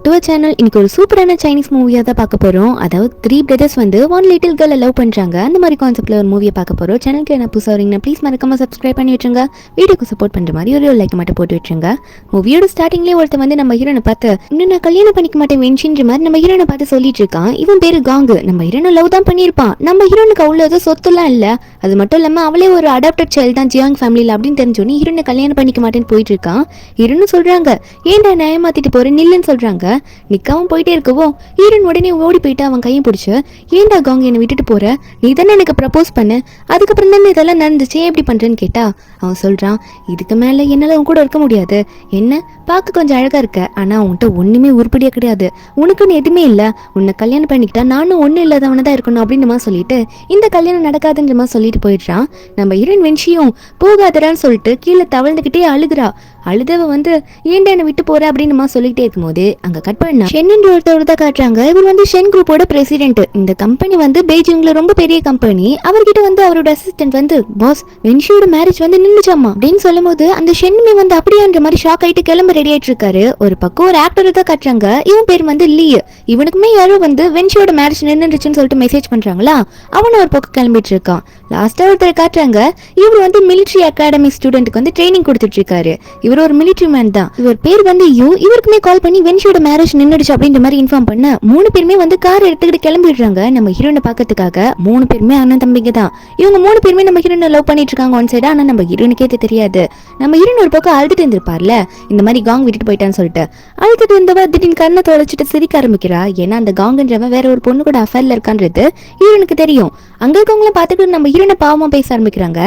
Back to our channel. இன்னைக்கு ஒரு சூப்பரான சைனீஸ் மூவியா தான் பார்க்க போறோம். அதாவது 3 brothers வந்து ஒன் லிட்டில் கேர்ளை லவ் பண்றாங்க. அந்த மாதிரி கான்செப்ட்ல ஒரு மூவியை பார்க்க போறோம். சேனலுக்கு என்ன புதுசா வரீங்கன்னா ப்ளீஸ் மறக்காம சப்ஸ்கிரைப் பண்ணி வச்சுங்க. வீடியோக்கு சப்போர்ட் பண்ற மாதிரி ஒரு லைக் மட்டும் போட்டு வச்சுங்க. மூவியோட ஸ்டார்டிங்லேயே ஒருத்தர் வந்து நம்ம ஹீரோனை பார்த்து இன்னும் நான் கல்யாணம் பண்ணிக்க மாட்டேன் வென்ஷின்ற மாதிரி நம்ம ஹீரோனை பார்த்து சொல்லிட்டு இருக்கான். இவன் பேரு காங்கு. நம்ம ஹீரோனை லவ் தான் பண்ணியிருப்பான். நம்ம ஹீரோனுக்கு அவ்வளோ சொத்துலாம் இல்ல. அது மட்டும் இல்லாம அவளே ஒரு அடாப்டட் சைல்டு தான் ஜியாங் ஃபேமிலியில் அப்படின்னு தெரிஞ்சோன்னே ஹீரோனை கல்யாணம் பண்ணிக்க மாட்டேன்னு போயிட்டு இருக்கான். ஹீரோன்னு சொல்றாங்க ஏன்டா நியாயமாத்திட்டு போற நில்லுன்னு சொல்றாங்க. நிக்காம போயிட்டே இருக்கவும் ஹீரோன் உடனே ஓடி போயிட்டு அவன் கையை பிடிச்சு ஏன்டா காங்க என்னை விட்டுட்டு போற, நீ தானே எனக்கு ப்ரப்போஸ் பண்ணு, அதுக்கப்புறம் தானே இதெல்லாம் நடந்துச்சு, எப்படி பண்றேன்னு கேட்டா அவன் சொல்றான் இதுக்கு மேல என்னால உன் கூட இருக்க முடியாது. என்ன பார்க்க கொஞ்சம் அழகா இருக்க, ஆனா உன்கிட்ட ஒண்ணுமே உருப்படியா கிடையாது, உனக்குன்னு எதுவுமே இல்ல, உன்னை கல்யாணம் பண்ணிக்கிட்டா நானும் ஒன்னும் இல்லாதவன தான் இருக்கணும் அப்படின்ற மாதிரி சொல்லிட்டு இந்த கல்யாணம் நடக்காதுன்ற மாதிரி சொல்லிட்டு போயிடுறான். நம்ம ஹீரோயின் வென்ஷியும் போகாதரான்னு சொல்லிட்டு கீழே தவழ்ந்துகிட்டே அழுகுறா. அழுதவ வந்து ஏன்டா என்னை விட்டு போற அப்படின்னு சொல்லிட்டே இருக்கும்போது அங்க கட் பண்ணா ஷென் ஒருத்தர் தான் காட்டுறாங்க. இவர் வந்து ஷென் குரூப்போட பிரசிடென்ட். இந்த கம்பெனி வந்து பெய்ஜிங்ல ரொம்ப பெரிய கம்பெனி. அவர்கிட்ட வந்து அவரோட அசிஸ்டன்ட் வந்து பாஸ் வென்ஷியோட மேரேஜ் வந்து நின்னுச்சாமா அப்படின்னு சொல்லும் போது அந்த ஷென்னுமே வந்து அப்படியான்ற மாதிரி ஷாக் ஆயிட்டு கிளம்ப ரெடி ஆயிட்டு இருக்காரு. ஒரு பக்கம் ஒரு ஆக்டர் தான் காட்டுறாங்க. இவன் பேர் வந்து லீ. இவனுக்குமே யாரோ வந்து வென்ஷியோட மேரேஜ் நின்னுச்சுன்னு சொல்லிட்டு மெசேஜ் பண்றாங்களா. அவனும் ஒரு பக்கம் கிளம்பிட்டு இருக்கான். லாஸ்டா ஒருத்தர் காட்டுறாங்க. இவர் வந்து மிலிட்டரி அகாடமி ஸ்டூடெண்ட்க்கு வந்து ட்ரைனிங் கொடுத்துட்டு இருக்காரு. இவர் ஒரு மிலிட்டரி மேன் தான். இவர் பேர் வந்து யூ. இவருக்குமே கால் பண்ணி வென்ஷியோட மேரேஜ் நின்னுடுச்சு அப்படின்ற மாதிரி இன்ஃபார்ம் பண்ண 3 பேருமே வந்து கார் எடுத்துக்கிட்டு கிளம்பிடுறாங்க நம்ம ஹீரோனை பார்க்கறதுக்காக. 3 பேருமே அண்ணன் தம்பிங்க தான். இவங்க 3 பேருமே நம்ம ஹீரோனை லவ் பண்ணிட்டு இருக்காங்க ஒன் சைடா. ஆனா நம்ம ஹீரோனுக்கே தெரியாது. நம்ம ஹீரோன் ஒரு பக்கம் அழுதுட்டு இருந்திருப்பார்ல, இந்த மாதிரி காங் விட்டுட்டு போயிட்டான்னு சொல்லிட்டு அழுதுட்டு இருந்தவ திடீர்னு கண்ணை தொலைச்சிட்டு சிரிக்க ஆரம்பிக்கிறா. ஏன்னா அந்த காங்கன்றவன் வேற ஒரு பொண்ணு கூட அஃபேர்ல இருக்கான்றது ஹீரோனுக்கு தெரியும். அங்க இருக்கவங்களாம் பார்த்துட்டு நம்ம ஹீரோனை பாவமா பேச ஆரம்பிக்கிறாங்க.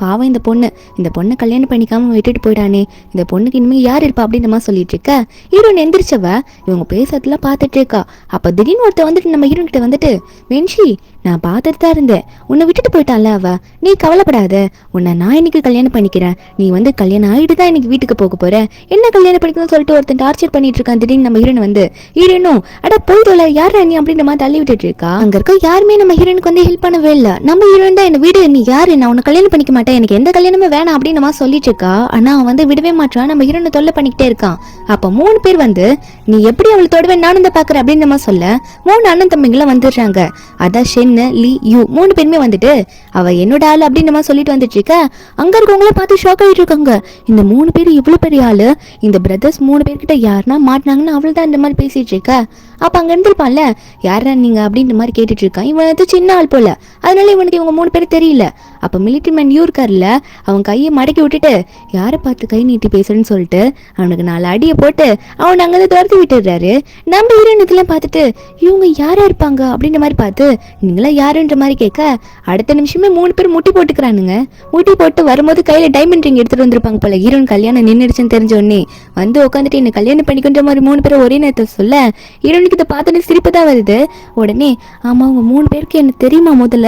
பாவம் இந்த பொண்ணை கல்யாணம் பண்ணிக்காம விட்டுட்டு போயிடானே, இந்த பொண்ணுக்கு இனிமே யார் இருப்பா அப்படின்னு நம்ம சொல்லிட்டு இருக்க. ஹீரோன் எந்திரிச்சவ இவங்க பேசுறதுலாம் பார்த்துட்டு இருக்கா. அப்ப திடீர்னு ஒருத்த வந்துட்டு நம்ம ஹீரோன் கிட்ட வந்துட்டு வென்ஷி நான் பார்த்துட்டு தான் இருந்தேன், உன்னை விட்டுட்டு போயிட்டான்ல அவ, நீ கவலைப்படாத, உன்னை நான் இன்னைக்கு கல்யாணம் பண்ணிக்கிறேன், நீ வந்து கல்யாணம் ஆகிட்டு தான் இன்னைக்கு வீட்டுக்கு போக போற, என்ன கல்யாணம் பண்ணிக்கணும்னு சொல்லிட்டு ஒருத்தன் டார்ச்சர் பண்ணிட்டு இருக்கான். திடீர்னு நம்ம ஹீரோன் வந்து ஹீரோனும் அட போயிட்டு யாரா நீ அப்படின்ற மாதிரி தள்ளி விட்டுட்டு இருக்கா. அங்க இருக்க யாருமே நம்ம ஹீரோனுக்கு வந்து ஹெல்ப் பண்ணவே இல்லை. நம்ம ஹீரோன் தான் என்ன வீடு, நீ யாரு, நான் உன்னை கல்யாணம் பண்ணிக்க மாட்டேன், எனக்கு எந்த கல்யாணமே வேணாம் அப்படின்னு நம்ம சொல்லிட்டு இருக்கா. ஆனா அவன் வந்து விடவே மாட்டான். நம்ம ஹீரோனை தொல்லை பண்ணிக்கிட்டே இருக்கான். அப்ப 3 பேர் வந்து நீ எப்படி அவளை தொடவே நானும் தான் பாக்குறேன் அப்படின்னு நம்ம சொல்ல 3 அண்ணன் தம்பிங்களும் வந்துடுறாங்க. அதான் ஷென், லீ, யூ 3 பேருமே வந்துட்டு அவ என்னோட ஆளு அப்படின்னு நம்ம சொல்லிட்டு வந்துட்டு இருக்க. அங்க இருக்கவங்கள பார்த்து ஷாக் ஆகிட்டு இருக்காங்க. இந்த 3 பேர் இவ்வளவு பெரிய ஆளு, இந்த பிரதர்ஸ் 3 பேர்கிட்ட யாருன்னா மாட்டினாங்கன்னா அவள் தான் இந்த மாதிரி பேசிட்டு இருக்க. அப்ப அங்க இருந்திருப்பான்ல யாரா நீங்க அப்படின்ற மாதிரி கேட்டுட்டு இருக்கான். இவன் வந்து சின்ன ஆள் போல, அதனால இவனுக்கு இவங்க 3 பேர் தெரியல. அப்ப மிலிட்டரி மேன் யூ இருக்காருல்ல, அவன் கையை மடக்கி விட்டுட்டு யாரை பார்த்து கை நீட்டி பேசுறேன்னு சொல்லிட்டு அவனுக்கு 4 அடியை போட்டு அவனை அங்கே துரத்தி விட்டுடுறாரு. நம்ம ஹீரோயின் இதெல்லாம் பார்த்துட்டு இவங்க யாரா இருப்பாங்க அப்படின்ற மாதிரி பார்த்து நீங்களா யாருன்ற மாதிரி கேட்க அடுத்த நிமிஷமே 3 பேர் முட்டி போட்டுக்கிறானுங்க. முட்டி போட்டு வரும்போது கையில டைமண்ட் ரிங் எடுத்துட்டு வந்திருப்பாங்க போல. ஹீரோயின் கல்யாணம் நின்றுடுச்சுன்னு தெரிஞ்ச உடனே வந்து உட்காந்துட்டு என்ன கல்யாணம் பண்ணிக்கின்ற மாதிரி 3 பேரும் ஒரே நேரத்தை சொல்ல ஹீரோனுக்கு இதை பார்த்தோன்னே சிரிப்பு தான் வருது. உடனே ஆமா உங்க 3 பேருக்கு எனக்கு தெரியுமா, முதல்ல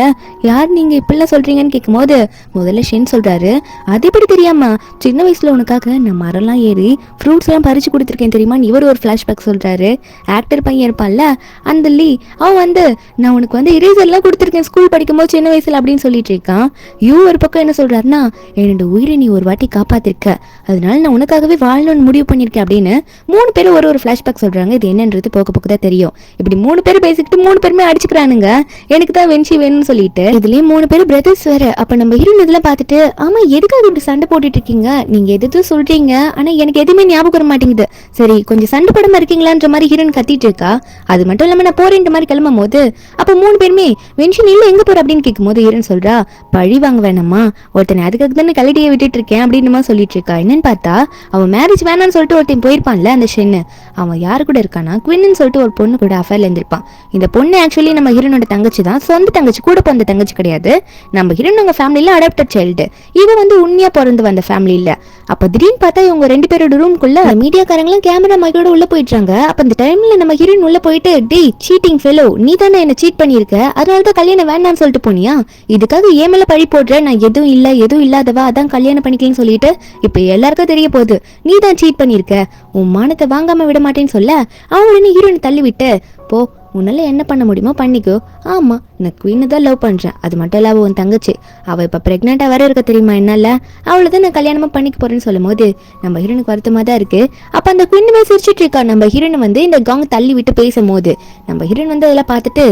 யார் நீங்க இப்படிலாம் சொல்றீங்கன்னு கேட்கும்போது முதல்ல ஷென் சொல்றாரு அது எப்படி தெரியாமா, சின்ன வயசுல உனக்காக நான் மரம்லாம் ஏறி ஃப்ரூட்ஸ் எல்லாம் பறிச்சு கொடுத்துருக்கேன் தெரியுமா. இவர் ஒரு ஃபிளாஷ்பேக் சொல்றாரு. ஆக்டர் பையன் இருப்பான்ல அந்த லீ, அவன் வந்து நான் உனக்கு வந்து இரேசர் எல்லாம் கொடுத்துருக்கேன் ஸ்கூல் படிக்கும் போது சின்ன வயசுல அப்படின்னு சொல்லிட்டு இருக்கான். யூ ஒரு பக்கம் என்ன சொல்றாருன்னா என்னோட உயிரை நீ ஒரு வாட்டி காப்பாத்திருக்க, அதனால நான் உனக்காகவே வாழணும்னு முடிவு பண்ணிருக்கேன் அப்படின்னு 3 பேரும் ஒரு ஃபிளாஷ்பேக் சொல்றாங்க. இது என்னன்றது போக போக தான் தெரியும். இப்படி 3 பேர் பேசிக்கிட்டு 3 பேருமே அடிச்சுக்கிறானுங்க. எனக்கு தான் வென்ஷி வேணும்னு சொல்லிட்டு இதுலயே 3 பேர் பிரதர்ஸ் வேற. அப்ப நம்ம ஹீரோன் இதெல்லாம் பார்த்துட்டு ஆமா எதுக்காக இப்படி சண்டை போட்டுட்டு இருக்கீங்க, நீங்க எது சொல்றீங்க ஆனா எனக்கு எதுவுமே ஞாபகம் வர மாட்டேங்குது, சரி கொஞ்சம் சண்டை போடாம இருக்கீங்களான்ற மாதிரி ஹீரோன் கத்திட்டு இருக்கா. அது மட்டும் இல்லாம நான் போறேன்ற மாதிரி கிளம்பும் போது அப்ப 3 பேருமே வென்ஷன் இல்ல எங்க போற அப்படின்னு கேட்கும் போது ஹீரோன் சொல்றா பழி வாங்க வேணாமா, ஒருத்தனை அதுக்காக தானே கலடியை விட்டுட்டு இருக்கேன் அப்படின்னு சொல்லிட்டு இருக்கா. என்னன்னு பார்த்தா அவன் மேரேஜ் வேணான்னு சொல்லிட்டு ஒருத்தன் போயிருப்பான்ல அந்த ஷென்னு, அவன் யாரு கூட இருக்கானா குவின்னு சொல்லிட்டு ஒரு பொண்ணு கூட அஃபேர்ல இருந்திருப்பான். இந்த பொண்ணு ஆக்சுவலி நம்ம ஹீரோனோட தங்கச்சி தான், சொந்த தங்கச்சி, கூட பிறந்த தங்கச்சி கிடையாது. நம்ம ஹீரோன் அவங்க ஃபேமிலியில அடாப்டட் சைல்டு. இவ வந்து உண்மையா பிறந்து வந்த ஃபேமிலி இல்ல. அப்ப திடீர்னு பார்த்தா இவங்க 2 பேரோட ரூம்குள்ள மீடியாக்காரங்களும் கேமரா மைக்கோட உள்ள போயிட்டாங்க. அப்ப அந்த டைம்ல நம்ம ஹீரோயின் உள்ள போயிட்டு டேய் சீட்டிங் ஃபெலோ, நீ தானே என்ன சீட் பண்ணிருக்க, அதனாலதான் கல்யாணம் வேண்டாம்னு சொல்லிட்டு போனியா, இதுக்காக ஏன் மேல பழி போடுற, நான் எதுவும் இல்லாதவா அதான் கல்யாணம் பண்ணிக்கலன்னு சொல்லிட்டு இப்ப எல்லாருக்கும் தெரிய போகுது நீ தான் சீட் பண்ணிருக்க, உன் மானத்தை வாங்காம விட மாட்டேன்னு சொல்ல அவன் உடனே ஹீரோயின் தள்ளி விட்டு போ உன்னால என்ன பண்ண முடியுமோ பண்ணிக்கோ. ஆமா, நான் குவீனை தான் லவ் பண்றேன், அது மட்டும் இல்லாம உன் தங்கச்சி அவ இப்ப பிரெக்னெண்டா வேற இருக்க தெரியுமா என்னால, அவளதான் நான் கல்யாணமா பண்ணிக்க போறேன்னு சொல்லும் போது நம்ம ஹீரோனுக்கு வருத்தமா தான் இருக்கு. அப்ப அந்த குவீனுமே சிரிச்சிட்டு இருக்கா. நம்ம ஹீரோன் வந்து இந்த காங் தள்ளி விட்டு பேசும்போது நம்ம ஹீரோன் வந்து அதெல்லாம் பார்த்துட்டு,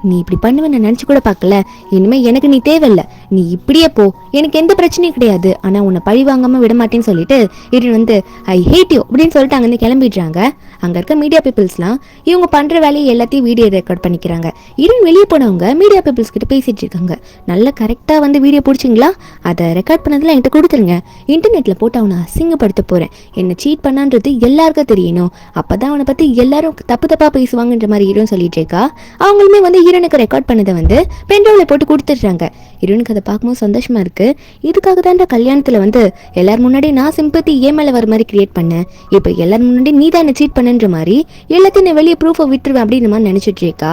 நீ இப்படி பண்ணுவேன்னு நினைச்சு கூட பார்க்கல, இனிமே எனக்கு நீ தேவையில்ல, நீ இப்படியே போ, எனக்கு எந்த பிரச்சனையும் கிடையாது, ஆனா உன்னை பழி வாங்காம விட மாட்டேன்னு சொல்லிட்டு ஹீரோன் வந்து ஐ ஹேட் யூ அப்படின்னு சொல்லிட்டு அங்கிருந்து கிளம்பிடுறாங்க. அங்க இருக்க மீடியா பீப்புள்ஸ்லாம் இவங்க பண்ற வேலையை எல்லாத்தையும் வீடியோ ரெக்கார்ட் பண்ணிக்கிறாங்க. ஹீரோன் வெளியே போனவங்க மீடியா பீப்புள்ஸ் கிட்ட பேசிட்டு இருக்காங்க. நல்லா கரெக்டா வந்து வீடியோ பிடிச்சிங்களா, அதை ரெக்கார்ட் பண்ணதுல என்கிட்ட கொடுத்துருங்க, இன்டர்நெட்ல போட்டு அவனை அசிங்கப்படுத்த போறேன், என்ன சீட் பண்ணான்றது எல்லாருக்கும் தெரியணும், அப்பதான் அவனை பத்தி எல்லாரும் தப்பு தப்பா பேசுவாங்கன்ற மாதிரி ஹீரோன் சொல்லிட்டு இருக்கா. அவங்களுமே வந்து ஹீரோனுக்கு ரெக்கார்ட் பண்ணதை வந்து பென்ட்ரைவ்ல போட்டு கொடுத்துட்றாங்க. ஹீரோனுக்கு அதை பார்க்கும்போது சந்தோஷமா இருக்கு. இதுக்காக தான் கல்யாணத்துல வந்து எல்லாரும் முன்னாடி நான் சிம்பத்தி ஏன் மேல வர மாதிரி கிரியேட் பண்ணேன், இப்ப எல்லாரும் முன்னாடி நீ தான் என்ன சீட் பண்ணன்ற மாதிரி எல்லாத்தையும் நான் வெளியே ப்ரூஃபை விட்டுருவேன் அப்படின்னு மாதிரி நினைச்சிட்டு இருக்கா.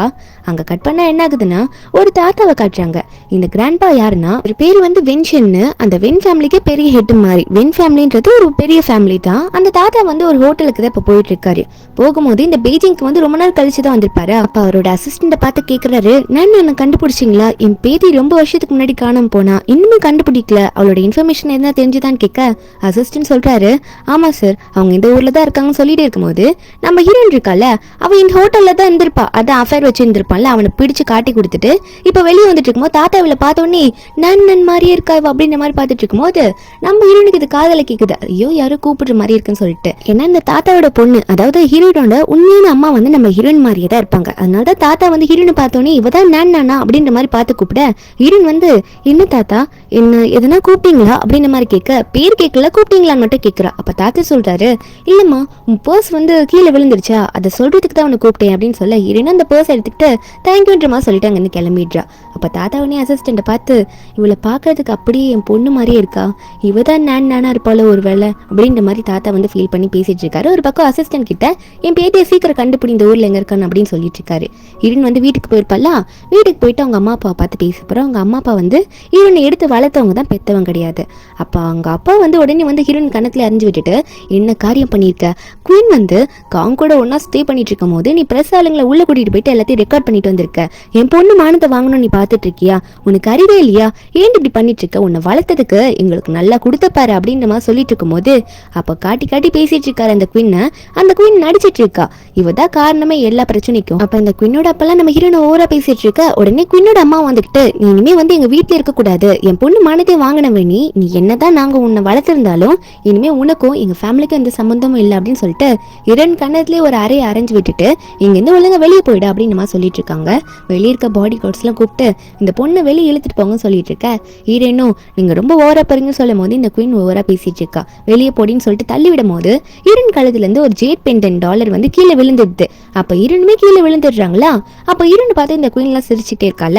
அங்க கட் பண்ணா என்ன ஆகுதுன்னா ஒரு தாத்தாவை காட்டுறாங்க. இந்த கிராண்ட்பா யாருன்னா ஒரு பேர் வந்து வென்ஷன்னு, அந்த வென் ஃபேமிலிக்கு பெரிய ஹெட் மாதிரி. வென் ஃபேமிலின்றது ஒரு பெரிய ஃபேமிலி தான். அந்த தாத்தா வந்து ஒரு ஹோட்டலுக்கு தான் இப்ப போயிட்டு இருக்காரு. போகும்போது இந்த பெய்ஜிங்க்கு வந்து ரொம்ப நாள் கழிச்சு தான் வந்திருப்பாரு. அப்ப அவரோட அசிஸ்டண்ட பார்த்து கேக்குறாரு, நான் என்ன கண்டுபிடிச்சிங்களா, என் பேத்தி ரொம்ப வருஷத்துக்கு முன்னாடி காணாம போனா, இன்னுமே கண்டுபிடிக்கல, அவளோட இன்ஃபர்மேஷன் என்ன தெரிஞ்சுதான் கேட்க அசிஸ்டன்ட் சொல்றாரு, ஆமா சார், அவங்க இந்த ஊர்ல தான் இருக்காங்கன்னு சொல்லிட்டு இருக்கும்போது நம்ம ஹீரோயின் இருக்கால, அவ இந்த ஹோட்டல்ல தான் இருந்திருப்பா, அதான் அஃபேர் வச்சிருந்திருப்பான்ல, அவனை பிடிச்சு காட்டி கொடுத்துட்டு இப்ப வெளியே வந்துட்டு இருக்கும்போது தாத்தா இவளை பார்த்தோன்னே நன் மாதிரியே இருக்கா அப்படின்ற மாதிரி பார்த்துட்டு இருக்கும்போது நம்ம ஹீரோனுக்கு இது காதல கேக்குது, ஐயோ யாரோ கூப்பிடுற மாதிரி இருக்குன்னு சொல்லிட்டு. ஏன்னா இந்த தாத்தாவோட பொண்ணு, அதாவது ஹீரோனோட உண்மையான அம்மா வந்து நம்ம ஹீரோயின் மாதிரியே தான் இருப்பாங்க. அதனால தாத்தா வந்து ஹீரோனை பார்த்தோன்னே இவதான் நானா அப்படின்ற மாதிரி பார்த்து கூப்பிட ஹீரோயின் வந்து என்ன தாத்தா என்ன எதனா கூப்பிட்டீங்களா அப்படின்ற மாதிரி கேட்க, பேர் கேட்கல கூப்பிட்டீங்களான்னு மட்டும் கேட்கிறா. அப்ப தாத்தா சொல்றாரு, இல்லம்மா உன் பர்ஸ் வந்து கீழே விழுந்துருச்சா, அதை சொல்றதுக்கு தான் அவனை கூப்பிட்டேன் அப்படின்னு சொல்ல ஹீரோயின் அந்த பர்ஸ் எடுத்துக்கிட்டு தேங்க்யூன்ற மாதிரி சொல்லிட்டு அங்கிருந்து கிளம்பிடுறா. அப்ப தாத்தாவனே அசிஸ்டண்ட்டை பார்த்து இவளை பார்க்கறதுக்கு அப்படியே என் பொண்ணு மாதிரியே இருக்கா, இவதான் நானா இருப்பாளோ ஒரு வேலை அப்படின்ற மாதிரி தாத்தா வந்து ஃபீல் பண்ணி பேசிட்டு இருக்காரு. ஒரு பக்கம் அசிஸ்டன்ட் கிட்ட என் பேத்தியை சீக்கிரம் கண்டுபிடி இந்த ஊர்ல எங்க இருக்கான்னு அப்படின்னு சொல்லிட்டு இருக்காரு. ஹீரோயின் வந்து வீட்டுக்கு போயிருப்பாளா, வீட்டுக்கு போயிட்டு அவங்க அம்மா அப்பாவை பார்த்து பேச போறோம். அவங்க அம்மா அப்பா வந்து ஹீரோனை எடுத்து வளர்த்தவங்க தான், பெத்தவங்க கிடையாது. அப்ப அவங்க அப்பா வந்து உடனே வந்து ஹீரோயின் கணத்துல அறிஞ்சு விட்டுட்டு, என்ன காரியம் பண்ணிருக்க, குயின் வந்து காங் கூட ஒன்னா ஸ்டே பண்ணிட்டு இருக்கும் போது நீ பிரஸ் ஆளுங்களை உள்ள கூட்டிட்டு போயிட்டு எல்லாத்தையும் ரெக்கார்ட் பண்ணிட்டு வந்திருக்க, என் பொண்ணு மானத்தை வாங்கணும் நீ பாத்துட்டு இருக்கியா, உனக்கு அறிவே இல்லையா, ஏன் இப்படி பண்ணிட்டு இருக்க, உன்னை வளர்த்ததுக்கு எங்களுக்கு நல்லா கொடுத்த பாரு அப்படின்ற மாதிரி சொல்லிட்டு இருக்கும் போது அப்ப காட்டி காட்டி பேசிட்டு இருக்காரு அந்த குயினை. அந்த குயின் நடிச்சிட்டு இருக்கா, இவதான் காரணமே எல்லா பிரச்சனைக்கும். அப்ப இந்த குயினோட அப்பெல்லாம் நம்ம ஹீரோனை ஓவரா பேசிட்டு இருக்க. உடனே குயினோட அம்மா வந்துகிட்டு, நீ இனிமே வந்து எங்க வீட்டுல இருக்க கூடாது, என் பொண்ணு மானத்தை வாங்கினவ நீ என்னதான் நாங்க உன்னை வளர்த்திருந்தாலும் இனிமே உனக்கும் எங்க ஃபேமிலிக்கும் எந்த சம்பந்தமும் இல்லை அப்படின்னு சொல்லிட்டு இரண்டு கண்ணத்துலயே ஒரு அறையை அரைஞ்சு விட்டுட்டு இங்க இருந்து ஒழுங்கா வெளியே போயிடு அப்படின்னு மாதிரி சொல்லிட்டு இருக்காங்க. வெளியே இருக்க பாடி கார்ட்ஸ் எல்லாம் கூப்பிட்டு இந்த பொண்ணை வெளியே இழுத்துட்டு போங்கன்னு சொல்லிட்டு இருக்க. ஹீரோனும் நீங்க ரொம்ப ஓவரா போறீங்கன்னு சொல்லும் போது இந்த குயின் ஓவரா பேசிட்டு இருக்கா. வெளியே போடின்னு சொல்லிட்டு தள்ளி விடும் போது ஹீரோன் கழுத்துல இருந்து ஒரு ஜேட் $10 வந்து கீழே விழுந்துடுது. அப்ப ஹீரோனுமே கீழே விழுந்துடுறாங்களா. அப்ப ஹீரோன் பார்த்து இந்த குயின் எல்லாம் சிரிச்சுட்டே இருக்காள.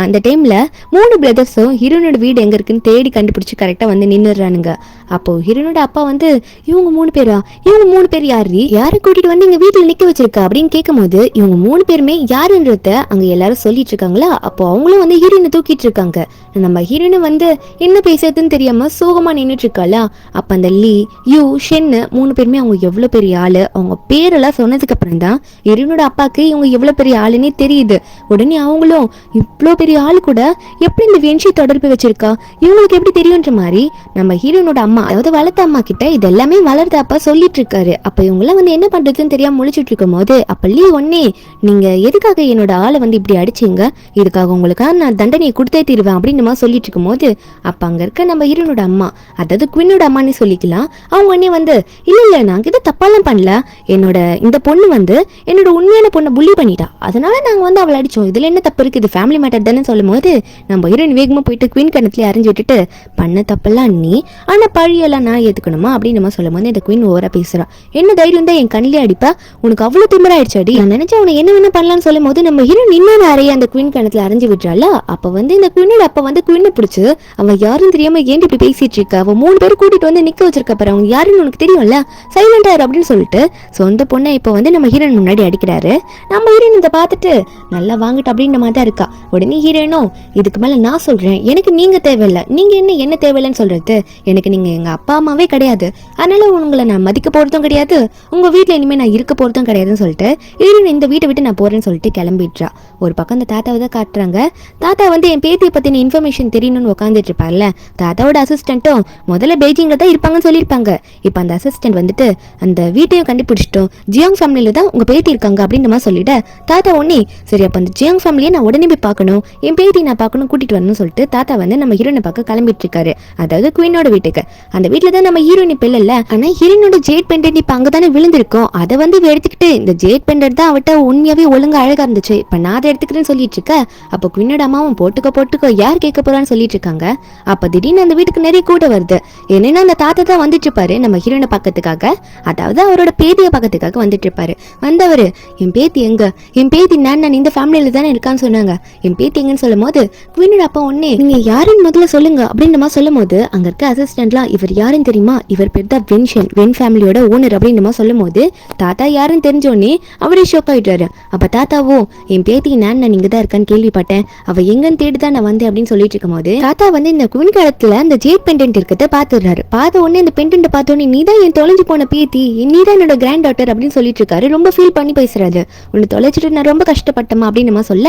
அந்த டைம்ல 3 பிரதர்ஸும் ஹீரோனோட வீடு எங்க இருக்குன்னு தேடி கண்டுபிடிச்சு கரெக்டா வந்து நின்னுறானுங்க. அப்போ ஹீரோனோட அப்பா வந்து இவங்க 3 பேரா, இவங்க 3 பேர் யாரை கூட்டிட்டு வந்து எங்க வீட்டுல நிக்க வச்சிருக்கா அப்படின்னு கேட்கும் போது இவங்க 3 பேருமே யாருன்றத அங்க எல்லாரும் சொல்லிட்டு இருக்காங்களா. அப்போ அவங்களும் வந்து ஹீரோனை தூக்கிட்டு இருக்காங்க. நம்ம ஹீரோனை வந்து என்ன பேசுறதுன்னு தெரியாம சோகமா நின்னுட்டு இருக்காளா. அப்ப அந்த லீ யூ ஷென்னு 3 பேருமே அவங்க எவ்வளவு பெரிய ஆளு, அவங்க பேரெல்லாம் சொன்னதுக்கு அப்புறம் தான் ஹீரோனோட அப்பாக்கு இவங்க எவ்வளவு பெரிய ஆளுன்னே தெரியுது. உடனே அவங்களும் இவ்வளோ பெரிய ஆளு கூட எப்படி இந்த வென்ஷி தொடர்பு வச்சிருக்கா, இவங்களுக்கு எப்படி தெரியுன்ற மாதிரி நம்ம ஹீரோனோட அம்மா, அதாவது வளர்த்த அம்மா கிட்ட இதெல்லாமே வளர்த்த அப்பா சொல்லிட்டு இருக்காரு. அப்ப இவங்க எல்லாம் வந்து என்ன பண்றதுன்னு தெரியாம முழிச்சிட்டு இருக்கும் போது அப்ப லீ ஒன்னே, நீங்க எதுக்காக என்னோட ஆளை வந்து இப்படி அடிச்சீங்க, இதுக்காக உங்களுக்காக நான் தண்டனையை கொடுத்தே தீருவேன் அப்படின்னு சொல்லிட்டு இருக்கும் போது அப்ப அங்க இருக்க நம்ம ஹீரோனோட அம்மா, அதாவது குயினோட அம்மான்னு சொல்லிக்கலாம், அவங்க உடனே வந்து இல்ல நாங்க இதை தப்பாலாம் பண்ணல, என்னோட இந்த பொண்ணு வந்து என்னோட உண்மையான பொண்ணை புள்ளி பண்ணிட்டா, அதனால நாங்க வந்து அவளை அடிச்சோம், இதுல என்ன தப்பு இருக்கு, இது ஃபேமிலி மேட்டர் தானே சொல்லும் போது நம்ம ஹீரோயின் வேகமா போயிட்டு குயின் கணத்துல அறிஞ்சு விட்டுட்டு, பண்ண தப்பெல்லாம் நீ, ஆனா பழியெல்லாம் நான் ஏத்துக்கணுமா அப்படின்னு சொல்லும் போது இந்த குயின் ஓவரா பேசுறா. என்ன தைரியம் தான் என் கண்ணிலே அடிப்பா, உனக்கு அவ்வளவு திமிராயிடுச்சாடி, நான் நினைச்சா உனக்கு என்ன வேணா பண்ணலாம்னு சொல்லும் போது நம்ம ஹீரோயின் இன்னொரு அறைய அந்த குயின் கணத்துல அறிஞ்சு விட்டுறால. அப்ப வந்து இந்த குயினோட அப்ப வந்து குயினை பிடிச்சு அவ யாரும் தெரியாம ஏன் இப்படி பேசிட்டு இருக்கா, அவ 3 பேர் கூட்டிட்டு வந்து நிக்க வச்சிருக்க பாரு, அவங்க யாருன்னு உனக்கு தெரியும்ல, சைலண்டா இரு அப்படின்னு சொல்லிட்டு சொந்த பொண்ணை இப்ப வந்து நம்ம ஹீரோயின் முன்னாடி அடிக்கிறாரு. நம்ம ஹீரோயின் இதை பார்த்துட்டு நல்லா வாங்கிட்டு அப்படின்ற மாதிரி தான் இருக்கா. உடனே ஹீரோயினும் இதுக்கு மேல நான் சொல்றேன், எனக்கு நீங்க நீங்க தேவையில்லை, நீங்க என்ன தேவையில்லைன்னு சொல்றது, எனக்கு நீங்க எங்க அப்பா அம்மாவே கிடையாது, அதனால உங்களை நான் மதிக்க போறதும் கிடையாது, உங்க வீட்டுல இனிமே நான் இருக்க போறதும் கிடையாதுன்னு சொல்லிட்டு இந்த வீட்டை விட்டு நான் போறேன்னு சொல்லிட்டு கிளம்பிடுறா. ஒரு பக்கம் அந்த தாத்தாவை தான் காட்டுறாங்க. தாத்தா வந்து என் பேத்தியை பத்தின இன்ஃபர்மேஷன் தெரியணும்னு உட்காந்துட்டு இருப்பார்ல, தாத்தாவோட அசிஸ்டன்ட்டும் முதல்ல பெய்ஜிங்ல தான் இருப்பாங்கன்னு சொல்லியிருப்பாங்க. இப்போ அந்த அசிஸ்டன்ட் வந்துட்டு அந்த வீட்டையும் கண்டுபிடிச்சிட்டோம், ஜியாங் ஃபேமிலியில தான் உங்க பேத்தி இருக்காங்க அப்படின்ற மாதிரி சொல்லிட்டு தாத்தா உடனே சரி அப்ப அந்த ஜியாங் ஃபேமிலியை நான் உடனே போய் பார்க்கணும், என் பேத்தி நான் பார்க்கணும், கூட்டிட்டு வரணும்னு சொல்லிட்டு தாத்தா வந்து நம்ம ஹீரோனை பார்க்க கிளம்பிட்டு இருக்காரு. அதாவது குயினோட வீட்டுக்கு. அந்த வீட்டுல தான் நம்ம ஹீரோயின் இப்ப இல்ல, ஆனா ஹீரோனோட ஜேட் பெண்டன்ட் இப்ப அங்கதானே விழுந்திருக்கும். அதை வந்து எடுத்துக்கிட்டு இந்த ஜேட் பெண்டன்ட் தான் அவட்ட உண்மையாவே ஒழுங்கா அழகா இருந்துச்சு, இப்ப நான் அதை எடுத்துக்கிறேன்னு சொல்லிட்டு இருக்க. அப்ப குயினோட அம்மாவும் போட்டுக்கோ யார் கேட்க போறான்னு சொல்லிட்டு இருக்காங்க. அப்ப திடீர்னு அந்த வீட்டுக்கு நிறைய கூட வருது. என்னன்னா அந்த தாத்தா தான் வந்துட்டு இருப்பாரு நம்ம ஹீரோனை பக்கத்துக்காக, அதாவது அவரோட பேத்திய பக்கத்துக்காக வந்துட்டு இருப்பாரு. வந்தவரு என் பேத்தி எங்க, என் பேத்தி நான் இந்த ஃபேமிலியில தானே இருக்கான்னு சொன்னாங்க, என் பேத்தி எங்கன்னு சொல்லும் போது குயினோட அப்பா ஒன்னே நீங்க யாருன்னு முதல்ல சொல்லுங்க அப்படின்னு மாதிரி சொல்லும் போது அங்க இருக்க அசிஸ்டன்ட்லாம் இவர் யாருன்னு தெரியுமா, இவர் பேர் தான் வென்ஷன், வென் ஃபேமிலியோட ஓனர் அப்படின்னு மாதிரி சொல்லும் போது தாத்தா யாருன்னு தெரிஞ்சோடனே அவரே ஷோக் ஆயிட்டாரு. அப்ப தாத்தாவோ என் பேத்தி நான் நீங்க தான் இருக்கான்னு கேள்விப்பட்டேன், அவ எங்கன்னு தேடிதான் நான் வந்தேன் அப்படின்னு சொல்லிட்டு இருக்கும் போது தாத்தா வந்து இந்த குயின் காலத்துல அந்த ஜேட் பெண்டன்ட் இருக்கிறத பாத்துறாரு. பார்த்த உடனே இந்த பெண்டன்ட் பார்த்தோன்னே நீதான் என் தொலைஞ்சு போன பேத்தி, நீதான் என்னோட கிராண்ட் டாட்டர் அப்படின்னு சொல்லிட்டு இருக்காரு. ரொம்ப ஃபீல் பண்ணி பேசுறாரு. உன்னை தொலைச்சிட்டு நான் ரொம்ப கஷ்டப்பட்டமா அப்படின்னு நம்ம சொல்ல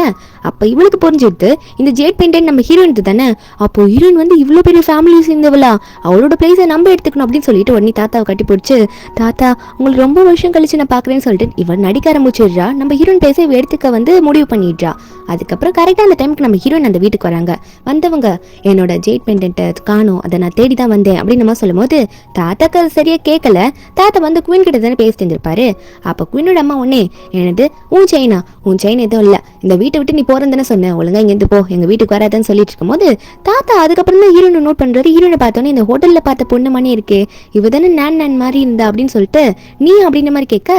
அப்ப இவளுக்கு புரிஞ்சிடுது இந்த ஜேட் பெண்டன்ட் நம்ம ஹீரோயின் தானே, அப்போ ஹீரோயின் வந்து இவ்வளவு பெரிய ஃபேமிலி சேர்ந்தவளா, அவளோட பிளேஸை நம்ம எடுத்துக்கணும் அப்படின்னு சொல்லிட்டு உடனே தாத்தாவை கட்டி பிடிச்சு தாத்தா உங்களுக்கு ரொம்ப வருஷம் கழிச்சு நான் பாக்குறேன்னு சொல்லிட்டு இவன் நடிக்க ஆரம்பிச்சிடுறா. நம்ம ஹீரோயின் பேச எடுத்துக்க வந்து முடிவு பண்ணிடுறா. அதுக்கப்புறம் கரெக்டா அந்த டைமுக்கு நம்ம ஹீரோயின் அந்த வீட்டுக்கு வராங்க. வந்தவங்க என்னோட ஜேட் பெண்டன்ட்டை காணும், அதை நான் தேடி தான் வந்தேன் அப்படின்னு நம்ம சொல்லும் போது தாத்தாக்கு அது சரியா கேட்கல. தாத்தா வந்து குயின் கிட்ட தானே பேசிட்டு இருந்திருப்பாரு. அப்ப குயினோட அம்மா உடனே என்னது உன் செயின் எதுவும் இல்ல, இந்த வீட்டை விட்டு நீ போறேன்னு தானே சொன்ன, ஒழுங்கா இங்க இருந்து போ, எங்க வீட்டுக்கு வராதுன்னு சொல்லிட்டு இருக்கும் போது தாத்தா அதுக்கப்புறம் தான் ஹீரோனை நோட் பண்றாரு. ஹீரோனை பார்த்தோன்னே இந்த ஹோட்டல்ல பார்த்த பொண்ணு மணி இருக்கே, இவ தானே நான் மாதிரி இருந்தா அப்படின்னு சொல்லிட்டு நீ அப்படின்ற மாதிரி கேட்க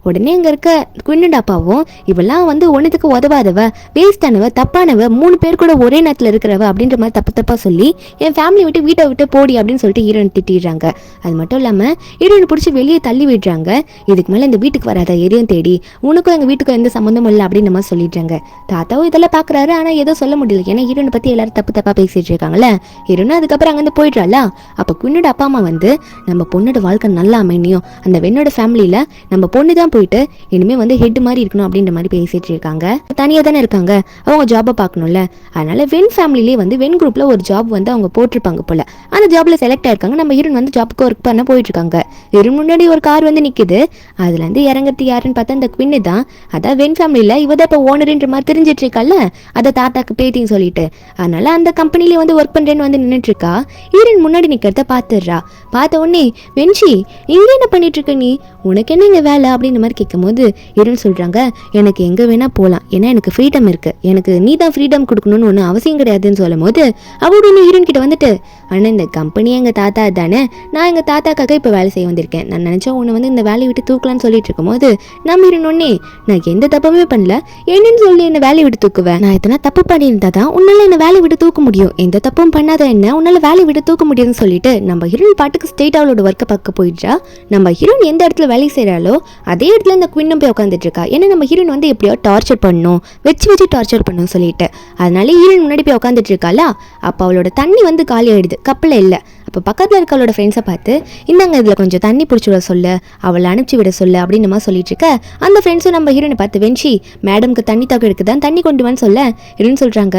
உடனே அங்க இருக்க குயினோட அப்பாவும் இவெல்லாம் வந்து ஒன்னுத்துக்கு உதவாதவ, வேஸ்டானவ, தப்பானவ, 3 பேர் கூட ஒரே நேரத்துல இருக்கிறவ அப்படின்ற மாதிரி தப்பா சொல்லி என் ஃபேமிலி விட்டு வீட்டை விட்டு போடி அப்படின்னு சொல்லிட்டு ஹீரோயின் திட்டிடுறாங்க. அது மட்டும் இல்லாம ஹீரோயின் பிடிச்சி வெளியே தள்ளி விடுறாங்க. இதுக்கு மேல இந்த வீட்டுக்கு வராத, எதையும் தேடி உனக்கும் எங்க வீட்டுக்கும் எந்த சம்பந்தமும் இல்லை அப்படின்னு நம்ம சொல்லிடுறாங்க. தாத்தாவும் இதெல்லாம் பாக்குறாரு, ஆனா ஏதோ சொல்ல முடியல, ஏன்னா ஹீரோனை பத்தி எல்லாரும் தப்பா பேசிட்டு இருக்காங்கல்ல. ஹீரோனும் அதுக்கப்புறம் அங்கிருந்து போயிடுறாளா. அப்ப குயினோட அப்பா அம்மா வந்து நம்ம பொண்ணோட வாழ்க்கை நல்லா அமைனியும், அந்த வெண்ணோட ஃபேமிலியில நம்ம பொண்ணு தான் போயிட்டு இனிமே வந்து ஹெட் மாதிரி இருக்கணும் அப்படின்ற மாதிரி பேசிட்டு இருக்காங்க. தனியா தானே இருக்காங்க, அவங்க ஜாபை பார்க்கணும்ல, அதனால வென் ஃபேமிலிலேயே வந்து வென் குரூப்ல ஒரு ஜாப் வந்து அவங்க போட்டிருப்பாங்க போல. அந்த ஜாப்ல செலக்ட் ஆயிருக்காங்க. நம்ம ஹீரோன் வந்து ஜாப்க்கு ஒர்க் பண்ண போயிட்டு இருக்காங்க. ஹீரோன் முன்னாடி ஒரு கார் வந்து நிக்குது. அதுல இருந்து இறங்குறது யாருன்னு பார்த்தா அந்த குயின்னு தான். அதான் வென் ஃபேமிலியில இவதான் இப்ப ஓனர்ன்ற மாதிரி தெரிஞ்சிட்டு இருக்கால, அதை தாத்தாக்கு பேத்தின்னு சொல்லிட்டு, அதனால அந்த கம்பெனில வந்து ஒர்க் பண்றேன்னு வந்து நின்றுட்டு இருக்கா. ஹீரோன் முன்னாடி நிக்கிறத பாத்துடுறா. பார்த்த உடனே வென்ஷி இங்க என்ன பண்ணிட்டு இருக்க நீ, உனக்கு என்ன இங்க வேலை அப்படின்னு மாதிரி கேட்கும் போது ஹீரோன் சொல்றாங்க எனக்கு எங்க வேணா போலாம், ஏன்னா எனக்கு ஃப்ரீடம் இருக்கு, எனக்கு நீ தான் ஃப்ரீடம் கொடுக்கணும்னு ஒன்றும் அவசியம் கிடையாதுன்னு சொல்லும் போது அவரோட ஹீரோன் கிட்ட வந்துட்டு ஆனா இந்த கம்பெனி எங்க தாத்தா தானே, நான் எங்க தாத்தாக்காக இப்ப வேலை செய்ய வந்திருக்கேன், நான் நினைச்சா உன்னை வந்து இந்த வேலையை விட்டு தூக்கலான்னு சொல்லிட்டு இருக்கும் போது நம்ம ஹீரோன் ஒன்னே நான் எந்த தப்புமே பண்ணல, என்னன்னு சொல்லி என்ன வேலையை விட்டு தூக்குவேன், நான் எத்தனை தப்பு பண்ணியிருந்தா தான் உன்னால என்ன வேலையை விட்டு தூக்க முடியும், எந்த தப்பும் பண்ணாத என்ன உன்னால வேலையை விட்டு தூக்க முடியும்னு சொல்லிட்டு நம்ம ஹீரோன் பாட்டுக்கு ஸ்ட்ரெயிட் அவளோட ஒர்க்கை பார்க்க போயிடுறா. நம்ம ஹீரோன் எந்த இடத்துல வேலை செய்யறாளோ அதே இடத்துல இந்த குயினும் போய் உட்காந்துட்டு இருக்கா. ஏன்னா நம்ம ஹீரோன் வந்து எப்படியோ டார்ச்சர் பண்ணணும், வச்சு டார்ச்சர் பண்ணணும் சொல்லிட்டு, அதனால ஹீரோன் முன்னாடி போய் உட்காந்துட்டு இருக்காளா. அப்ப அவளோட தண்ணி வந்து காலி ஆயிடுது, கப்பல இல்ல. அப்போ பக்கத்தில் இருக்க அவளோட ஃப்ரெண்ட்ஸை பார்த்து இந்தாங்க இதில் கொஞ்சம் தண்ணி பிடிச்சி விட சொல்லு, அவளை அனுப்பிச்சி விட சொல்லு அப்படின்னு நம்ம சொல்லிட்டு இருக்க. அந்த ஃப்ரெண்ட்ஸும் நம்ம ஹீரோனை பார்த்து வென்ஷி மேடம்க்கு தண்ணி தாக்கம் இருக்குதான், தண்ணி கொண்டு வான்னு சொல்ல ஹீரோன்னு சொல்கிறாங்க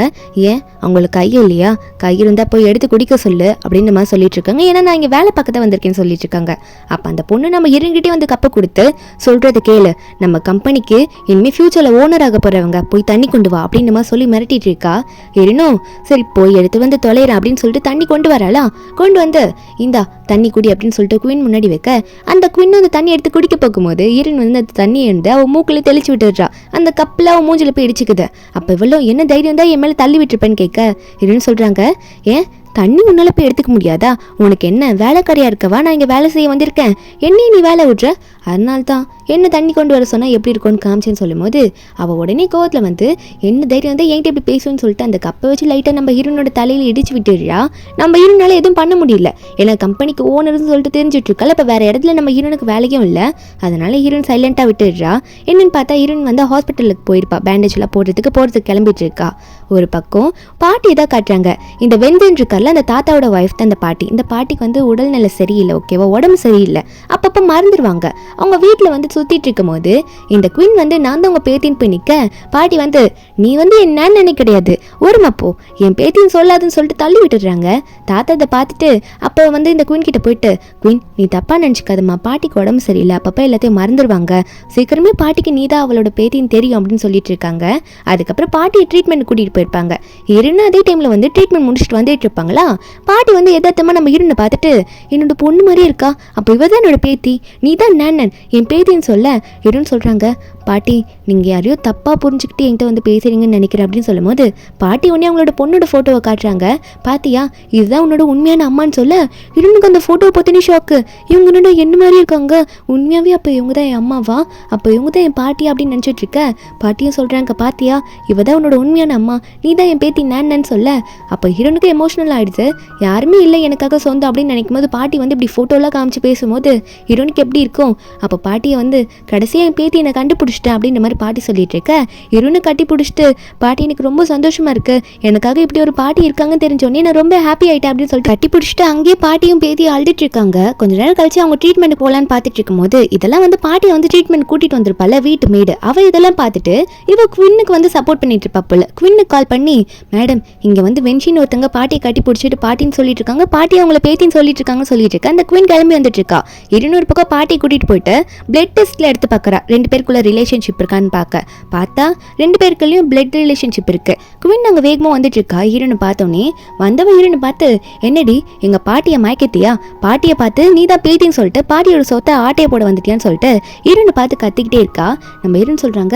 ஏன் அவங்களுக்கு கை இல்லையா, கை இருந்தால் போய் எடுத்து குடிக்க சொல்லு அப்படின்னு நம்ம சொல்லிட்டு இருக்காங்க. ஏன்னா நான் இங்கே வேலை பார்க்க தான் வந்திருக்கேன்னு சொல்லிட்டு இருக்காங்க. அப்போ அந்த பொண்ணு நம்ம ஹீரோன்கிட்டே வந்து கப்பை கொடுத்து சொல்கிறத கேளு, நம்ம கம்பெனிக்கு இனிமேல் ஃபியூச்சரில் ஓனர் ஆக போகிறவங்க போய் தண்ணி கொண்டு வா அப்படின்னு நம்ம சொல்லி மிரட்டிட்டு இருக்கா. ஹீரோனும் சரி போய் எடுத்து வந்து தொலைறேன் அப்படின்னு சொல்லிட்டு தண்ணி கொண்டு வராளா. கொண்டு வந்து இந்தா தண்ணி குடி அப்படின்னு சொல்லிட்டு குயின் முன்னாடி வைக்க அந்த குயின் அந்த தண்ணி எடுத்து குடிக்க போகும்போது ஹீரோயின் வந்து அந்த தண்ணி எடுத்து அவன் மூக்கில தெளிச்சு விட்டுடுறா. அந்த கப்பில் அவன் மூஞ்சில போய் இடிச்சுக்குது. அப்போ இவ்வளோ என்ன தைரியம் தான் என் மேலே தள்ளி விட்டுருப்பேன்னு கேட்க ஹீரோயின் சொல்கிறாங்க ஏன் தண்ணி உன்னால போய் எடுத்துக்க முடியாதா, உனக்கு என்ன வேலைக்காரியா இருக்கவா, நான் இங்கே வேலை செய்ய வந்திருக்கேன், என்னையும் நீ வேலை விட்ற, அதனால தான் என்ன தண்ணி கொண்டு வர சொன்னால் எப்படி இருக்கும்னு காமிச்சேன்னு சொல்லும்போது அவள் உடனே கோவத்தில் வந்து என்ன தைரியம் வந்து என்கிட்ட எப்படி பேசுவேன்னு சொல்லிட்டு அந்த கப்பை வச்சு லைட்டாக நம்ம ஹீரோனோட தலையில் இடிச்சு விட்டுடுறா. நம்ம ஹீரோனால எதுவும் பண்ண முடியல, ஏன்னா கம்பெனிக்கு ஓனர்னு சொல்லிட்டு தெரிஞ்சுட்டு இருக்கல. இப்போ வேற இடத்துல நம்ம ஹீரோனுக்கு வேலையும் இல்லை, அதனால ஹீரோன் சைலண்டாக விட்டுடுறா. என்னன்னு பார்த்தா ஹீரோன் வந்து ஹாஸ்பிட்டலுக்கு போயிருப்பா, பேண்டேஜ்லாம் போடுறதுக்கு கிளம்பிட்டு இருக்கா. ஒரு பக்கம் பாட்டி தான் காட்டுறாங்க. இந்த வெந்தன் இருக்கார்ல அந்த தாத்தாவோட ஒய்ஃப் தான் இந்த பாட்டி. இந்த பாட்டிக்கு வந்து உடல்நிலை சரியில்லை, ஓகேவா, உடம்பு சரியில்லை, அப்பப்போ மறந்துடுவாங்க. அவங்க வீட்டில் வந்து சுற்றிட்டு இருக்கும் போது இந்த குயின் வந்து நான் தான் உங்க பேத்தின்னு போய் நிற்க, பாட்டி வந்து நீ வந்து என்னன்னு நினைக்க கிடையாது, ஒருமப்போ என் பேத்தின்னு சொல்லாதுன்னு சொல்லிட்டு தள்ளி விட்டுடுறாங்க. தாத்தா அதை பார்த்துட்டு அப்போ வந்து இந்த குயின் கிட்ட போயிட்டு, குயின் நீ தப்பா நினச்சிக்காதம்மா, பாட்டிக்கு உடம்பு சரியில்லை, அப்பப்போ எல்லாத்தையும் மறந்துடுவாங்க, சீக்கிரமே பாட்டிக்கு நீ தான் அவளோட பேத்தின்னு தெரியும் அப்படின்னு சொல்லிட்டு இருக்காங்க. அதுக்கப்புறம் பாட்டியை ட்ரீட்மெண்ட் கூட்டிகிட்டு போயிருப்பாங்க. ஹீரோன் அதே டைமில் வந்து ட்ரீட்மெண்ட் முடிச்சுட்டு வந்துட்டு இருப்பாங்களா. பாட்டி வந்து எதார்த்தமாக நம்ம ஹீரோனை பார்த்துட்டு என்னோட பொண்ணு மாதிரி இருக்கா, அப்போ இவ தான் என்னோட பேத்தி, நீ தான் நேனன் என் பேத்தின்னு சொல்ல ஹீரோன் சொல்கிறாங்க, பாட்டி நீங்கள் யாரையோ தப்பாக புரிஞ்சுக்கிட்டு என்கிட்ட வந்து பேசுகிறீங்கன்னு நினைக்கிறேன் அப்படின்னு சொல்லும்போது பாட்டி உடனே அவங்களோட பொண்ணோட ஃபோட்டோவை காட்டுறாங்க. பாத்தியா இதுதான் உன்னோட உண்மையான அம்மான்னு சொல்ல ஹீரோனுக்கு அந்த ஃபோட்டோவை பற்றினே ஷாக்கு. இவங்க என்னோட என்ன மாதிரி இருக்காங்க, உண்மையாகவே அப்போ இவங்க தான் என் அம்மாவா, அப்போ இவங்க தான் என் பாட்டி அப்படின்னு நினச்சிட்டு இருக்க. பாட்டியும் சொல்கிறாங்க, பாத்தியா இவ தான் உன்னோட உண்மையான அம்மா, நீ தான் என் பேத்தி நேன்னு சொல்ல அப்போ ஹீரோனுக்கு எமோஷனல் ஆகிடுது. யாருமே இல்லை எனக்காக சொந்தம் அப்படின்னு நினைக்கும் போது பாட்டி வந்து இப்படி ஃபோட்டோலாம் காமிச்சு பேசும்போது ஹீரோனுக்கு எப்படி இருக்கும். அப்போ பாட்டியை வந்து கடைசியாக என் பேத்தி என்னை கண்டுபிடிச்சிட்டேன் அப்படின்ற மாதிரி பாட்டி சொல்லிட்டு இருக்க. ஹீரோனை கட்டி பிடிச்சிட்டு பாட்டி எனக்கு ரொம்ப சந்தோஷமா இருக்கு, எனக்காக இப்படி ஒரு பாட்டி இருக்காங்கன்னு தெரிஞ்சோடனே நான் ரொம்ப ஹாப்பி ஆயிட்டேன் அப்படின்னு சொல்லிட்டு கட்டி பிடிச்சிட்டு அங்கேயே பாட்டியும் பேத்தியும் அழுதுட்டு இருக்காங்க. கொஞ்ச நேரம் கழிச்சு அவங்க ட்ரீட்மெண்ட் போகலான்னு பார்த்துட்டு இருக்கும் போது இதெல்லாம் வந்து பாட்டியை வந்து ட்ரீட்மெண்ட் கூட்டிட்டு வந்திருப்பால வீட்டு மேடு, அவ இதெல்லாம் பார்த்துட்டு இவ குவின்னுக்கு வந்து சப்போர்ட் பண்ணிட்டு இருப்பா போல. குவின்னுக்கு கால் பண்ணி, மேடம் இங்க வந்து வென்ஷின்னு ஒருத்தங்க பாட்டியை கட்டி பிடிச்சிட்டு பாட்டின்னு சொல்லிட்டு இருக்காங்க, பாட்டி அவங்கள பேத்தின்னு சொல்லிட்டு இருக்காங்கன்னு சொல்லிட்டு இருக்கா. அந்த குயின் கிளம்பி வந்துட்டு இருக்கா. இருநூறு பக்கம் பாட்டி கூட்டிட்டு போயிட்டு பிளட் டெஸ்ட்ல எடுத்து பார்க்கறா, ரெண்டு பேருக்குள்ள ரிலேஷன்ஷிப் இருக்கான்னு பார்த்தா ரெண்டு பேருக்குள்ளயும் பிளட் ரிலேஷன்ஷிப் இருக்கு. குயின் அங்கே வேகமாக வந்துட்டு இருக்கா. ஹீரோனை பார்த்தோன்னே வந்தவ ஹீரோனை பார்த்து, என்னடி எங்க பாட்டியை மயக்கத்தியா, பாட்டியை பார்த்து நீ தான் பேத்தின்னு சொல்லிட்டு பாட்டியோட சொத்தை ஆட்டையை போட வந்துட்டியான்னு சொல்லிட்டு ஹீரோனை பார்த்து கத்திக்கிட்டே இருக்கா. நம்ம ஹீரோன் சொல்றாங்க,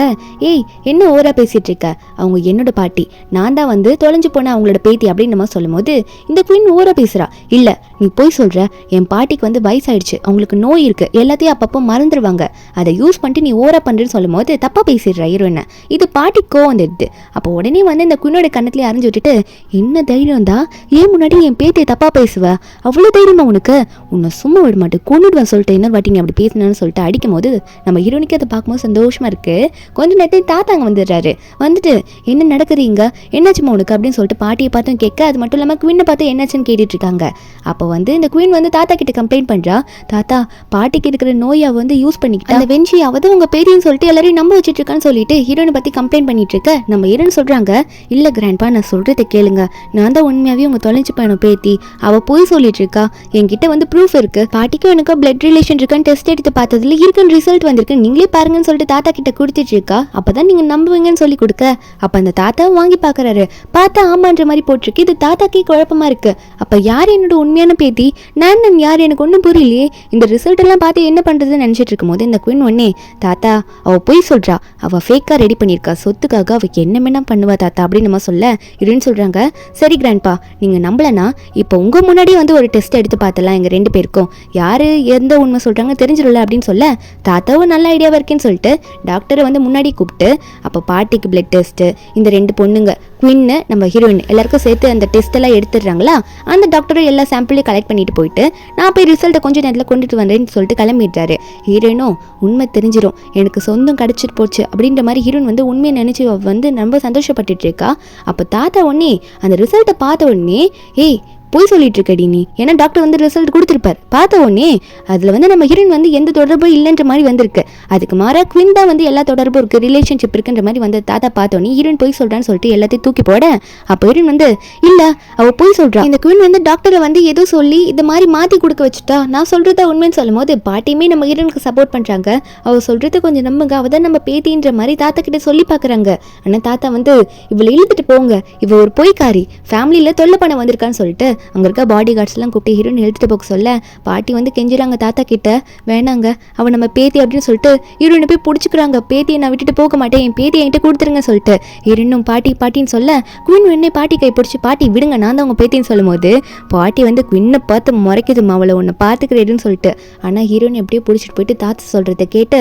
ஏய் என்ன ஓரா பேசிட்டு இருக்க, அவங்க என்னோட பாட்டி, நான் தான் வந்து தொலைஞ்சு போன அவங்களோட பேத்தி அப்படின்னு நம்ம சொல்லும் போது இந்த குயின் ஓரா பேசுறா. இல்ல நீ போய் சொல்ற, என் பாட்டிக்கு வந்து வயசாயிடுச்சு, அவங்களுக்கு நோய் இருக்கு, எல்லாத்தையும் அப்பப்போ மறந்துடுவாங்க, அதை யூஸ் பண்ணிட்டு நீ ஓரா பண்றேன்னு சொல்லும் போது தப்பா பேசிடுற ஹீரோயினை. இது பாட்டிக்கோ வந்துடுது. அப்போ உடனே வந்து இந்த குயினோட கண்ணத்துலேயே அறிஞ்சு விட்டுட்டு, என்ன தைரியம் தான் ஏன் முன்னாடி என் பேத்தியை தப்பா பேசுவ, அவ்வளோ தைரியமா உனக்கு, உன்னை சும்மா விட மாட்டேன் கொண்டுடுவேன் சொல்லிட்டு இன்னொரு வாட்டி நீ அப்படி பேசினான்னு சொல்லிட்டு அடிக்கும் போது நம்ம ஹீரோனிக்கு அதை பார்க்கும்போது சந்தோஷமா இருக்கு. கொஞ்ச நேரத்தையும் தாத்தாங்க வந்துடுறாரு. வந்துட்டு என்ன நடக்குறீங்க, என்னாச்சுமா உனக்கு அப்படின்னு சொல்லிட்டு பாட்டியை பார்த்தும் கேட்க, அது மட்டும் இல்லாமல் குயினை பார்த்து என்னாச்சுன்னு கேட்டுட்டு இருக்காங்க. அப்போ வந்து இந்த குயின் வந்து தாத்தா கிட்ட கம்ப்ளைண்ட் பண்றா, தாத்தா பாட்டிக்கு இருக்கிற நோயை வந்து யூஸ் பண்ணிக்கிட்டு அந்த வெஞ்சி அவது உங்க பேரின்னு சொல்லிட்டு எல்லாரையும் நம்ப வச்சுட்டு இருக்கான்னு சொல்லிட்டு ஹீரோனை பத்தி கம்ப்ளைண்ட் பண்ணிட்டு இருக்க. நம்ம ஹீரோன் சொல்றாங்க, இல்ல கிராண்ட்பா நான் சொல்றதை கேளுங்க, நான் தான் உண்மையாவே உங்க தொலைஞ்சு போன பேத்தி, அவ போய் சொல்லிட்டு இருக்கா, என்கிட்ட வந்து ப்ரூஃப் இருக்கு, பாட்டிக்கும் எனக்கு பிளட் ரிலேஷன் இருக்கான்னு டெஸ்ட் எடுத்து பார்த்ததுல இருக்குன்னு ரிசல்ட் வந்திருக்கு, நீங்களே பாருங்கன்னு சொல்லிட்டு தாத்தா கிட்ட கொடுத்துட்டு இருக்கா. அப்பதான் நீங்க நம்புவீங்கன்னு சொல்லி கொடுக்க, அப்ப அந்த தாத்தா வாங்கி பாக்குறாரு. பார்த்தா ஆமான்ற மாதிரி போட்டிருக்கு. இது தாத்தாக்கே குழப்பமா இருக்கு. அப்ப யார் என்னோட உண்மையான பேத்தி, நான் யார் எனக்கு ஒன்றும் புரியலையே, இந்த ரிசல்ட் எல்லாம் பார்த்து என்ன பண்றதுன்னு நினைச்சிட்டு இருக்கும் போது இந்த குயின் ஒன்னே, தாத்தா அவ போய் சொல்றா, அவ ஃபேக்கா ரெடி பண்ணியிருக்கா, சொத்துக்காக அவ என்ன வேணா பண்ணுவா தாத்தா அப்படின்னு நம்ம சொல்ல இருன்னு சொல்றாங்க. சரி கிராண்ட்பா நீங்க நம்பலனா இப்போ உங்க முன்னாடி வந்து ஒரு டெஸ்ட் எடுத்து பார்த்தலாம், எங்க ரெண்டு பேருக்கும் யாரு எந்த உண்மை சொல்றாங்க தெரிஞ்சிடல அப்படின்னு சொல்ல, தாத்தாவும் நல்ல ஐடியாவா இருக்கேன்னு சொல்லிட்டு டாக்டரை வந்து முன்னாடி கூப்பிட்டு அப்போ பாட்டிக்கு பிளட் டெஸ்ட், இந்த ரெண்டு பொண்ணுங்க குயின்னு நம்ம ஹீரோயின் எல்லாருக்கும் சேர்த்து அந்த டெஸ்ட் எல்லாம் எடுத்துடுறாங்களா. அந்த டாக்டரும் எல்லா சாம்பிளையும் கலெக்ட் பண்ணிட்டு போயிட்டு நான் போய் ரிசல்ட்டை கொஞ்சம் நேரத்தில் கொண்டுட்டு வந்தேன்னு சொல்லிட்டு கிளம்பிடுறாரு. ஹீரோயினும் உண்மை தெரிஞ்சிடும், எனக்கு சொந்தம் கிடைச்சிட்டு போச்சு அப்படின்ற மாதிரி ஹீரோயின் வந்து உண்மையை நினைச்சு வந்து ரொம்ப சந்தோஷப்பட்டுட்டு இருக்கா. அப்போ தாத்தா உடனே அந்த ரிசல்ட்டை பார்த்த உடனே, ஏய் போய் சொல்லிட்டு இருக்கடி நீ, ஏன்னா டாக்டர் வந்து ரிசல்ட் கொடுத்துருப்பார். பார்த்த உடனே அதில் வந்து நம்ம ஹீரோயின் வந்து எந்த தொடர்பும் இல்லைன்ற மாதிரி வந்திருக்கு. அதுக்கு மாறா குயின் தான் வந்து எல்லா தொடர்பும் இருக்குது, ரிலேஷன்ஷிப் இருக்குன்ற மாதிரி வந்து தாத்தா பார்த்தோன்னே ஹீரோயின் போய் சொல்கிறான்னு சொல்லிட்டு எல்லாத்தையும் தூக்கி போட, அப்போ ஹீரோயின் வந்து இல்லை அவள் போய் சொல்கிறா. இந்த குயின் வந்து டாக்டரை வந்து ஏதோ சொல்லி இந்த மாதிரி மாற்றி கொடுக்க வச்சுட்டா, நான் சொல்கிறத உண்மைன்னு சொல்லும் போது பாட்டியுமே நம்ம ஹீரோனுக்கு சப்போர்ட் பண்ணுறாங்க. அவள் சொல்கிறது கொஞ்சம் நம்புங்க, அவள் தான் நம்ம பேத்தின்ற மாதிரி தாத்தா கிட்ட சொல்லி பார்க்குறாங்க. ஆனால் தாத்தா வந்து இவளை இழுத்துட்டு போங்க, இவள் ஒரு பொய்க்காரி, ஃபேமிலியில் தொல்லை பண்ண வந்திருக்கான்னு சொல்லிட்டு அங்கே இருக்க பாடி கார்ட்ஸ்லாம் கூப்பிட்டு ஹீரோயின் எழுத்துட்டு போக சொல்ல பாட்டி வந்து கெஞ்சுறாங்க தாத்தா கிட்ட, வேணாங்க அவன் நம்ம பேத்தி அப்படின்னு சொல்லிட்டு ஹீரோயினை போய் பிடிச்சிக்கிறாங்க. பேத்தியை நான் விட்டுட்டு போக மாட்டேன், என் பேத்தியை என்கிட்ட கொடுத்துருங்க சொல்லிட்டு ஹீரோயினும் பாட்டி பாட்டின்னு சொல்ல குயின் உடனே பாட்டி கை பிடிச்சி பாட்டி விடுங்க நான் தான் உங்க பேத்தின்னு சொல்லும் போது பாட்டி வந்து குயினை பார்த்து முறைக்குதுமா, அவளை உன்னை பார்த்துக்கிறேன்னு சொல்லிட்டு. ஆனால் ஹீரோயின் எப்படியோ பிடிச்சிட்டு போயிட்டு தாத்தா சொல்றதை கேட்டு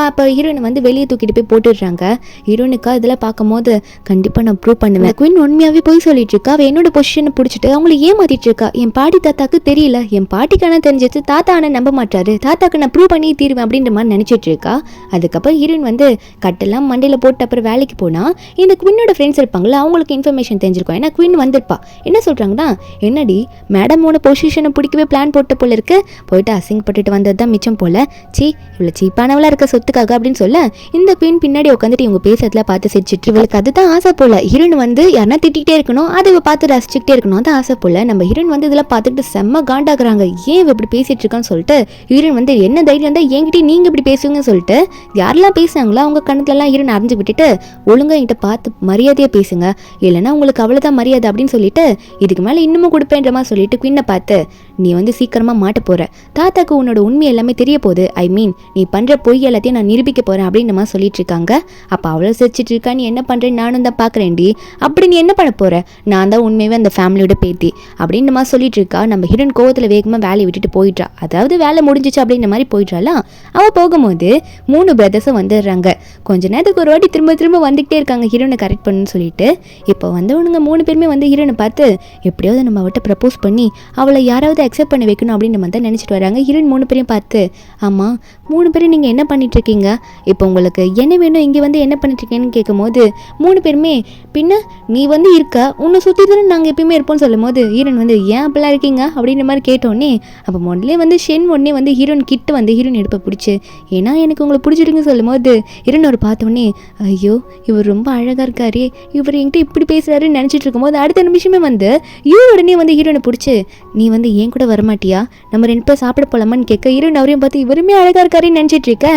அப்போ ஹீரோயினை வந்து வெளியே தூக்கிட்டு போய் போட்டுடுறாங்க. ஹீரோயினுக்கா இதெல்லாம் பார்க்கும் போது கண்டிப்பா நான் ப்ரூவ் பண்ணுவேன், குயின் உண்மையாவே போய் சொல்லிட்டு இருக்கா, அவ என்னோட பொசிஷனை பிடிச்சிட்டு அவங்களை ஏமாத்திட்டு இருக்கா, என் பாட்டி தாத்தாக்கு தெரியல, என் பாட்டிக்கான தெரிஞ்சிச்சு, தாத்தா ஆனால் நம்ப மாட்டாரு, தாத்தாக்கு நான் ப்ரூவ் பண்ணி தீருவேன் அப்படின்ற மாதிரி நினைச்சிட்டு இருக்கா. அதுக்கப்புறம் ஹீரோயின் வந்து கட்டெல்லாம் மண்டையில போட்டு அப்புறம் வேலைக்கு போனா இந்த குயினோட ஃப்ரெண்ட்ஸ் இருப்பாங்களா அவங்களுக்கு இன்ஃபர்மேஷன் தெரிஞ்சிருக்கும். ஏன்னா குயின் வந்திருப்பா. என்ன சொல்றாங்கன்னா, என்னடி மேடமோட பொசிஷனை பிடிக்கவே பிளான் போட்ட போல இருக்கு, போயிட்டு அசிங்கப்பட்டுட்டு வந்தது தான் மிச்சம் போல, சீ இவ்வளோ சீப்பானவளா இருக்க சொத்துக்காக அப்படின்னு சொல்ல இந்த குயின் பின்னாடி உட்காந்துட்டு இவங்க பேசுறதுல பார்த்து சிரிச்சிட்டு இவளுக்கு அதுதான் ஆசை போல. ஹீரோயின் வந்து யாரா திட்டிகிட்டே இருக்கணும், அதை இவ பார்த்து ரசிச்சுக்கிட்டே இருக்கணும், அது ஆசை போல. நம்ம ஹீரோயின் வந்து இதெல்லாம் பார்த்துட்டு செம்ம காண்டாக்குறாங்க, ஏன் இவ இப்படி பேசிட்டு இருக்கான்னு சொல்லிட்டு ஹீரோயின் வந்து என்ன தைரியம் தான் என்கிட்ட நீங்க இப்படி பேசுவீங்கன்னு சொல்லிட்டு யாரெல்லாம் பேசுனாங்களோ அவங்க கணக்குலாம் ஹீரோயின் அறிஞ்சு விட்டுட்டு ஒழுங்கா என்கிட்ட பார்த்து மரியாதையா பேசுங்க, இல்லைன்னா உங்களுக்கு அவ்வளவுதான் மரியாதை அப்படின்னு சொல்லிட்டு இதுக்கு மேல இன்னமும் கொடுப்பேன்ற மாதிரி சொல்லிட்டு குயினை பார்த்து நீ வந்து சீக்கிரமா மாட்ட போற, தாத்தாக்கு உன்னோட உண்மை எல்லாமே தெரிய போகுது, ஐ மீன் நீ பண்ற பொய் எல்லாத்தையும் நான் நிரூபிக்க போறேன் அப்படின்னு மாதிரி சொல்லிட்டு இருக்காங்க. அப்ப அவ்வளவு சிரிச்சிட்டு இருக்கா, நீ என்ன பண்றேன்னு நானும் தான் பாக்குறேன்டி, அப்படி நீ என்ன பண்ண போற, நான் தான் உண்மையாவே அந்த ஃபேமிலியோட பேத்தி அப்படின்னு மாதிரி சொல்லிட்டு இருக்கா. நம்ம ஹீரோயின் கோவத்துல வேகமா வேலையை விட்டுட்டு போயிட்டா, அதாவது வேலை முடிஞ்சிச்சு அப்படின்ற மாதிரி போயிட்டாலாம். அவ போகும்போது 3 பிரதர்ஸும் வந்துடுறாங்க. கொஞ்ச நேரத்துக்கு ஒரு வாட்டி திரும்ப திரும்ப வந்துகிட்டே இருக்காங்க ஹீரோனை கரெக்ட் பண்ணுன்னு சொல்லிட்டு. இப்போ வந்தவனுங்க 3 பேருமே வந்து ஹீரோனை பார்த்து எப்படியாவது நம்ம அவட்ட ப்ரப்போஸ் பண்ணி அவளை யாராவது அக்செப்ட் பண்ணி வைக்கணும் அப்படின்னு நம்ம தான் நினைச்சிட்டு வராங்க. ஹீரோயின் 3 பேரையும் பார்த்து ஆமா 3 பேரும் நீங்க என்ன பண்ணிட்டு இருக்கீங்க, இப்போ உங்களுக்கு என்ன வேணும், இங்கே வந்து என்ன பண்ணிட்டு இருக்கீங்கன்னு கேட்கும் போது 3 பேருமே பின்ன நீ வந்து இருக்க உன்னை சுற்றி தானே நாங்கள் எப்பயுமே இருப்போம்னு சொல்லும் போது ஹீரோயின் வந்து ஏன் அப்படிலாம் இருக்கீங்க அப்படின்ற மாதிரி கேட்டோன்னே அப்போ முதல்ல வந்து ஷென் உடனே வந்து ஹீரோயின் கிட்ட வந்து ஹீரோயின் எடுப்பை பிடிச்சி ஏன்னா எனக்கு உங்களை பிடிச்சிருக்குன்னு சொல்லும் போது ஹீரோயின் ஒரு பார்த்தோன்னே ஐயோ இவர் ரொம்ப அழகாக இருக்காரு, இவர் என்கிட்ட இப்படி பேசுகிறாருன்னு நினச்சிட்டு இருக்கும்போது அடுத்த நிமிஷமே வந்து உடனே வந்து ஹீரோயினை பிடிச்சி நீ வந்து ஏன் கூட வரமாட்டியா, நம்ம 2 பேர் சாப்பிட போலாமான்னு கேட்க ஹீரோயின் அவரையும் பார்த்து இவருமே அழகாக இருக்காருன்னு நினச்சிட்டு இருக்க.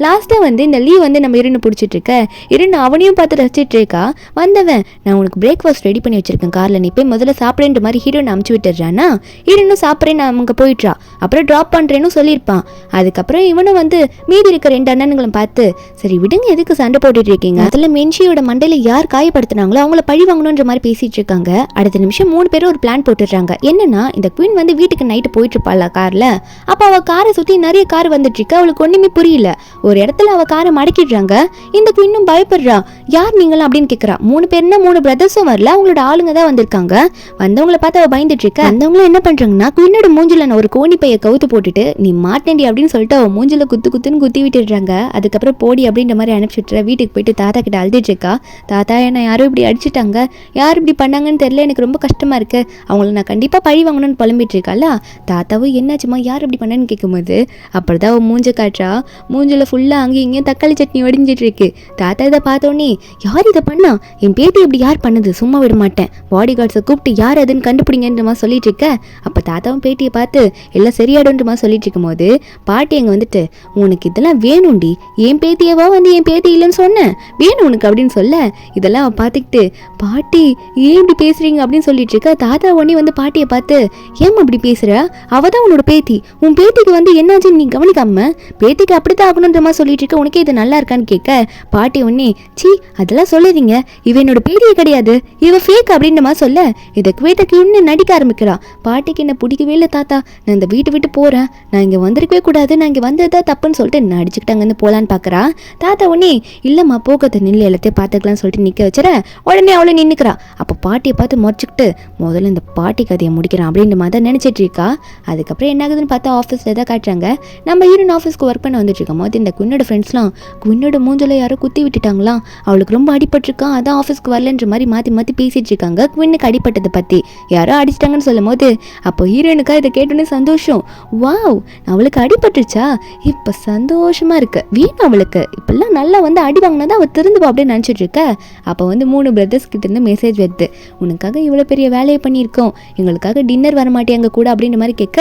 லாஸ்ட்டாக வந்து இந்த லீவ் வந்து நம்ம ஹீரோயினை பிடிச்சிட்டு இருக்க, ஹீரோயின் அவனையும் பார்த்து ரசிச்சிட்டு இருக்கா. வந்தவன் நான் உனக்கு பிரேக்ஃபாஸ்ட் ரெடி பண்ணி வச்சிருக்கேன் காரில், நீ போய் முதல்ல சாப்பிட்றேன்ற மாதிரி ஹீரோயின் அமுச்சு விட்டுறானா. ஹீரோயினும் சாப்பிட்றேன்னு அவங்க போயிட்றா, அப்புறம் ட்ராப் பண்ணுறேன்னு சொல்லியிருப்பான். அதுக்கப்புறம் இவனும் வந்து மீதி இருக்க 2 அண்ணன்களும் பார்த்து சரி விடுங்க எதுக்கு சண்டை போட்டுட்டு இருக்கீங்க, அதில் மென்ஷியோட மண்டையில யார் காயப்படுத்தினாங்களோ அவங்கள பழி வாங்கணுன்ற மாதிரி பேசிட்டு இருக்காங்க. அடுத்த நிமிஷம் 3 பேரும் ஒரு பிளான் போட்டுடுறாங்க. என்னன்னா இந்த குயின் வந்து வீட்டுக்கு நைட்டு போயிட்டு இருப்பாள் கார்ல, அப்போ அவள் காரை சுற்றி நிறைய கார் வந்துட்டு இருக்கு, அவளுக்கு ஒன்றுமே புரியல. ஒரு இடத்துல அவள் காரை மடக்கிடுறாங்க. இந்த குயினும் பயப்படுறா, யார் நீங்களும் அப்படின்னு கேட்குறா. 3 பேர்னா 3 பிரதர்ஸும் வரல, அவங்களோட ஆளுங்க தான் வந்திருக்காங்க. வந்தவங்களை பார்த்து அவள் பயந்துட்டு இருக்க. வந்தவங்களும் என்ன பண்றாங்கன்னா குயினோட மூஞ்சில ஒரு கோணி பைய கவுத்து போட்டுட்டு நீ மாட்டேண்டி அப்படின்னு சொல்லிட்டு அவள் மூஞ்சில குத்துன்னு குத்தி விட்டுடுறாங்க. அதுக்கப்புறம் போடி அப்படின்ற மாதிரி அனுப்பிச்சுட்டுற. வீட்டுக்கு போயிட்டு தாத்தா கிட்ட அழுதுட்டு இருக்கா. தாத்தா என்ன யாரும் இப்படி அடிச்சுட்டாங்க, யார் இப்படி பண்ணாங்கன்னு தெரியல, எனக்கு ரொம்ப கஷ்டமா இருக்கு, அவங்கள நான் கண்டிப்பா பழி வாங்கணும்னு புலம்பிட்டு இருக்காளா. தாத்தாவும் என்னாச்சுமா யார் இப்படி பண்ணான்னு கேட்கும்போது அப்படிதான் அவள் மூஞ்ச காட்டுறா. மூஞ்சில ஃபுல்லா அங்கேயும் இங்கேயும் தக்காளி சட்னி வடிஞ்சிட்டு இருக்கு. தாத்தா இதை பார்த்தோன்னே யார் இதை பண்ணா, என் பேத்தி இப்படி யார் பண்ணது, சும்மா விட மாட்டேன், பாடி கார்ட்ஸை கூப்பிட்டு யார் அதுன்னு கண்டுபிடிங்கன்ற மாதிரி சொல்லிட்டு இருக்க. அப்போ தாத்தாவும் பேட்டியை பார்த்து எல்லாம் சரியாடுன்ற மாதிரி சொல்லிட்டு இருக்கும்போது பாட்டி அங்கே வந்துட்டு உனக்கு இதெல்லாம் வேணும்டி, என் பேத்தியவா வந்து என் பேத்தி இல்லைன்னு சொன்னேன், வேணும் உனக்கு அப்படின்னு சொல்ல இதெல்லாம் அவன் பார்த்துக்கிட்டு பாட்டி ஏன் இப்படி பேசுறீங்க அப்படின்னு சொல்லிட்டு இருக்க. தாத்தா உடனே வந்து பாட்டியை பார்த்து ஏன் அப்படி பேசுற, அவதான் உன்னோட பேத்தி, உன் பேத்திக்கு வந்து என்னாச்சுன்னு நீ கவனிக்காம பேத்திக்கு அப்படித்தான் ஆகணுன்ற மாதிரி சொல்லிட்டு இருக்க, உனக்கே இது நல்லா இருக்கான்னு கேட்க பாட்டி உடனே சீ அதெல்லாம் சொல்லாதீங்க, இவ என்னோட பேத்தியே கிடையாது, இவ ஃபேக் அப்படின்ற மாதிரி சொல்ல இதை குவேட்டக்கு இன்னும் நடிக்க ஆரம்பிக்கிறா. பாட்டிக்கு என்ன பிடிக்கவே இல்லை தாத்தா, நான் இந்த வீட்டை விட்டு போறேன், நான் இங்கே வந்திருக்கவே கூடாது, நான் இங்கே வந்ததுதான் தப்புன்னு சொல்லிட்டு நடிச்சுக்கிட்டு அங்கேருந்து போகலான்னு பார்க்குறா. தாத்தா உடனே இல்லைம்மா போகத்தை நில்லு எல்லாத்தையும் பார்த்துக்கலாம்னு சொல்லிட்டு நிற்க வச்சுற. உடனே அவளை நின்றுக்கிறா. அப்போ பாட்டியை பார்த்து முறைச்சிக்கிட்டு முதல்ல இந்த பாட்டி கதையை முடிக்கிறான் அப்படின்ற மாதிரி தான் நினச்சிட்டு இருக்கா. அதுக்கப்புறம் என்ன ஆகுதுன்னு பார்த்தா ஆஃபீஸில் தான் காட்டுறாங்க. நம்ம ஹீரோயின் ஆஃபீஸ்க்கு ஒர்க் பண்ண வந்துட்டு இருக்கும் போது இந்த குயினோட ஃப்ரெண்ட்ஸ்லாம் குயினோட மூஞ்சில் யாரோ குத்தி விட்டுட்டாங்களாம், அவளுக்கு ரொம்ப அடிபட்டிருக்கான், அதான் ஆஃபீஸ்க்கு வரலன்ற மாதிரி மாற்றி பேசிட்டு இருக்காங்க. குயினுக்கு அடிப்பட்டதை பற்றி யாரோ அடிச்சிட்டாங்கன்னு சொல்லும் போது அப்போ ஹீரோயினுக்கா இதை கேட்டோன்னே சந்தோஷம், வாவ் அவளுக்கு அடிபட்டுருச்சா, இப்போ சந்தோஷமா இருக்கு, வீண் அவளுக்கு இப்பெல்லாம் நல்லா வந்து அடி வாங்கினதான் அவள் திருந்துவா அப்படின்னு நினச்சிட்டு இருக்க. அப்போ வந்து 3 பிரதர்ஸ் கிட்ட இருந்து மெசேஜ் வருது, உனக்காக இவ்வளோ பெரிய வேலையை பண்ணியிருக்கோம், எங்களுக்காக டின்னர் வரமாட்டே அங்கே கூட கூட அப்படின்ற மாதிரி கேட்க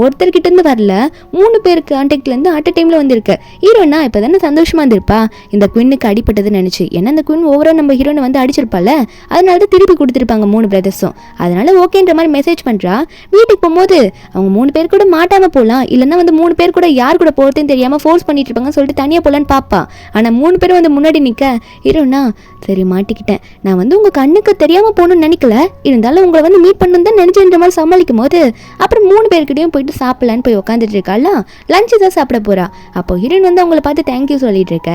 ஒருத்தர்கிட்ட இருந்து வரல, 3 பேருக்கு கான்டாக்ட்ல இருந்து அட் டைம்ல வந்திருக்கு. ஹீரோனா இப்பதானே சந்தோஷமா இருந்திருப்பா இந்த குயினுக்கு அடிப்பட்டதுன்னு நினைச்சு. ஏன்னா அந்த குயின் ஓவரா நம்ம ஹீரோனை வந்து அடிச்சிருப்பால, அதனால தான் திருப்பி கொடுத்துருப்பாங்க 3 பிரதர்ஸும். அதனால ஓகேன்ற மாதிரி மெசேஜ் பண்றா. வீட்டுக்கு போகும்போது அவங்க 3 பேர் கூட மாட்டாம போலாம், இல்லைன்னா வந்து 3 பேர் கூட யார் கூட போறதுன்னு தெரியாம ஃபோர்ஸ் பண்ணிட்டு இருப்பாங்கன்னு சொல்லிட்டு தனியா போலான்னு பாப்பா. ஆனா 3 பேரும் வந்து முன்னாடி நிக்க ஹீரோனா சரி மாட்டிக்கிட்டேன், நான் வந்து உங்க கண்ணுக்கு தெரியாம போகணும்னு நினைக்கல, இருந்தாலும் உங்களை வந்து மீட் பண்ணணும் தான் நினைச்சேன்ற மாதிரி சமாளிக்கும் போது அப்புறம் 3 பேர்கிட்டையும் போயிட்டு சாப்பிடலான்னு போய் உட்காந்துட்டு இருக்காளா. லஞ்சு தான் சாப்பிட போறா. அப்போ ஹீரோயின் வந்து அவங்கள பார்த்து தேங்க்யூ சொல்லிட்டு இருக்க.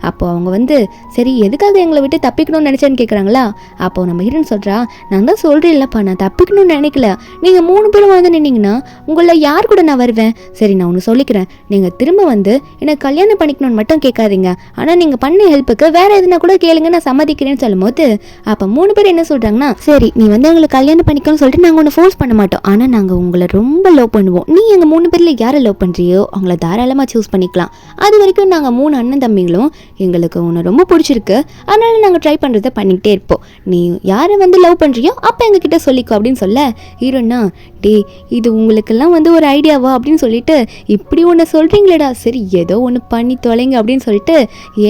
அப்போ அவங்க வந்து சரி எதுக்காக எங்களை விட்டு தப்பிக்கணும்னு நினைச்சேன்னு கேட்குறாங்களா. அப்போ நம்ம ஹீரோயின் சொல்றா, நான் தான் சொல்றேன் இல்லப்பா, நான் தப்பிக்கணும்னு நினைக்கல, நீங்க 3 பேரும் வந்து நின்னீங்கன்னா உங்களை யார் கூட நான் வருவேன். சரி நான் ஒன்று சொல்லிக்கிறேன், நீங்க திரும்ப வந்து எனக்கு கல்யாணம் பண்ணிக்கணும்னு மட்டும் கேட்காதீங்க, ஆனா நீங்க பண்ண ஹெல்ப்புக்கு வேற எதுனா கூட கேளுங்க, நான் சம்மதிக்கிறேன்னு சொல்லும் போது அப்ப 3 பேர் என்ன சொல்றாங்கன்னா, சரி நீ வந்து எங்களை கல்யாணம் பண்ணிக்கணும்னு சொல்லிட்டு நாங்க ஒன்று ஃபோர்ஸ் பண்ண மாட்டோம், ஆனா நாங்க உங்களை ரொம்ப லவ் பண்ணுவோம், நீ எங்க 3 பேர்ல யாரை லவ் பண்றியோ அவங்கள தாராளமா சூஸ் பண்ணிக்கலாம், அது வரைக்கும் நாங்க 3 அண்ணன் தம்பிகளும் எங்களுக்கு உன்னை ரொம்ப பிடிச்சிருக்கு, அதனால நாங்க ட்ரை பண்றதை பண்ணிக்கிட்டே இருப்போம், நீ யாரை வந்து லவ் பண்றியோ அப்ப எங்க கிட்ட சொல்லிக்கோ அப்படின்னு சொல்ல ஹீரோனா டே இது உங்களுக்கெல்லாம் வந்து ஒரு ஐடியாவா அப்படின்னு சொல்லிட்டு இப்படி ஒன்று சொல்றீங்களேடா, சரி ஏதோ ஒன்று பண்ணி தொலைங்க அப்படின்னு சொல்லிட்டு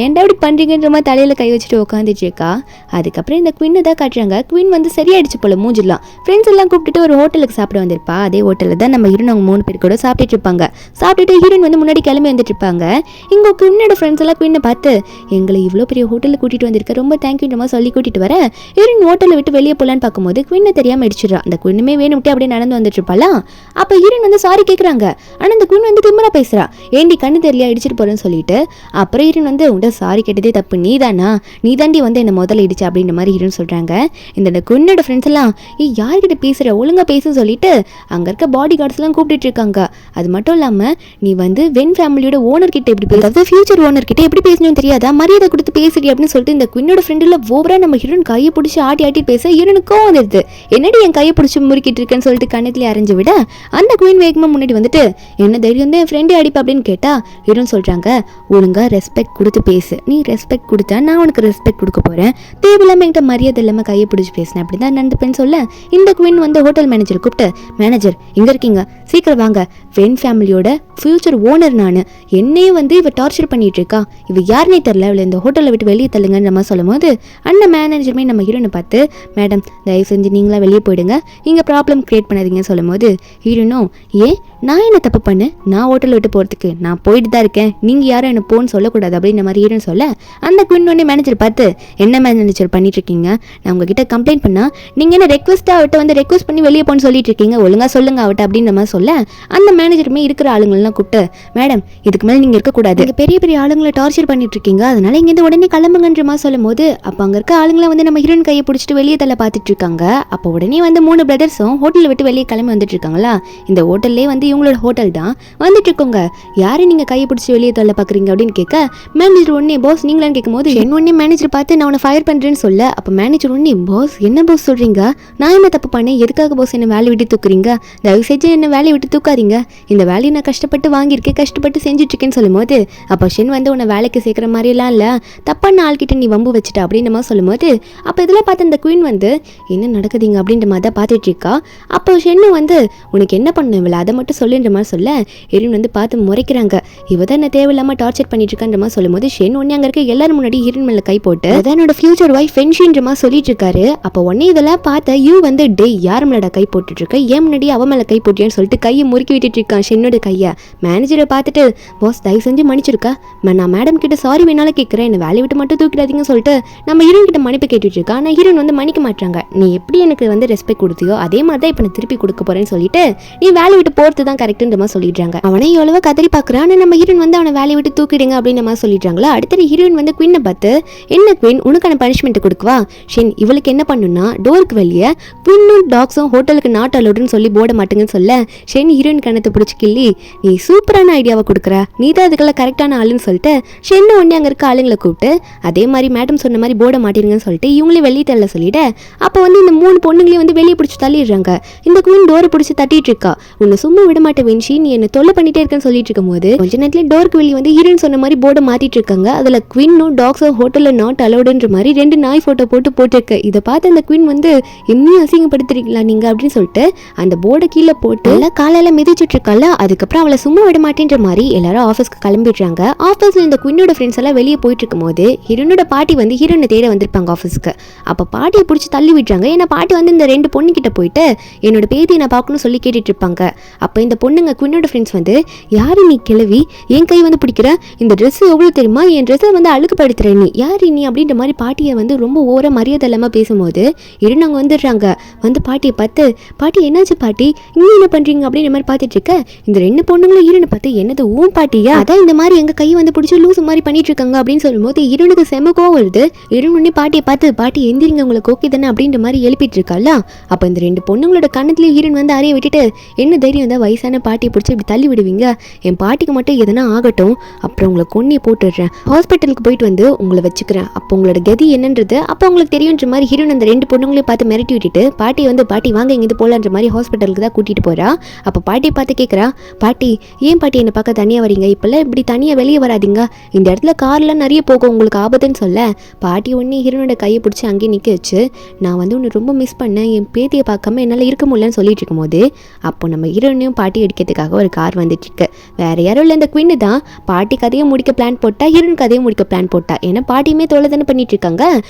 ஏன்டா இப்படி பண்றீங்கன்ற மாதிரி தலையில கை வச்சுட்டு உட்காந்துட்டு இருக்கா. அதுக்கப்புறம் இந்த குயினை தான் காட்டுறாங்க. குயின் வந்து சரியாயிடுச்சு போல மூஞ்சிலாம். ஃப்ரெண்ட்ஸ் எல்லாம் கூப்பிட்டுட்டு ஒரு ஹோட்டலுக்கு சாப்பிட வந்திருப்பா. அதே ஹோட்டலில் தான் நம்ம ஹீரோன் அவங்க 3 பேர் கூட சாப்பிட்டுட்டு இருப்பாங்க. சாப்பிட்டுட்டு ஹீரோயின் வந்து முன்னாடி கிளம்பி வந்துட்டு இருப்பாங்க. இங்கே குயினோட ஃப்ரெண்ட்ஸ் எல்லாம் குயினை பார்த்து எங்களை இவ்வளோ பெரிய ஹோட்டலுக்கு கூட்டிட்டு வந்திருக்க, ரொம்ப தேங்க்யூன்ற மாதிரி சொல்லி கூட்டிட்டு வர ஹீரோயின் ஹோட்டலை விட்டு வெளியே போலான்னு பார்க்கும்போது குயினை தெரியாம அடிச்சிடறா. அந்த குயினுமே வேணும்ட்டு அப்படியே நடந்து வந்துட்டு இருப்பாளா. அப்போ ஹீரோயின் வந்து சாரி கேட்குறாங்க. ஆனால் அந்த குயின் வந்து திமிரா பேசுறா, ஏண்டி கண்ணு தெரியல இடிச்சிட்டு போறேன்னு சொல்லிட்டு. அப்புறம் ஹீரோயின் வந்து உண்ட சாரி கேட்டதே தப்பு, நீ தாண்டி வந்து என்ன முதல்ல இடிச்சு அப்படின்ற மாதிரி ஹீரோயின் சொல்றாங்க. இந்த குயினோட ஃப்ரெண்ட்ஸ் எல்லாம் யார்கிட்ட பேசுற ஒழுங்கா பேசுன்னு சொல்லிட்டு அங்க இருக்க பாடி கார்ட்ஸ் எல்லாம் கூப்பிட்டு இருக்காங்க. அது மட்டும் இல்லாம நீ வந்து வென் ஃபேமிலியோட ஓனர் கிட்ட எப்படி பேசுறது, ஃபியூச்சர் ஓனர் கிட்ட எப்படி பேசணும்னு தெரியாதா, மரியாதை கொடுத்து பேசுறீ அப்படின்னு சொல்லிட்டு இந்த குயினோட ஃப்ரெண்ட்ல ஓவரா நம்ம ஹீரோயின் கையை பிடிச்சி ஆட்டி பேச ஹீரோனுக்கும் வந்துடுது. என்னடி என் கையை பிடிச்சி முறுக்கிட்டு இருக்கேன்னு சொல்லிட்டு கண்ணத்துல அரைஞ்சு விட அந்த குயின் வேகமா முன்னாடி வந்துட்டு என்ன தைரியம் தான் என் ஃப்ரெண்டே அடிப்பா அப்படின்னு கேட்டா ஹீரோயின் சொல்றாங்க, ஒழுங்கா ரெஸ்பெக்ட் கொடுத்து பேசு, நீ ரெஸ்பெக்ட் கொடுத்தா நான் உனக்கு ரெஸ்பெக்ட் கொடுக்க போறேன், தேவையில்லாம என்கிட்ட மரியாதை இல்லாம கையை பிடிச்சி பேசினேன் அப்படிதான் நடந்துப்பேன்னு சொல்ல இந்த குயின் வந்து ஹோட்டல் மேனேஜர் கூப்பிட்டு, மேனேஜர் இங்க இருக்கீங்க, சீக்கிரம் வாங்க, வென் ஃபேமிலியோட ஃபியூச்சர் ஓனர் நான், என்னையும் வந்து இவ டார்ச்சர் பண்ணிட்டு இருக்கா, இவ யாருன்னே தெரியல, இவளை இந்த ஹோட்டலை விட்டு வெளியே தள்ளுங்கன்னு நம்ம சொல்லும் போது அந்த மேனேஜருமே நம்ம ஹீரோனை பார்த்து, மேடம் தயவு செஞ்சு நீங்களா வெளியே போயிடுங்க, இங்க ப்ராப்ளம் கிரியேட் பண்ணாதீங்கன்னு சொல்லும் போது ஹீரோனும் ஏன் நான் என்ன தப்பு பண்ணு, நான் ஹோட்டல் விட்டு போறதுக்கு நான் போயிட்டு தான் இருக்கேன், நீங்க யாரும் என்ன போன்னு சொல்லக்கூடாது அப்படின்னு மாதிரி ஹீரோன்னு சொல்ல அந்த குயின் உடனே மேனேஜர் பார்த்து, என்ன மேனேஜர் பண்ணிட்டு இருக்கீங்க, நான் உங்ககிட்ட கம்ப்ளைண்ட் பண்ணா நீங்க என்ன ரெக்வஸ்டா அவட்ட வந்து ரெக்வஸ்ட் பண்ணி வெளியே போன்னு சொல்லிட்டு இருக்கீங்க, ஒழுங்கா சொல்லுங்க அவட்ட அப்படின்ற மாதிரி சொல்ல அந்த மேனேஜருமே இருக்கிற ஆளுங்களெல்லாம் கூப்பிட்டு, மேடம் இதுக்கு மேலே நீங்க இருக்கக்கூடாது, பெரிய பெரிய ஆளுங்களை டார்ச்சர் பண்ணிட்டு இருக்கீங்க, அதனால இங்க இருந்து உடனே கிளம்புங்கன்ற மாதிரி சொல்லும் போது அப்ப அங்க இருக்க ஆளுங்களை வந்து நம்ம ஹீரோயின் கையை பிடிச்சிட்டு வெளியே தள்ள பார்த்துட்டு இருக்காங்க. அப்போ உடனே வந்து 3 பிரதர்ஸும் ஹோட்டலை விட்டு வெளியே கிளம்பி வந்துட்டு இருக்காங்களா. இந்த ஹோட்டல்லே வந்து இவங்களோட ஹோட்டல் தான் வந்துட்டு இருக்கோங்க, யாரு நீங்க கையை பிடிச்சி வெளியே தள்ள பாக்குறீங்க அப்படின்னு கேட்க மேனேஜர் உடனே பாஸ் நீங்களான்னு கேட்கும்போது உடனே மேனேஜர் பார்த்து நான் உன்னை ஃபயர் பண்றேன்னு சொல்ல அப்ப மேனேஜர் உடனே பாஸ் என்ன பாஸ் சொல்றீங்க, நான் என்ன தப்பு பண்ணேன், எதுக்காக பாஸ் என்ன வேலையை விட்டு தூக்குறீங்க, தயவு செஞ்சு என்ன வேலையை விட்டு தூக்காதீங்க, இந்த வேலையை நான் கஷ்டப்பட்டு வாங்கியிருக்கேன், கஷ்டப்பட்டு செஞ்சுட்டு இருக்கேன்னு சொல்லும் போது அப்போ ஷென் வந்து உன்னை வேலைக்கு சேர்க்குற மாதிரிலாம் இல்லை, தப்பான ஆள்கிட்ட நீ வம்பு வச்சுட்ட அப்படின்ற மாதிரி சொல்லும் போது அப்போ இதெல்லாம் பார்த்து அந்த குயின் வந்து என்ன நடக்குதுங்க அப்படின்ற மாதிரி தான் பார்த்துட்டு இருக்கா. அப்போ ஷென்னு வந்து உனக்கு என்ன பண்ண இவளை அதை மட்டும் சொல்லுன்ற மாதிரி சொல்ல ஹீரோயின் வந்து பார்த்து முறைக்கிறாங்க, இவ தான் என்ன தேவையில்லாம டார்ச்சர் பண்ணிட்டு இருக்கான்ற மாதிரி சொல்லும் போது ஷென் உடனே அங்கே இருக்க எல்லாரும் முன்னாடி ஹீரோயின் மேலே கை போட்டு அதான் என்னோட ஃபியூச்சர் ஒய்ஃப் ஃபென்ஷின்ற மாதிரி சொல்லிட்டு இருக்காரு. அப்போ உடனே இதெல்லாம் பார்த்த யூ வந்து டே யார் மேலடா கை போட்டுட்டு இருக்க, ஏன் முன்னாடி அவ மேலே கை போட்டியான்னு சொல்லிட்டு கையை முறுக்கி விட்டுட்டு இருக்கான் ஷென்னோட கையை. மேனேஜரை பார்த்துட்டு பாஸ் தயவு செஞ்சு மன்னிச்சிருக்கா, நான் மேடம் கிட்ட சாரி வேணாலும் கேட்குறேன், என்ன வேலையை விட்டு மட்டும் தூக்கிடாதீங்கன்னு சொல்லிட்டு நம்ம ஹீரோயின் கிட்ட மன்னிப்பு கேட்டுட்டு இருக்கா. ஆனால் ஹீரோயின் வந்து மன்னிக்க மாட்டாங்க, நீ எப்படி எனக்கு வந்து ரெஸ்பெக்ட் கொடுத்தியோ அதே மாதிரி தான் இப்போ நான் திருப்பி கொடுக்க போறேன்னு சொல்லிட்டு நீ வேலையை விட்டு போறது தான் கரெக்ட்ன்ற மாதிரி சொல்லிடுறாங்க. அவனே எவ்வளவோ கதறி பார்க்குறான், ஆனால் நம்ம ஹீரோயின் வந்து அவனை வேலையை விட்டு தூக்கிடுங்க அப்படின்ற மாதிரி சொல்லிடுறாங்களா. அடுத்த ஹீரோயின் வந்து குயினை பார்த்து என்ன குயின் உனக்கான பனிஷ்மெண்ட் கொடுக்குவா, ஷென் இவளுக்கு என்ன பண்ணுன்னா டோருக்கு வெளியே குயினும் டாக்ஸும் ஹோட்டலுக்கு நாட் அலோடுன்னு சொல்லி போட மாட்டேங்கன்னு சொல்ல ஷென் ஹீரோயின் கணத்தை பிடிச்சி கிள்ளி நீ சூப்பரான ஐடியாவை கொடுக்குற, நீ தான் அதுக்கெல்லாம் கரெக்டான ஆளுன்னு சொல்லிட்டு ஷென்னு ஒன்னே அங்கே இருக்க ஆளுங்களை கூப்பிட்டு அதே மாதிரி மேடம் சொன்ன மாதிரி போட மாட்டேங்குன்னு சொல்லிட்டு இவங்களே வெளியே தள்ள சொல்லிட்டு அப்போ வந்து இந்த 3 பொண்ணுங்களையும் வந்து வெளியே பிடிச்சி தள்ளிடுறாங்க. இந்த குயின் டோரை பிடிச்சி தட்டிட்டு இருக்கா, உன்னை சும்மா விட மாட்டேன் வென்ஷி, நீ என்ன தொல்லை பண்ணிட்டே இருக்கேன்னு சொல்லிட்டு இருக்கும் போது கொஞ்ச நேரத்துல டோருக்கு வெளியே வந்து ஹீரோயின் சொன்ன மாதிரி போர்டை மாத்திட்டு இருக்காங்க. அதுல குயினும் டாக்ஸும் ஹோட்டல்ல நாட் அலோடுன்ற மாதிரி 2 நாய் போட்டோ போட்டிருக்கு. இதை பார்த்து அந்த குயின் வந்து என்னையும் அசிங்கப்படுத்துறீங்களா நீங்க அப்படின்னு சொல்லிட்டு அந்த போர்டை கீழே போட்டு எல்லாம் காலையில மிதிச்சிட்டு இருக்கால. அதுக்கப்புறம் அவளை சும்மா விட மாட்டேன்ற மாதிரி எல்லாரும் ஆஃபீஸ்க்கு கிளம்பிடுறாங்க. ஆஃபீஸ்ல இந்த குயினோட ஃப்ரெண்ட்ஸ் எல்லாம் வெளியே போயிட்டு இருக்கும் போது ஹீரோனோட பாட்டி வந்து ஹீரோனை தேட வந்திருப்பாங்க ஆஃபீஸ்க்கு. அப்போ பாட்டியை பிடிச்சி தள்ளி விட்டுறாங்க. ஏன்னா பாட்டி வந்து இந்த 2 பொண்ணு கிட்ட போயிட்டு என்னோட பேத்தியை நான் பார்க்கணும்னு சொல்லி கேட்டுட்டு இருப்பாங்க. அப்போ இந்த பொண்ணுங்க குயினோட ஃப்ரெண்ட்ஸ் வந்து யாரு நீ கிளவி, என் கை வந்து பிடிக்கிற, இந்த ட்ரெஸ் எவ்வளோ தெரியுமா, என் ட்ரெஸ்ஸை வந்து அழுக்குப்படுத்துற நீ யாரு நீ அப்படின்ற மாதிரி பாட்டியை வந்து ரொம்ப ஓர மரியாதை இல்லாமல் பேசும்போது இருந்தவங்க வந்துடுறாங்க. வந்து பாட்டியை பார்த்து பாட்டி என்னாச்சு பாட்டி இங்கே என்ன பண்ணுறீங்க அப்படின்ற மாதிரி பார்த்துட்டு இருக்க. இந்த 2 பொண்ணுங்களும் ஹீரோனை பார்த்து என்னது ஊன் பாட்டியா, அதான் இந்த மாதிரி எங்கள் கை வந்து பிடிச்சி லூஸ் மாதிரி பண்ணிட்டு இருக்காங்க அப்படின்னு சொல்லும்போது ஹீரோனுக்கு செம கோவம் வருது. ஹீரோனே பாட்டியை பார்த்து பாட்டி எந்திரிங்க உங்களுக்கு ஓகே தானே அப்படின்ற மாதிரி எழுப்பிட்டு இருக்கால. அப்போ இந்த 2 பொண்ணுங்களோட கண்ணத்துலேயும் ஹீரோன் வந்து அறைய விட்டுட்டு என்ன தைரியம் தான் வயசான பாட்டியை பிடிச்சி இப்படி தள்ளி விடுவீங்க, என் பாட்டிக்கு மட்டும் எதனா ஆகட்டும் அப்புறம் உங்களை கொன்னே போட்டுடுறேன், ஹாஸ்பிட்டலுக்கு போயிட்டு வந்து உங்களை வச்சுக்கிறேன், அப்போ உங்களோட கதி என்னன்றது அப்போ உங்களுக்கு தெரியுன்ற மாதிரி ஹீரோன் அந்த 2 பொண்ணுங்களையும் பார்த்து மிரட்டி விட்டுட்டு பாட்டி வந்து பாட்டி வாங்க இங்கிருந்து போகலான்ற மாதிரி ஹாஸ்பிட்டலுக்கு தான் கூட்டிகிட்டு போகிறா. அப்போ பாட்டியை பார்த்து கேட்குறா, பாட்டி ஏன் பாட்டி என்னை பார்க்க தனியாக வரீங்க, இப்போல்லாம் இப்படி தனியாக வெளியே வராதிங்க, இந்த இடத்துல கார்லாம் நிறைய போகும் உங்களுக்கு ஆபத்துன்னு சொல்ல பாட்டி ஒன்று ஹீரோனோட கையை பிடிச்சி அங்கேயே நிற்க வச்சு நான் வந்து உன்னை ரொம்ப மிஸ் பண்ணேன், என் பேத்தியை பார்க்காம என்னால் இருக்க முடியலன்னு சொல்லிட்டு இருக்கும்போது அப்போ நம்ம ஹீரோனையும் பாட்டி அடிக்கிறதுக்காக ஒரு கார் வந்துட்டு இருக்கு. வேற யாரும் இல்லை, இந்த குயின்னு தான் பாட்டி கதையை முடிக்க பிளான் போட்டா, ஹீரோன் கதையை முடிக்க பிளான் போட்டா. ஏன்னா பாட்டியுமே தோலை தானே பண்ணிட்டு இருக்காங்க.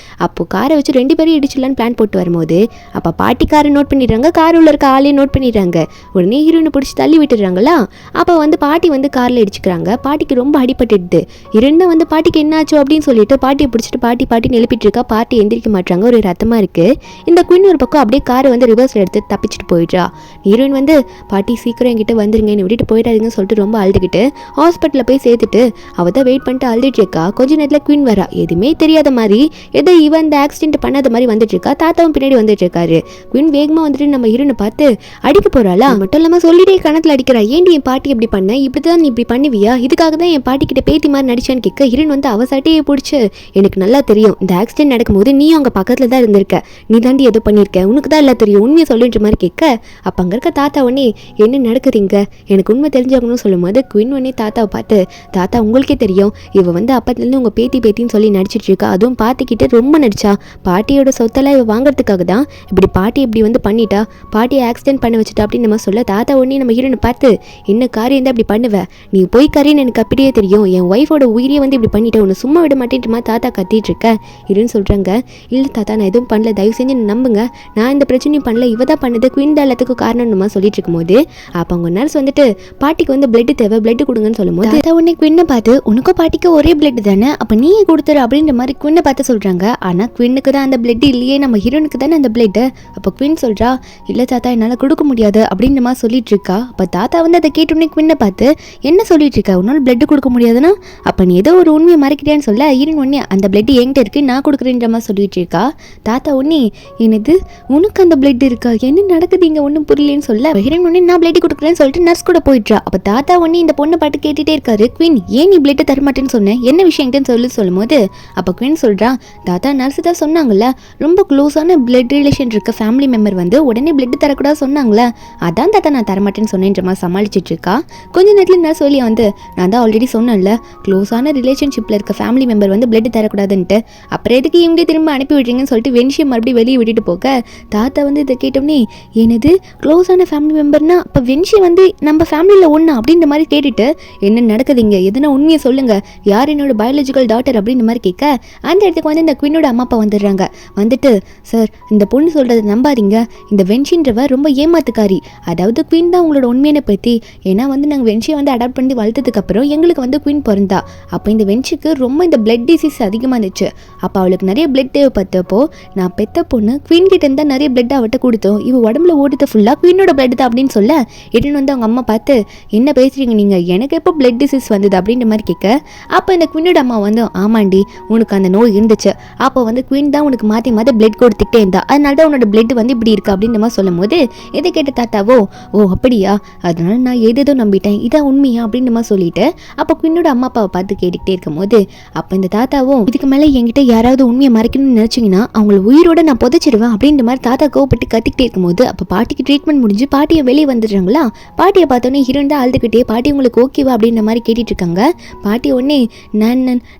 அப்போ காரை வச்சு 2 பேரும் இடிச்சிடலான்னு பிளான் போட்டு வரும்போது அப்போ பாட்டி காரை நோட் பண்ணிடுறாங்க, கார் உள்ள இருக்க ஆளையும் நோட் பண்ணிடுறாங்க. உடனே ஹீரோனை பிடிச்சி தள்ளி விட்டுடுறாங்களா. அப்போ வந்து பாட்டி வந்து காரில் இடிச்சுக்கிறாங்க. பாட்டிக்கு ரொம்ப அடிபட்டுடுது. இரண்டும் வந்து பாட்டிக்கு என்னாச்சோ அப்படின்னு சொல்லிட்டு பாட்டியை பிடிச்சிட்டு பாட்டின்னு எழுப்பிட்டு இருக்கா. பாட்டி எந்திரிக்க மாட்டாங்க, ஒரு ரத்தமாக இருக்கு. இந்த குயின் ஒரு பக்கம் அப்படியே காரை வந்து ரிவர்ஸில் எடுத்து தப்பிச்சுட்டு போயிடுறா. ஹீரோயின் வந்து பாட்டி சீக்கிரம் என்கிட்ட வந்துருங்க, என்னை விட்டுட்டு போயிடாதுங்கன்னு சொல்லிட்டு ரொம்ப அழுதுகிட்டு ஹாஸ்பிட்டலில் போய் சேர்த்துட்டு அவள் தான் வெயிட் பண்ணிட்டு அழுதுட்டு இருக்கா. கொஞ்ச நேரத்தில் குயின் வரா. எதுவுமே தெரியாத மாதிரி ஏதோ இவன் இந்த ஆக்சிடென்ட் பண்ணாத மாதிரி வந்துட்டு இருக்கா. தாத்தாவும் பின்னாடி வந்துட்டு இருக்காரு. குயின் வேகமாக வந்துட்டு நம்ம ஹீரோனை பார்த்து அடிக்க போறாளா. மட்டும் இல்லாமல் சொல்லிட்டே கணத்தில் அடிக்கிறா. ஏன்டி என் பாட்டி எப்படி பண்ண, இப்படிதான் நீ இப்படி பண்ணுவியா, இதுக்காக தான் என் பாட்டி கிட்ட பேத்தி மாதிரி நடிச்சான்னு கேட்க ஹீரோன் வந்து அவ சட்டையை பிடிச்சி எனக்கு நல்லா தெரியும், இந்த ஆக்சிடென்ட் நடக்கும்போது நீயும் அங்கே பக்கத்தில் தான் இருந்திருக்க, நீ தாண்டி எதோ பண்ணியிருக்க, உனக்கு தான் எல்லாம் தெரியும், உண்மையை சொல்லின்ற மாதிரி கேட்க அப்போ அங்கே இருக்க தாத்தா உடனே என்ன நடக்குதுங்க எனக்கு உண்மை தெரிஞ்சாகணும்னு சொல்லும்போது குயின் உடனே தாத்தாவை பார்த்து தாத்தா உங்களுக்கே தெரியும் இவ வந்து அப்பத்துலேருந்து உங்கள் பேத்தின்னு சொல்லி நடிச்சிட்டு இருக்கா, அதுவும் பார்த்துக்கிட்டு ரொம்ப நடிச்சா, பாட்டியோட சொத்தெல்லாம் இவ வாங்குறதுக்காக தான் இப்படி பாட்டி இப்படி வந்து பண்ணிட்டா, பாட்டியை ஆக்சிடென்ட் பண்ண வச்சுட்டா அப்படின்னு நம்ம சொல்ல தாத்தா உடனே நம்ம ஹீரோனை பார்த்து என்ன காரியம் தான் இப்படி பண்ணுவேன், நீ போய் காரின்னு எனக்கு அப்படியே தெரியும், என் ஒய்ஃபோட உயிரியை வந்து இப்படி பண்ணிட்டேன், உன்னை சும்மா விட மாட்டேன்ற மாதிரி தாத்தா கத்திட்டு இருக்க. இருன்னு சொல்கிறாங்க. இல்லை தாத்தா நான் எதுவும் பண்ணல, தயவு செஞ்சு நம்புங்க, நான் இந்த பிரச்சனையும் பண்ணல, இவ தான் பண்ணது, குயின் தான் எல்லாத்துக்கும் காரணம்மா சொல்லிட்டு இருக்கும்போது அப்போ அவங்க நர்ஸ் வந்துட்டு பாட்டிக்கு வந்து பிளட் தேவை, பிளட் கொடுங்கன்னு சொல்லும்போது தாத்தா உடனே குயினை பார்த்து உனக்கும் பாட்டிக்கு ஒரே பிளட் தானே, அப்போ நீயே கொடுத்துரு அப்படின்ற மாதிரி குயினை பார்த்து சொல்கிறாங்க. ஆனால் குயினுக்கு தான் அந்த பிளட் இல்லையே, நம்ம ஹீரோனுக்கு தானே அந்த பிளட். அப்போ குயின் சொல்கிறா இல்லை தாத்தா என்னால் கொடுக்க முடியாது அப்படின்ற மாதிரி சொல்லிட்டு இருக்கா. அப்போ தாத்தா வந்து அதை கேட்டோடனே குயினை பார்த்து என்ன சொல்லிட்டு இருக்கா, உன்னால் பிளட் கொடுக்க முடியாதுன்னா அப்போ நீ ஏதோ ஒரு உண்மையை மறைக்கிறியான்னு சொல்ல ஹீரோன் ஒன்னே அந்த பிளட் என்கிட்ட இருக்கு நான் கொடுக்குறேன்ற மாதிரி சொல்லிட்டு இருக்கா. தாத்தா ஒன்னே என்னது உனக்கு அந்த பிளட் இருக்கா, என்ன நடக்குது இங்கே ஒன்றும் புரியலன்னு சொல்ல ஹீரோன் ஒன்னே நான் பிளட் கொடுக்குறேன்னு சொல்லிட்டு நர்ஸ் கூட போயிடுறா. அப்போ தாத்தா ஒன்னே இந்த பொண்ணை பாட்டு கேட்டுட்டே இருக்காரு. குயின் ஏன் நீ பிளட் தரமாட்டேன்னு சொன்னேன், என்ன விஷயம்னு சொல்லும்போது அப்போ குயின் சொல்றா தாத்தா நர்ஸ் தான் சொன்னாங்கல்ல ரொம்ப க்ளோஸான பிளட் ரிலேஷன் இருக்க ஃபேமிலி மெம்பர் வந்து உடனே பிளட் தரக்கூடாது சொன்னாங்களே, அதான் தாத்தா நான் தரமாட்டேன்னு சொன்னேன்ற மாதிரி சமாளிச்சிட்டு இருக்கா. கொஞ்ச நேரத்தில் நர்ஸ் சொல்லி வந்து நான் தான் ஆல்ரெடி சொன்னேன்ல க்ளோஸான ரிலேஷன்ஷிப்பில் இருக்க ஃபேமிலி மெம்பர் வந்து பிளட் தரக்கூடாதுன்ட்டு, அப்புறம் எதுக்கு இவங்க திரும்ப அனுப்பி விடுறீங்கன்னு சொல்லிட்டு வென்ஷியை மறுபடியும் வெளியே விட்டுட்டு போக தாத்தா வந்து இதை கேட்டோம்னே என்னது க்ளோஸான ஃபேமிலி மெம்பர்னா அப்போ வென்ஷி வந்து நம்ம ஃபேமிலியில் ஒன்று அப்படின்ற மாதிரி கேட்டுட்டு என்ன நடக்குதுங்க எதுனா உண்மையை சொல்லுங்க, யார் என்னோட பயாலஜிக்கல் டாட்டர் அப்படின்ற மாதிரி கேட்க அந்த இடத்துக்கு வந்து இந்த குயினோட அம்மா அப்பா வந்துடுறாங்க. வந்துட்டு சார் இந்த பொண்ணு சொல்கிறத நம்பாதீங்க, இந்த வென்ஷின்றவ ரொம்ப ஏமாத்துக்காரி, அதாவது குயின் தான் உங்களோட உண்மையான பற்றி, ஏன்னா வந்து நாங்கள் வென்ஷியை வந்து அடாப்ட் பண்ணி வளர்த்ததுக்கப்புறம் எங்களுக்கு வந்து குயின் பிறந்தா, அப்போ இந்த வென்ஷிக்கு ரொம்ப இந்த பிளட் டிசீஸ் அதிகமாக இருந்துச்சு, அப்போ அவளுக்கு நிறைய பிளட் தேவைப்பட்டப்போ நான் பெத்த பொண்ணு குயின் கிட்ட இருந்தால் நிறைய பிளட் அவட்ட கொடுத்தோம், இவ உடம்புல ஓடுறது ஃபுல்லாக குயினோட பிளட் தான் அப்படின்னு சொல்ல இடன் வந்து அவங்க அம்மா பார்த்து என்ன பேசுறீங்க நீங்கள், எனக்கு எப்போ பிளட் டிசீஸ் வந்தது அப்படின்ற மாதிரி கேட்க அப்போ இந்த குயினோட அம்மா வந்து ஆமாண்டி உனக்கு அந்த நோய் இருந்துச்சு, அப்போ வந்து குயின் தான் உனக்கு மாற்றி மாற்றி பிளட் கொடுத்துக்கிட்டே இருந்தா, அதனால தான் உன்னோட பிளட் வந்து இப்படி இருக்கு அப்படின்ற மாதிரி சொல்லும் போது இதை கேட்ட தாத்தாவோ ஓ அப்படியா, அதனால நான் ஏதேதோ நம்பிட்டேன், இதான் உண்மையா அப்படின்ற மாதிரி சொல்லிட்டு அப்போ குயினோட அம்மா அப்பாவை பார்த்து கேட்டுக்கிட்டே இருக்கும் போது அப்போ இந்த தாத்தாவும் இதுக்கு மேலே என்கிட்ட யாராவது உண்மையை மறைக்கணும்னு நினச்சிங்கன்னா அவங்கள உயிரோட நான் புதைச்சிருவேன் அப்படின்ற மாதிரி தாத்தா கோவப்பட்டு கத்திக்கிட்டே இருக்கும்போது அப்போ பாட்டிக்கு ட்ரீட்மெண்ட் முடிஞ்சு பாட்டியை வெளியே வந்துடுறாங்களா. பாட்டியை பார்த்தோன்னே ஹீரோன் தான் அழுதுகிட்டே பாட்டி உங்களுக்கு ஓகேவா அப்படின்ற மாதிரி கேட்டுட்டு இருக்காங்க. பாட்டி உடனே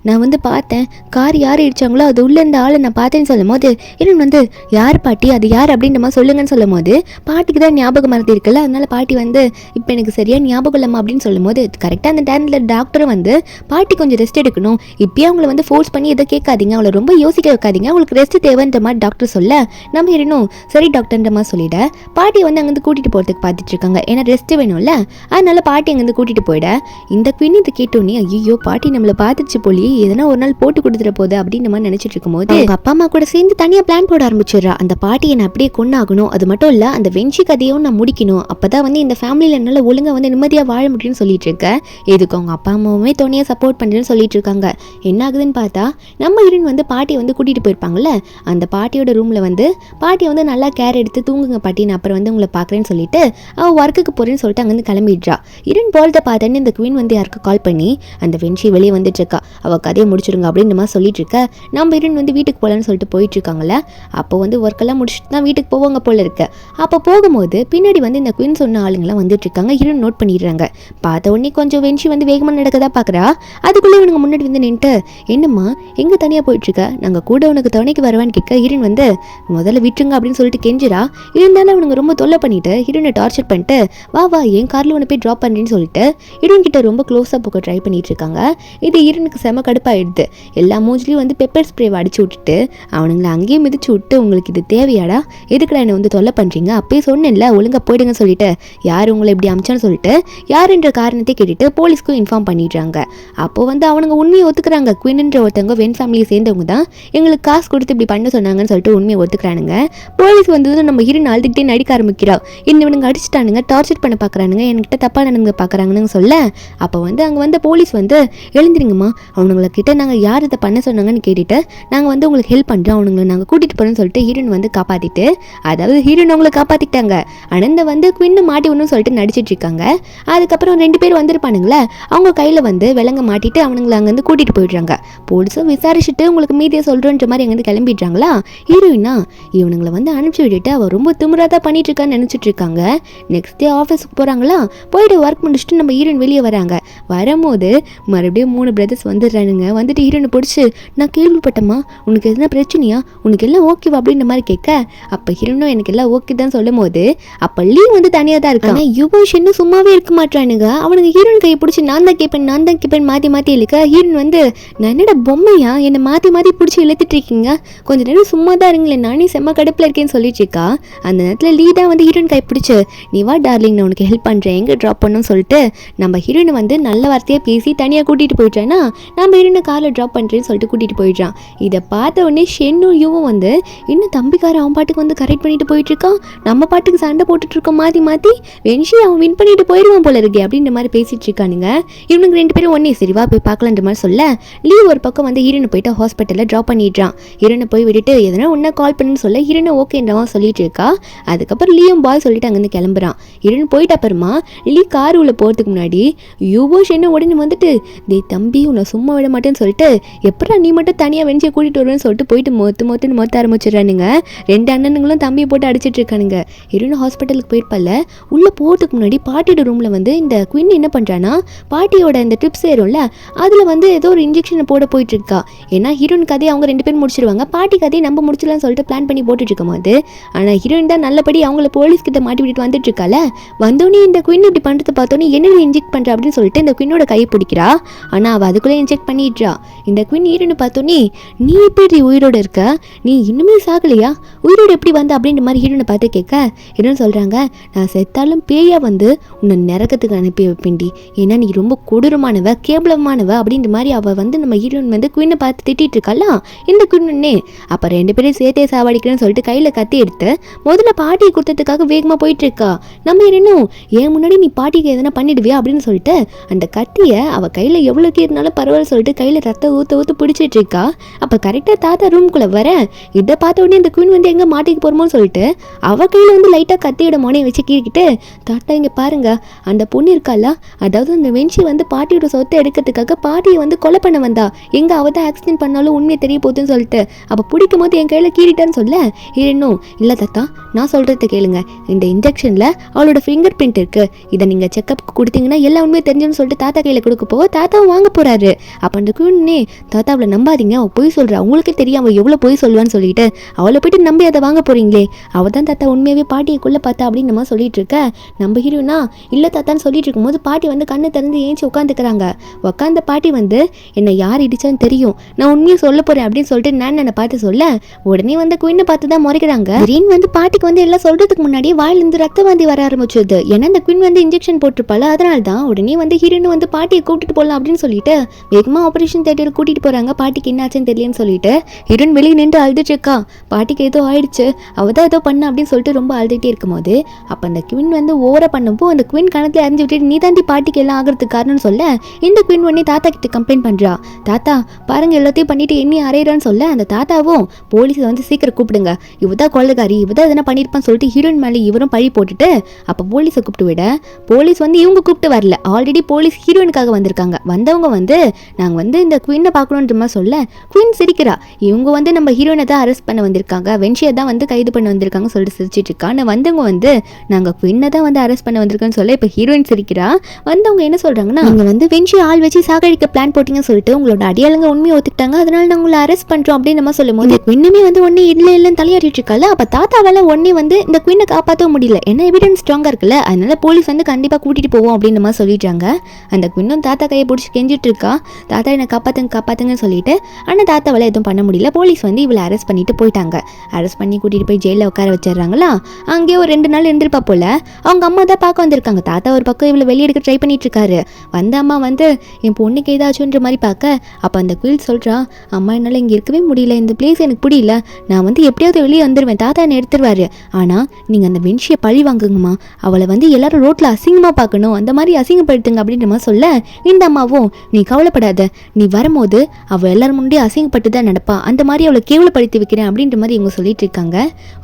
நான் வந்து பார்த்தேன் கார் யார் இடிச்சாங்களோ அது உள்ள இருந்த ஆளை நான் பார்த்தேன்னு சொல்லும் போது ஹீரோன் வந்து யார் பாட்டி அது யார் அப்படின்ற மாதிரி சொல்லுங்கன்னு சொல்லும் போது பாட்டி பாட்டிக்கு தான் ஞாபகம் மறந்து இருக்குல்ல, அதனால பாட்டி வந்து இப்போ எனக்கு சரியா ஞாபகம் இல்லம்மா அப்படின்னு சொல்லும்போது கரெக்டாக அந்த டைமில் டாக்டர் வந்து பாட்டி கொஞ்சம் ரெஸ்ட் எடுக்கணும், இப்பயே அவங்கள வந்து ஃபோர்ஸ் பண்ணி எதை கேட்காதீங்க, அவளை ரொம்ப யோசிக்க வைக்காதீங்க, அவங்களுக்கு ரெஸ்ட் தேவைன்ற மாதிரி டாக்டர் சொல்ல நம்ம இருணும் சரி டாக்டர்ன்ற மாதிரி சொல்லிட பாட்டி வந்து அங்கேருந்து கூட்டிட்டு போகிறதுக்கு பார்த்துட்டு இருக்காங்க. ஏன்னா ரெஸ்ட் வேணும்ல, அதனால பாட்டி அங்கேருந்து கூட்டிட்டு போயிட இந்த குயின் இதை கேட்டோன்னே ஐயோ பாட்டி நம்மளை பார்த்துச்சு போலி, எதனா ஒரு நாள் போட்டு கொடுத்துட போகுது அப்படின்னு மாதிரி நினைச்சிட்டு இருக்கும்போது அப்பா அம்மா கூட சேர்ந்து தனியாக பிளான் போட ஆரம்பிச்சிடுறா. அந்த பாட்டி என்னை அப்படியே கொண்டாகணும், அது மட்டும் இல்லை அந்த வெஞ்சி கதையும் நான் முடிக்கணும், அப்பதான் வந்து இந்த ஃபேமிலியில் என்னால் ஒழுங்காக வந்து நிம்மதியாக வாழ முடியும்னு சொல்லிட்டு இருக்கேன். எதுக்கு அவங்க அப்பா அம்மாவுமே துணையாக சப்போர்ட் பண்ணுறேன்னு சொல்லிட்டு இருக்காங்க. என்ன ஆகுதுன்னு பார்த்தா நம்ம ஹீரோயின் வந்து பாட்டியை வந்து கூட்டிகிட்டு போயிருப்பாங்கல்ல, அந்த பாட்டியோட ரூமில் வந்து பாட்டியை வந்து நல்லா கேர் எடுத்து தூங்குங்க பாட்டி, நான் அப்புறம் வந்து உங்களை பார்க்குறேன்னு சொல்லிட்டு அவள் ஒர்க்குக்கு போகிறேன்னு சொல்லிட்டு அங்கேருந்து கிளம்பிடுறா. ஹீரோயின் போகிறத பார்த்தேன்னு இந்த குயின் வந்து யாருக்கு கால் பண்ணி அந்த வெஞ்சி வெளியே வந்துட்டு இருக்கா, அவள் கதையை முடிச்சிருங்க அப்படின்னு மாதிரி சொல்லிட்டு இருக்க. நம்ம ஹீரோயின் வந்து வீட்டுக்கு போகலான்னு சொல்லிட்டு போயிட்டு இருக்காங்கல்ல, அப்போ வந்து ஒர்க்கெல்லாம் முடிச்சுட்டு தான் வீட்டுக்கு போவாங்க போல இருக்கு. அப்போ போகும்போது பின்னாடி வந்து இந்த குயின் சொன்ன ஆளுங்களாம் வந்துட்டு இருக்காங்க. ஹீரோயின் நோட் பண்ணிடுறாங்க. பார்த்த உடனே கொஞ்சம் வெஞ்சி வந்து வேகமாக நடக்கதா பார்க்குறா. அதுக்குள்ளே இவனுங்க முன்னாடி வந்து நின்றுட்டு என்னம்மா எங்கே தனியாக போயிட்டுருக்க, நாங்கள் கூட உனக்கு துணைக்கு வருவான்னு கேட்க ஹீரோயின் வந்து முதல்ல விட்டுருங்க அப்படின்னு சொல்லிட்டு கெஞ்சிரா. இருந்தாலும் அவனுங்க ரொம்ப தொல்லை பண்ணிட்டு ஹீரோனை டார்ச்சர் பண்ணிட்டு வா வா என் காரில் உன்னை போய் ட்ராப் பண்ணுறேன்னு சொல்லிட்டு ஹீரோயின் கிட்ட ரொம்ப க்ளோஸாக போக ட்ரை பண்ணிட்டு இருக்காங்க. இது ஹீரோனுக்கு செம கடுப்பாயிடுது. எல்லா மூஞ்சிலையும் வந்து பெப்பர் ஸ்ப்ரேவை அடிச்சு விட்டுட்டு அவனுங்களை அங்கேயே மிதிச்சு விட்டு உங்களுக்கு இது தேவையாடா, எதுக்குடா என்னை வந்து தொல்லை பண்ணுறீங்க, அப்பயே சொன்னேன்ல ஒழுங்காக போயிடுங்க சொல்லிட்டு யார் உங்களை இப்படி அமிச்சான்னு சொல்லிட்டு யாருன்ற காரணத்தை கேட்டுட்டு போலீஸ்க்கும் இன்ஃபார்ம் பண்ணிடுறாங்க. அப்போ வந்து அவனுங்க உண்மையை ஒத்துக்கிறாங்க. குயின்ன்ற ஒருத்தவங்க வென் ஃபேமிலியை சேர்ந்தவங்க தான் எங்களுக்கு காசு கொடுத்து இப்படி பண்ண சொன்னாங்கன்னு சொல்லிட்டு உண்மையை ஒத்துக்கிறானுங்க. போலீஸ் வந்து நம்ம ஹீரோயின் அழுதுகிட்டே நடிக்க ஆரம்பிக்கிறா. இவனுங்க அடிச்சுட்டானுங்க, டார்ச்சர் பண்ண பார்க்குறானுங்க, என்கிட்ட தப்பாக நடந்துங்க பார்க்குறாங்கன்னு சொல்ல அப்போ வந்து அங்கே வந்த போலீஸ் வந்து எழுந்திரிங்கம்மா, அவனுங்களை கிட்ட நாங்கள் யார் இதை பண்ண சொன்னாங்கன்னு கேட்டுட்டு நாங்கள் வந்து உங்களுக்கு ஹெல்ப் பண்ணுறோம், அவனுங்களை நாங்கள் கூட்டிகிட்டு போகிறோன்னு சொல்லிட்டு ஹீரோயின் வந்து காப்பாற்றிட்டு அதாவது ஹீரோயின் அவங்களை காப்பாற்றிட்டாங்க. அனந்த வந்து குயின்னு மாட்டி ஒன்றும் சொல்லிட்டு நடிச்சிட்டு இருக்காங்க. அதுக்கப்புறம் 2 பேர் வந்திருப்பானுங்களே, அவங்க கையில் வந்து விலங்க மாட்டிட்டு அவனுங்களை அங்கேருந்து கூட்டிகிட்டு போயிடுறாங்க. போலீஸும் விசாரிச்சுட்டு உங்களுக்கு மீதியை சொல்கிறோன்ற மாதிரி அங்கேருந்து கிளம்பிடுறாங்களா. ஹீரோயினா இவனுங்களை வந்து அனுப்பிச்சி விட்டுட்டு அவள் ரொம்ப திமிராக பண்ணிட்டு இருக்கான்னு நினச்சிட்டு இருக்காங்க. நெக்ஸ்ட் டே ஆஃபீஸுக்கு போகிறாங்களா, போயிட்டு ஒர்க் முடிச்சுட்டு நம்ம ஹீரோயின் வெளியே வராங்க. வரும்போது மறுபடியும் 3 பிரதர்ஸ் வந்துடுறானுங்க. வந்துட்டு ஹீரோனை பிடிச்சி நான் கேள்விப்பட்டம்மா உனக்கு எதுனா பிரச்சனையா, உனக்கு எல்லாம் ஓகேவா அப்படின்ற மாதிரி கேட்க அப்போ ஹீரோனும் எனக்கு எல்லாம் ஓகே தான் சொல்லும் போது அப்போ லீ வந்து தனியாக தான் இருக்கான். யுவஷ் இன்னும் சும்மாவே இருக்க மாட்டானுங்க. அவனுக்கு ஹீரோயின் கையை பிடிச்சி நான் தான் கேட்பேன் மாற்றி இழுக்க ஹீரோயின் வந்து நான் என்னடா பொம்மையா என்னை மாற்றி பிடிச்சி இழுத்துட்டு இருக்கீங்க, கொஞ்ச நேரம் சும்மா தான் இருங்களேன், நானே செம்ம கடுப்பில் இருக்கேன்னு சொல்லிட்டு இருக்கா. அந்த நேரத்தில் லீ தான் வந்து ஹீரோயின் கை பிடிச்சி நீ வா டார்லிங் நான் உனக்கு ஹெல்ப் பண்ணுறேன் எங்கே ட்ராப் பண்ணணும்னு சொல்லிட்டு நம்ம ஹீரோயினை வந்து நல்ல வார்த்தையாக பேசி தனியாக கூட்டிகிட்டு போயிட்டான்னா நம்ம ஹீரோயினை காரில் ட்ராப் பண்ணுறேன்னு சொல்லிட்டு கூட்டிகிட்டு போயிடுறான். இதை பார்த்த உடனே ஷென்னும் யூவும் வந்து இன்னும் தம்பிக்கார அவன் பாட்டுக்கு வந்து கரெக்ட் பண்ணிட்டு போயிட்டு இருக்கான், நம்ம பாட்டுக்கு சண்டை போட்டுட்டு இருக்கோம் மாற்றி வென்ஷி அவன் வின் பண்ணிட்டு போயிடுவான் போல இருக்கே அப்படின்ற மாதிரி பேசிட்டு இருக்கானுங்க. இவனுக்கு 2 பேரும் ஒன்னே சரிவா போய் பார்க்கலான்ற மாதிரி சொல்ல லீ ஒரு பக்கம் வந்து ஹீரோனை போயிட்டு ஹாஸ்பிட்டலில் ட்ராப் பண்ணிடுறான். ஹீரோனை போய் விட்டுட்டு எதனா ஒன்றா கால் பண்ணுன்னு சொல்ல ஹீரோனை ஓகேன்றவன் சொல்லிட்டு இருக்கா. அதுக்கப்புறம் லீயும் பாய் சொல்லிட்டு அங்கேருந்து கிளம்புறான். ஹீரோன் போயிட்ட அப்புறமா லீ கார் உள்ள போகிறதுக்கு முன்னாடி யூவோஷ் என்ன உடனே வந்துட்டு டே தம்பி உன்னை சும்மா விட மாட்டேன்னு சொல்லிட்டு எப்படா நீ மட்டும் தனியாக வெஞ்சியை கூட்டிகிட்டு வருவேன்னு சொல்லிட்டு போயிட்டு மொத்த ஆரம்பிச்சிடறானுங்க. 2 அண்ணனுங்களும் தம்பியை போட்டு அடிச்சிட்டு இருக்கானுங்க. ஹீரோயின் ஹாஸ்பிட்டலுக்கு போயிருப்பால உள்ளே போகிறதுக்கு முன்னாடி பாட்டியோட ரூமில் வந்து இந்த குயின் என்ன பண்ணுறான்னா பாட்டியோட இந்த ட்ரிப்ஸ் ஏறும்ல அதில் வந்து ஏதோ ஒரு இன்ஜெக்ஷனை போட போயிட்டு இருக்கா. ஏன்னா ஹீரோயின் கதையை அவங்க 2 பேரும் முடிச்சிருவாங்க, பாட்டி கதையை நம்ம முடிச்சிடலாம்னு சொல்லிட்டு பிளான் பண்ணி போட்டுட்டு இருக்கும் போது ஆனால் ஹீரோயின் தான் நல்லபடி அவங்கள போலீஸ் கிட்ட மாட்டி விட்டுட்டு வந்துட்டு இருக்கால. வந்தோடனே இந்த குயின் இப்படி பண்ணுறதை பார்த்தோன்னே என்ன இன்ஜெக்ட் பண்ணுற அப்படின்னு சொல்லிட்டு இந்த குயினோட கையை பிடிக்கிறா. ஆனால் அவள் அதுக்குள்ளே இன்ஜெக்ட் பண்ணிடுறா. இந்த குயின் ஹீரோனை பார்த்தோன்னே நீ எப்படி உயிரோடு இருக்க, நீ இன்னுமே சாகலையா, உயிரோடு எப்படி வந்த அப்படின்ற மாதிரி ஹீரோனை பார்த்து கேட்க ஹீரோன்னு சொல்கிறாங்க நான் செத்தாலும் பேயா வந்து உன்னை நரகத்துக்கு அனுப்பி வைப்பேன்டி, ஏன்னா நீ ரொம்ப கொடூரமானவ கேவலமானவ அப்படின்ற மாதிரி அவள் வந்து நம்ம ஹீரோயின் வந்து குயினை பார்த்து திட்டிகிட்டு இருக்காளா. இந்த குயினே அப்போ 2 பேரும் சேர்த்தே சாவடிக்கிறேன்னு சொல்லிட்டு கையில் கத்தி எடுத்து முதல்ல பாட்டியை கொடுத்ததுக்காக வேகமாக போயிட்டு இருக்கா. நம்ம ஹீரோனும் ஏன் முன்னாடி நீ பாட்டிக்கு எதனா பண்ணிடுவியா அப்படின்னு சொல்லிட்டு அந்த கத்தியை அவள் கையில் எவ்வளோக்கு இருந்தாலும் பரவாயில்ல சொல்லிட்டு கையில் ரத்த ஊற்ற பிடிச்சிட்டு இருக்கா. அப்போ கரெக்டாக தாத்தா ரூம்குள்ளே வர இதை பார்த்த உடனே இந்த குயின் வந்து எங்கே மாட்டிக்கு போகிறோமோன்னு சொல்லிட்டு அவள் கையில் வந்து லைட்டாக கத்தியோட மோனையை வச்சு கீறிக்கிட்டு தாத்தா இங்கே பாருங்க அந்த பொண்ணு இருக்காளா, அதாவது அந்த வென்ஷி வந்து பாட்டியோட சொத்தை எடுக்கிறதுக்காக பாட்டியை வந்து கொலை பண்ண வந்தா, எங்கே அவள் தான் ஆக்சிடென்ட் பண்ணாலும் உண்மையை தெரிய போகுதுன்னு சொல்லிட்டு அப்போ பிடிக்கும் போது என் கையில் கீறிட்டான்னு சொல்ல இன்னும் இல்லை தாத்தா நான் சொல்கிறத கேளுங்க, இந்த இன்ஜெக்ஷனில் அவளோட ஃபிங்கர் பிரிண்ட் இருக்குது, இதை நீங்கள் செக்கப்புக்கு கொடுத்தீங்கன்னா எல்லா உண்மையை தெரிஞ்சுன்னு சொல்லிட்டு தாத்தா கையில் கொடுக்க போக தாத்தாவும் வாங்க போகிறாரு. அப்போ அந்த குயினே தாத்தா அவளை நம்பாதீங்க, அவள் பொய் சொல்கிறா, உங்களுக்கே தெரியும் அவள் எவ்வளோ பொய் சொல்லுவான்னு சொல்லிட்டு அவளை போய்ட்டு நம்பி அதை வாங்க போகிறீங்களே, அவள் தான் தாத்தா உண்மையாகவே பாட்டியை கொல்ல பார்த்தா அப்படின்னு நம்ம சொல்லிட்டு இருக்க நம்ம ஹீரோனா இல்லை தாத்தான்னு சொல்லிட்டு இருக்கும்போது பாட்டி வந்து கண்ணை திறந்து ஏஞ்சி உட்காந்துக்கிறாங்க. உட்காந்த பாட்டி வந்து என்னை யார் இடிச்சான்னு தெரியும், நான் உண்மையை சொல்ல போறேன் அப்படின்னு சொல்லிட்டு நான் என்னை பார்த்து சொல்ல உடனே வந்து குயினை பார்த்து தான் முறைக்கிறாங்க. கிரீன் வந்து பாட்டிக்கு வந்து எல்லாம் சொல்றதுக்கு முன்னாடி வாயிலிருந்து ரத்த வாந்தி வர ஆரம்பிச்சது. ஏன்னா இந்த குயின் வந்து இன்ஜெக்ஷன் போட்டிருப்பால, அதனால தான் உடனே வந்து ஹீரோயின் வந்து பாட்டியை கூட்டிட்டு போகலாம் அப்படின்னு சொல்லிட்டு வேகமா ஆபரேஷன் தியேட்டர் கூட்டிட்டு போறாங்க. பாட்டிக்கு என்ன ஆச்சுன்னு தெரியலன்னு சொல்லிட்டு ஹீரோயின் வெளியே நின்று அழுதுட்டு இருக்கா. பாட்டிக்கு ஏதோ ஆயிடுச்சு, அவதான் ஏதோ பண்ண அப்படின்னு சொல்லிட்டு ரொம்ப அழுதுகிட்டே இருக்கும்போது அப்ப அந்த குயின் வந்து ஓவரா பண்ணப்போ அந்த குயின் கணத்துல அறிஞ்சு விட்டுட்டு நீ தாண்டி பாட்டிக்கு எல்லாம் ஆகிறதுக்கு காரணம்னு சொல்ல இந்த குயின் உடனே தாத்தா கிட்ட கம்ப்ளைண்ட் பண்றா. தாத்தா பாருங்க எல்லாத்தையும் பண்ணிட்டு என்ன அறையிறான்னு சொல்ல அந்த தாத்தாவும் போலீஸை வந்து சீக்கிரம் கூப்பிடுங்க, இவதான் கொள்ளக்காரி, இவதான் எதனா பண்ணிருப்பான்னு சொல்லிட்டு ஹீரோயின் மேலே இவரும் பழி போட்டுட்டு அப்ப போலீஸை கூப்பிட்டு விட போலீஸ் வந்து இவங்க கூப்பிட்டு வரல, ஆல்ரெடி போலீஸ் ஹீரோயினுக்காக வந்திருக்காங்க. வந்தவங்க வந்து நாங்க வந்து இந்த குயினை பார்க்கணுன்ற மாதிரி சொல்ல குயின் சிரிக்கிறா. இவங்க வந்து நம்ம ஹீரோயினை தான் அரெஸ்ட் பண்ண வந்திருக்காங்க, வென்ஷியை தான் வந்து கைது பண்ண வந்திருக்காங்க சொல்லிட்டு சிரிச்சிட்டு இருக்கா. ஆனால் வந்தவங்க வந்து நாங்க குயினை தான் வந்து அரெஸ்ட் பண்ண வந்திருக்கோன்னு சொல்ல இப்போ ஹீரோயின் சிரிக்கிறா. வந்தவங்க என்ன சொல்றாங்கன்னா நீங்க வந்து வென்ஷி ஆள் வச்சு சாகடிக்க பிளான் போட்டீங்கன்னு சொல்லிட்டு உங்களோட அடியாளுங்க உண்மையை ஒத்துக்கிட்டாங்க, அதனால நாங்க உங்களை அரெஸ்ட் பண்றோம் அப்படின்னு நம்ம சொல்லும் போது குயினுமே வந்து ஒன்னே இல்லைன்னு தலையாடிட்டு இருக்கால. அப்ப தாத்தாவால ஒன்னே வந்து இந்த குயினை காப்பாற்ற முடியல, ஏன்னா எவிடன்ஸ் ஸ்ட்ராங்கா இருக்குல்ல, அதனால போலீஸ் வந்து கண்டிப்பா கூட்டிட்டு போவோம் அப்படின்னு நம்ம சொல்லிட்டாங்க. அந்த குயினும் தாத்தா கையை பிடிச்சி கெஞ்சிட்டு இருக்கா, தாத்தா என்னை காப்பாத்துங்கன்னு சொல்லிட்டு. ஆனா தாத்தாவால எதுவும் பண்ண முடியல. போலீஸ் வந்து இவளை அரெஸ்ட் பண்ணிட்டு போயிட்டாங்க. அரெஸ்ட் பண்ணி கூட்டிட்டு போய் ஜெயில உட்கார வச்சிடறாங்களா. அங்கேயே ஒரு 2 நாள் இருந்திருப்பா போல. அவங்க அம்மா தான் பார்க்க வந்திருக்காங்க. தாத்தா ஒரு பக்கம் இவளை வெளியே எடுக்க ட்ரை பண்ணிட்டு இருக்காரு. வந்த அம்மா வந்து என் பொண்ணுக்கு ஏதாச்சுன்ற மாதிரி பார்க்க அப்ப அந்த குயில் சொல்றா, அம்மா என்னால இங்க இருக்கவே முடியல, இந்த பிளேஸ் எனக்கு பிடிக்கல, நான் வந்து எப்படியாவது வெளியே வந்துருவேன், தாத்தா என்ன எடுத்துருவாரு, ஆனா நீங்க அந்த வென்ஷியை பழி வாங்குங்கம்மா, அவளை வந்து எல்லாரும் ரோட்ல அசிங்கமா பார்க்கணும், அந்த மாதிரி அசிங்கப்படுத்துங்க அப்படின்ற மாதிரி சொல்ல இந்த அம்மாவும் நீ கவலைப்படாத, நீ வரும்போது அவள் எல்லாரும் முன்னாடி அசிங்கப்பட்டு தான் நடப்பா, அந்த மாதிரி அவளை கேவலப்படுத்தி வைக்கிறேன் அப்படின்ற மாதிரி இவங்க சொல்லிட்டு இருக்காங்க.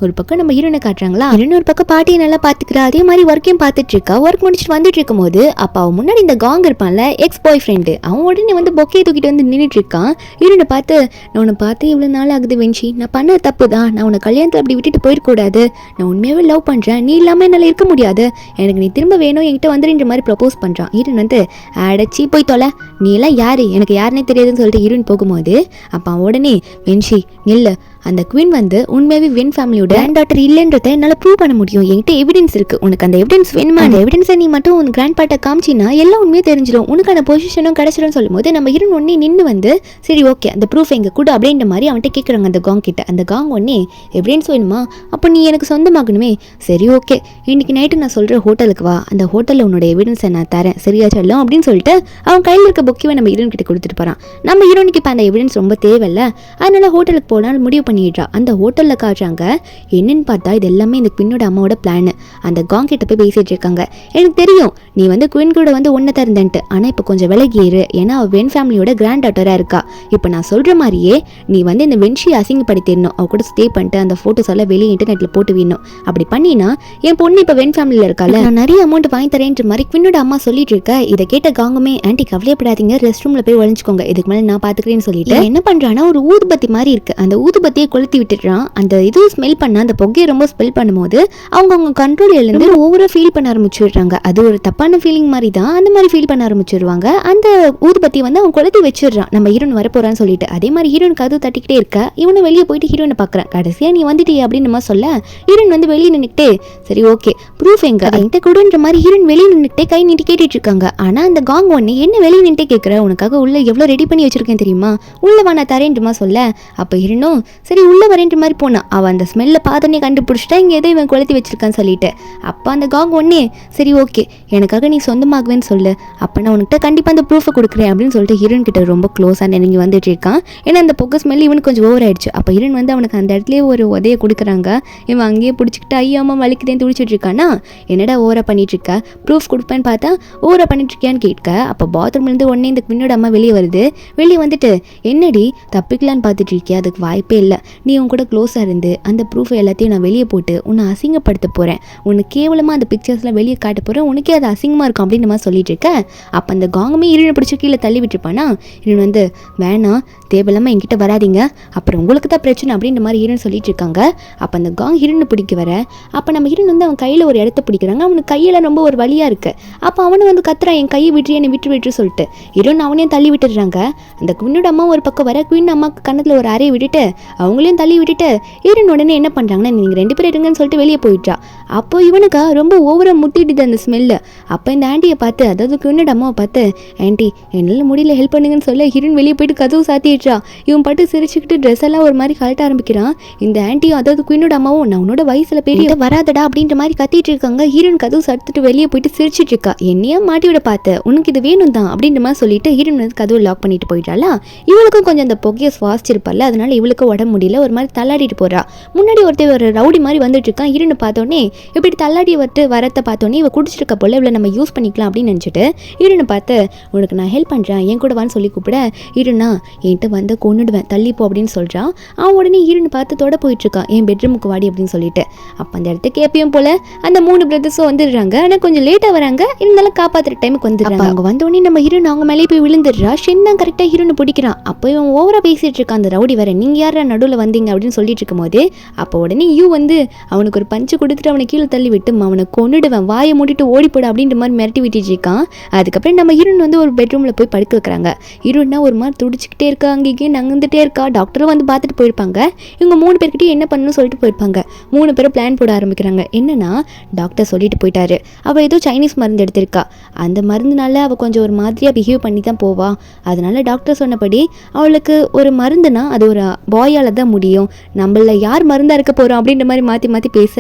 ஒரு பக்கம் நம்ம ஹீரோனை காட்டுறாங்களா, இன்னொரு பக்கம் பாட்டியை நல்லா பாத்துக்கிறா. அதே மாதிரி ஒர்க்கையும் பார்த்துட்டு இருக்கா. ஒர்க் முடிச்சுட்டு வந்துட்டு இருக்கும் போது அப்ப அவன் முன்னாடி இந்த காங் இருப்பான்ல, எக்ஸ் பாய் ஃப்ரெண்டு, அவன் உடனே வந்து பொக்கையை தூக்கிட்டு வந்து நின்றுட்டு இருக்கான். ஹீரோனை பார்த்து நான் உன்னை பார்த்து இவ்வளவு நாள் ஆகுது வென்ஷி, நான் பண்ண தப்பு தான், நான் உன்னை கல்யாணத்தில் அப்படி விட்டுட்டு போயிடக்கூடாது, நான் உண்மையாவே லவ் பண்றேன், நீ இல்லாம என்னால இருக்க முடியாது, எனக்கு நீ திரும்ப வேணும், என்கிட்ட வந்துடுன்ற மாதிரி ப்ரப்போஸ் பண்றான். ஹீரோன் வந்து அடைச்சி போய் தொலை, நீ எல்லாம் யாரு, எனக்கு யாருன்னே தெரியாதுன்னு சொல்லிட்டு ஹீரோயின் போகும்போது அப்ப உடனே வென்ஷி நில்லு, அந்த குயின் வந்து உண்மையாவே வென் ஃபேமிலியோட கிராண்ட் டாட்டர் இல்லைன்றத என்னால் ப்ரூவ் பண்ண முடியும், என்கிட்ட எவிடன்ஸ் இருக்கு, உனக்கு அந்த எவிடன்ஸ் வேணுமா, அந்த எவிடன்ஸை நீ மட்டும் உன் கிராண்ட் பாட்டை காமிச்சின்னா எல்லாம் உண்மையே தெரிஞ்சிடும், உனக்கான பொசிஷனும் கிடைச்சிடும் சொல்லும் போது நம்ம ஹீரோன் ஒன்னே நின்று வந்து சரி ஓகே அந்த ப்ரூஃப் எங்க கூட அப்படின்ற மாதிரி அவன்கிட்ட கேட்குறாங்க அந்த காங் கிட்ட. அந்த காங் ஒன்னே எவிடன்ஸ் வேணுமா, அப்போ நீ எனக்கு சொந்தமாகணுமே, சரி ஓகே இன்னைக்கு நைட்டு நான் சொல்கிற ஹோட்டலுக்கு வா, அந்த ஹோட்டலில் உன்னோட எவிடன்ஸை நான் தரேன் சரியா சொல்லும் அப்படின்னு சொல்லிட்டு அவன் கையில் இருக்க பொக்கிவை நம்ம ஹீரோன் கிட்ட கொடுத்துட்டு போகிறான். நம்ம ஹீரோனுக்கு இப்போ அந்த எவிடன்ஸ் ரொம்ப தேவையில்ல, அதனால ஹோட்டலுக்கு போனால் முடிவு பண்ணிடுறா. அந்த ஹோட்டலில் காட்டுறாங்க என்னன்னு பார்த்தா இது எல்லாமே இந்த குயினோட அம்மாவோட பிளான். அந்த காங் கிட்ட போய் பேசிட்டு இருக்காங்க, எனக்கு தெரியும் நீ வந்து குயின் கூட வந்து ஒன்றை தருந்தன்ட்டு, ஆனால் இப்போ கொஞ்சம் விலகிரு, ஏன்னா அவள் வென் ஃபேமிலியோட கிராண்ட் டாட்டராக இருக்கா, இப்போ நான் சொல்கிற மாதிரியே நீ வந்து இந்த வென்ஷியை அசிங்கப்படுத்திடணும், அவ கூட ஸ்டே பண்ணிட்டு அந்த ஃபோட்டோஸ் எல்லாம் வெளியே இன்டர்நெட்டில் போட்டு வேணும், அப்படி பண்ணினா என் பொண்ணு இப்போ வென் ஃபேமிலியில் இருக்கால, நான் நிறைய அமௌண்ட் வாங்கி தரேன்ற மாதிரி குயினோட அம்மா சொல்லிட்டு இருக்க. இதை கேட்ட காங்குமே ஆன்ட்டி கவலையப்படாதீங்க, ரெஸ்ட் ரூமில் போய் ஒழிஞ்சுக்கோங்க, இதுக்கு மேலே நான் பார்த்துக்கிறேன்னு சொல்லிட்டு என்ன பண்ணுறான்னா ஒரு ஊதுபத்தி மாதிரி இருக்கு, அந்த ஊதுபத்தியை கொளுத்தி விட்டுடுறான். அந்த இது ஸ்மெல் பண்ண அந்த புகையை ரொம்ப ஸ்மெல் பண்ணும்போது அவங்க கண்ட்ரோலிருந்து ஓவரா ஃபீல் பண்ண ஆரம்பிச்சிடுறாங்க. அது ஒரு தப்பான ஃபீலிங் மாதிரி தான், அந்த மாதிரி ஃபீல் பண்ண ஆரம்பிச்சிருவாங்க. அந்த ஊதுபத்தி வந்து அவன் கொளுத்தி வச்சிடுறான் நம்ம ஹீரோன் வரப்போறான்னு சொல்லிட்டு. அதே மாதிரி ஹீரோன் கதவு தட்டிக்கிட்டே இருக்க இவனை வெளியே போயிட்டு ஹீரோனை பார்க்குறான். கடைசியா நீ வந்துட்டியே அப்படின்னு நம்ம சொல்ல ஹீரோன் வந்து வெளியே நின்றுக்கிட்டே சரி ஓகே ப்ரூஃப் எங்க என்கிட்ட கொடுன்ற மாதிரி ஹீரோன் வெளியே நின்றுக்கிட்டே கை நீட்டி கேட்டுட்டு இருக்காங்க. ஆனா அந்த காங் ஒன்னு என்ன வெளியே நின்றுட்டே கேட்குற, உனக்காக உள்ள எவ்வளோ ரெடி பண்ணி வச்சிருக்கேன் தெரியுமா, உள்ள வானா தரேன்றமா சொல்ல அப்ப ஹீரோனும் சரி உள்ள வரேன்ற மாதிரி போனான். அவன் அந்த ஸ்மெல்ல பார்த்தோன்னே கண்டுபிடிச்சிட்டா இங்கே எதோ இவன் கொளுத்தி வச்சிருக்கான்னு சொல்லிட்டு. அப்போ அந்த காங் ஒன்னே சரி ஓகே எனக்காக நீ சொந்தமாகுவேன்னு சொல்லு, அப்போ நான் உனக்கிட்ட கண்டிப்பாக அந்த ப்ரூஃபை கொடுக்குறேன் அப்படின்னு சொல்லிட்டு ஹீரோன் கிட்ட ரொம்ப க்ளோஸாக நெருங்கி வந்துட்டு இருக்கான். ஏன்னா அந்த புகை ஸ்மெல் இவனுக்கு கொஞ்சம் ஓவர் ஆயிடுச்சு. அப்போ ஹீரோன் வந்து அவனுக்கு அந்த இடத்துலேயே ஒரு உதையை கொடுக்குறாங்க. இவன் அங்கேயே பிடிச்சிக்கிட்டு ஐயாமா வலிக்குதேன்னு துடிச்சிட்டு இருக்கானா, என்னடா ஓவரா பண்ணிட்டு இருக்க, ப்ரூஃப் கொடுப்பேன்னு பார்த்தா ஓவரா பண்ணிட்டு இருக்கியான்னு கேட்க அப்போ பாத்ரூம்லேருந்து உடனே இந்த குயினோட அம்மா வெளியே வருது. வெளியே வந்துட்டு என்னடி தப்பிக்கலான்னு பார்த்துட்டு இருக்கியா, அதுக்கு வாய்ப்பே இல்லை, நீ உன் கூட க்ளோஸாக இருந்து அந்த ப்ரூஃப் எல்லாத்தையும் நான் வெளியே போட்டு உன்னை அசிங்கப்படுத்த போகிறேன், உன்னை கேவலமாக அந்த பிக்சர்ஸ்லாம் வெளியே காட்ட போகிறேன், உனக்கே அது அசிங்கமாக இருக்கும் அப்படின்னு மாதிரி சொல்லிட்டு இருக்க. அப்போ அந்த காங்கமே இருனை பிடிச்சி கீழே தள்ளி விட்டுருப்பானா, இருன் வந்து வேணாம் தேவையில்லாமல் என்கிட்ட வராதிங்க, அப்புறம் உங்களுக்கு தான் பிரச்சனை அப்படின்ற மாதிரி ஹீரோன் சொல்லிட்டு இருக்காங்க. அப்போ அந்த காங் ஹீரோனை பிடிக்க வர, அப்போ நம்ம ஹீரோன் வந்து அவன் கையில் ஒரு இடத்த பிடிக்கிறாங்க. அவனுக்கு கையில் ரொம்ப ஒரு வலியாக இருக்குது. அப்போ அவனு வந்து கத்துறான், என் கையை விட்டு என்னை விட்டு சொல்லிட்டு. ஹீரோன் அவனையும் தள்ளி விட்டுடுறாங்க. அந்த குயினோட அம்மா ஒரு பக்கம் வர, குயின் அம்மாவுக்கு கண்ணத்தில் ஒரு அறையை விட்டுட்டு அவங்களையும் தள்ளி விட்டுட்டு ஹீரோன் உடனே என்ன பண்ணுறாங்கன்னா, நீங்கள் 2 பேர் இருங்கன்னு சொல்லிட்டு வெளியே போயிட்டா. அப்போ இவனுக்கா ரொம்ப ஓவராக முத்திடுது அந்த ஸ்மெல்லு. அப்போ இந்த ஆண்டியை பார்த்து, அதாவது குயினோட அம்மாவை பார்த்து, ஆண்டி என்னால் முடியல ஹெல்ப் பண்ணுங்கன்னு சொல்ல ஹீரோன் வெளியே போயிட்டு கதவு சாத்திடுறா. இவன் பாட்டு சிரிச்சுக்கிட்டு ட்ரெஸ் எல்லாம் ஒரு மாதிரி கழட்ட ஆரம்பிக்கிறான். இந்த ஆண்டியும் அதாவது குயினோட அம்மாவும், நான் உன்னோட வயசுல பெரிய வராதடா அப்படின்ற மாதிரி கத்திட்டு இருக்காங்க. ஹீரோன் கதவு சாத்திட்டு வெளியே போயிட்டு சிரிச்சிட்டு இருக்கா. என்னையா மாட்டி விட பார்த்த, உனக்கு இது வேணும் தான் அப்படின்ற மாதிரி சொல்லிட்டு ஹீரோன் வந்து கதவு லாக் பண்ணிட்டு போயிட்டாளா. இவளுக்கும் கொஞ்சம் அந்த புகையை சுவாசிச்சிருப்பால, அதனால இவளுக்கு உடம்பு முடியல, ஒரு மாதிரி தள்ளாடிட்டு போறா. முன்னாடி ஒருத்தர் ஒரு ரவுடி மாதிரி வந்துட்டு இருக்கான். ஹீரோனை பார்த்தோன்னே இப்படி தள்ளாடி வரத்தை பார்த்தோன்னே இவ குடிச்சிருக்க போல, இவளை நம்ம யூஸ் பண்ணிக்கலாம் அப்படின்னு நினச்சிட்டு ஹீரோனை பார்த்து, உனக்கு நான் ஹெல்ப் பண்ணுறேன் என் கூட வான்னு சொல்லி கூப்பிட, ஹீரோனா என்கிட்ட வந்து கொன்னுடுவேன் தள்ளிப்போ அப்படின்னு சொல்கிறான். அவன் உடனே ஹீரோனை பார்த்து தொட போயிட்டு இருக்கான், என் பெட்ரூமுக்கு வாடி அப்படின்னு சொல்லிட்டு. அப்போ அந்த இடத்துக்கு எப்பயும் போல அந்த 3 பிரதர்ஸும் வந்துடுறாங்க. ஆனால் கொஞ்சம் லேட்டாக வராங்க, இருந்தாலும் காப்பாற்றுற டைமுக்கு வந்துடுறாங்க. அவங்க வந்தோடனே நம்ம ஹீரோன் அவங்க மேலே போய் விழுந்துடுறா. ஷென் தான் கரெக்டாக ஹீரோனை பிடிக்கிறான். அப்போ இவன் ஓவராக பேசிட்டு இருக்கான் அந்த ரவுடி வர, நீங்கள் யாரா நடுவில் வந்தீங்க அப்படின்னு சொல்லிட்டு இருக்கும் போது, அப்போ உடனே யூ வந்து அவனுக்கு ஒரு பஞ்சு கொடுத்துட்டு அவனை கீழே தள்ளி விட்டு, அவனை கொன்னுடுவேன் வாயை மூடிட்டு ஓடிப்போட அப்படின்ற மாதிரி மிரட்டி விட்டுட்டு இருக்கான். அதுக்கப்புறம் நம்ம ஹீரோன் வந்து ஒரு பெட்ரூமில் போய் படுக்க வைக்கிறாங்க. ஹீரோன்னா ஒரு மாதிரி துடிச்சிக்கிட்டே இருக்கா, அங்கேயே நகர்ந்துட்டே இருக்கா. டாக்டரும் வந்து பார்த்துட்டு போயிருப்பாங்க. இவங்க 3 பேர்கிட்டயும் என்ன பண்ணணும்னு சொல்லிட்டு போயிருப்பாங்க. 3 பேரும் பிளான் போட ஆரம்பிக்கிறாங்க. என்னன்னா, டாக்டர் சொல்லிட்டு போயிட்டாரு, அவள் ஏதோ சைனீஸ் மருந்து எடுத்திருக்கா, அந்த மருந்துனால அவள் கொஞ்சம் ஒரு மாதிரியாக பிஹேவ் பண்ணி தான் போவா. அதனால டாக்டர் சொன்னபடி அவளுக்கு ஒரு மருந்துனா அது ஒரு பாயால் தான் முடியும், நம்மள யார் மருந்தாக இருக்க போகிறோம் அப்படின்ற மாதிரி மாற்றி மாற்றி பேச,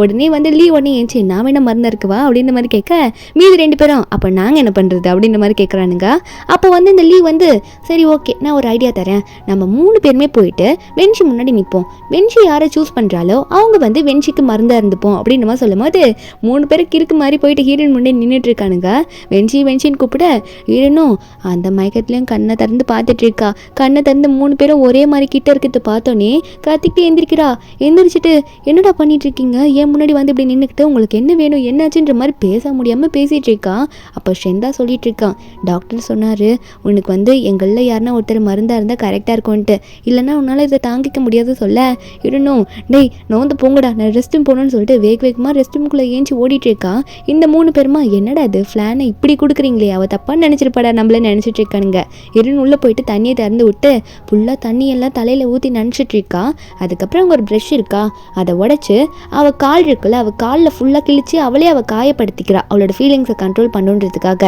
உடனே வந்து லீ உடனே ஏஞ்சி நான் வேணா மருந்தாக இருக்குவா அப்படின்ற மாதிரி கேட்க, மீதி 2 பேரும் அப்போ நாங்கள் என்ன பண்ணுறது அப்படின்ற மாதிரி கேட்குறானுங்க. அப்போ வந்து இந்த லீ வந்து, சரி ஓகே நான் ஒரு ஐடியா தரேன், நம்ம 3 பேருமே போயிட்டு வென்ஷி முன்னாடி நிற்போம், வென்ஷி யாரை சூஸ் பண்ணுறாலோ அவங்க வந்து வென்ஷிக்கு மருந்தாக இருந்துப்போம் அப்படின்னு மாதிரி சொல்லும் போது 3 பேருக்கு இருக்கு மாதிரி போயிட்டு ஹீரோயின் முன்னே நின்றுட்டு இருக்கானுங்க. வென்ஷின்னு கூப்பிட, ஹீரோனும் அந்த மயக்கத்துலேயும் கண்ணை திறந்து பார்த்துட்டு இருக்கா. கண்ணை திறந்து 3 பேரும் ஒரே மாதிரி கிட்ட இருக்கிறது பார்த்தோன்னே கத்திக்கிட்டே எந்திரிக்கிறா. எந்திரிச்சிட்டு, என்னடா பண்ணிட்டு இருக்கீங்க, ஏன் முன்னாடி வந்து இப்படி நின்றுக்கிட்டு, உங்களுக்கு என்ன வேணும் என்னாச்சுன்ற மாதிரி பேச முடியாமல் பேசிகிட்டு இருக்கான். அப்போ ஷெந்தா சொல்லிட்டு இருக்கான், டாக்டர் சொன்னார் உனக்கு வந்து எங்களில் யாருன்னா ஒருத்தர் மருந்தாக இருந்தால் கரெக்டாக இருக்கும்ன்ட்டு, இல்லைன்னா உன்னால் இதை தாங்கிக்க முடியாது சொல்ல. இருணும் டேய் நான் வந்து போங்கடா நான் ரெஸ்ட் ரூம் போகணுன்னு சொல்லிட்டு வேகமாக ரெஸ்ட் ரூம்குள்ளே ஏஞ்சி ஓடிட்டு இருக்கான். இந்த 3 பேருமா, என்னடா அது ஃப்ளானை இப்படி கொடுக்குறீங்களே, அவள் தப்பாக நினச்சிருப்பாடா நம்மள நினச்சிட்டு இருக்கானுங்க. இருன்னு உள்ளே போயிட்டு தண்ணியை திறந்து விட்டு ஃபுல்லாக தண்ணியெல்லாம் தலையில் ஊற்றி நினச்சிட்டு இருக்கா. அதுக்கப்புறம் அங்கே ஒரு ப்ரெஷ் இருக்கா, அதை உடச்சி அவள் கால் இருக்குல்ல, அவள் காலில் ஃபுல்லாக கிழிச்சு அவளே அவள் காயப்படுத்திக்கிறா அவளோட ஃபீலிங்ஸை கண்ட்ரோல் பண்ணுன்றதுக்காக.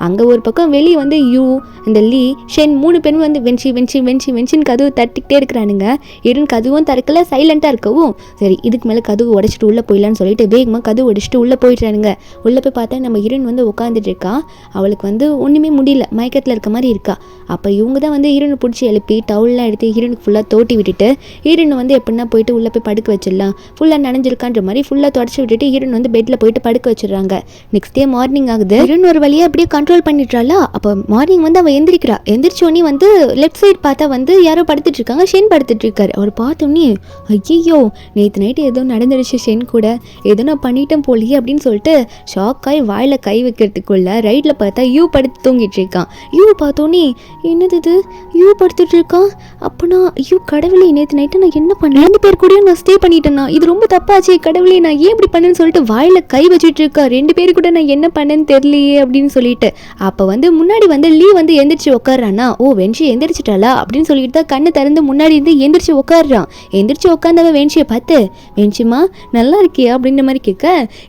அங்கே ஒரு பக்கம் வெளியே வந்து யூ, இந்த லீ, ஷென் 3 பேரும் வந்து வென்ஷின்னு கதவு தட்டிக்கிட்டே இருக்கிறானுங்க. இருன்னு கதவும் திறக்கல, சைலண்ட்டாக இருக்கவும், சரி இதுக்கு மேலே கதவு உடச்சிட்டு உள்ளே போயிடலான்னு சொல்லிட்டு வேகமாக கதவு உடச்சிட்டு உள்ளே போயிடுறானுங்க. உள்ளே போய் பார்த்தா நம்ம ஹீரோயின் வந்து உட்காந்துட்டு இருக்கா. அவளுக்கு வந்து ஒன்றுமே முடியல, மயக்கத்தில் இருக்க மாதிரி இருக்கா. அப்போ இவங்க தான் வந்து ஹீரோனை பிடிச்சி எழுப்பி டவுல்லாம் எடுத்து ஹீரோனுக்கு ஃபுல்லாக தோட்டி விட்டுட்டு, ஹீரோனை வந்து எப்படின்னா போயிட்டு உள்ளே போய் படுக்க வச்சிடலாம், ஃபுல்லாக நனைஞ்சிருக்கான்ற மாதிரி ஃபுல்லாக தொடச்சி விட்டுட்டு ஹீரோன் வந்து பெட்டில் போயிட்டு படுக்க வச்சிடுறாங்க. நெக்ஸ்ட் டே மார்னிங் ஆகுது. ஹீரோன் ஒரு வழியாக அப்படியே கண்ட்ரோல் பண்ணிடுறாளா. அப்போ மார்னிங் வந்து அவள் எந்திரிக்கிறா. எந்திரிச்சோடனே வந்து லெஃப்ட் சைட் பார்த்தா வந்து யாரோ படுத்துட்டு இருக்காங்க. ஷென் படுத்துட்டு இருக்காரு. அவர் பார்த்தோன்னே, ஐயோ நேற்று நைட்டு ஏதோ நடந்துடுச்சு ஷென் கூட, ஏதோ நான் பண்ணிட்டேன் போலியே அப்படின்னு சொல்லிட்டு ஷாக்காய் வாயில் கை வைக்கிறதுக்குள்ள ரைட்டில் பார்த்தா யூ படுத்து தூங்கிட்டு இருக்கான். யூ பார்த்தோன்னே, என்னது இது யூ படுத்துட்டு இருக்கான், அப்போனா ஐயோ கடவுளே நேற்று நைட்டு நான் என்ன பண்ணேன், 2 பேர் கூடயும் நான் ஸ்டே பண்ணிட்டேன்னா இது ரொம்ப தப்பாச்சு, கடவுளே நான் ஏன் இப்படி பண்ணேன்னு சொல்லிட்டு வாயில் கை வச்சுட்டு இருக்கா. 2 பேர் கூட நான் என்ன பண்ணேன்னு தெரியலையே அப்படின்னு சொல்லிட்டு. அப்போ வந்து முன்னாடி வந்து லீ வந்து எந்திரிச்சு உட்காரானா, ஓ வென்ஷி எந்திரிச்சிட்டாளா அப்படின்னு சொல்லிட்டு தான் கண்ணை திறந்து முன்னாடி இருந்து எந்திரிச்சு உட்காடுறான். எந்திரிச்சு உட்காந்தவன் வென்ஷியை பார்த்து, வென்ஷிமா நல்லா இருக்கியா அப்படின்ற மாதிரி கேட்க,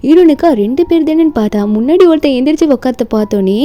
ஹீரோனுக்கா 2 பேர் தானேன்னு பார்த்தா முன்னாடி ஒருத்தன் எந்திரிச்சு உட்காந்து பார்த்தோன்னே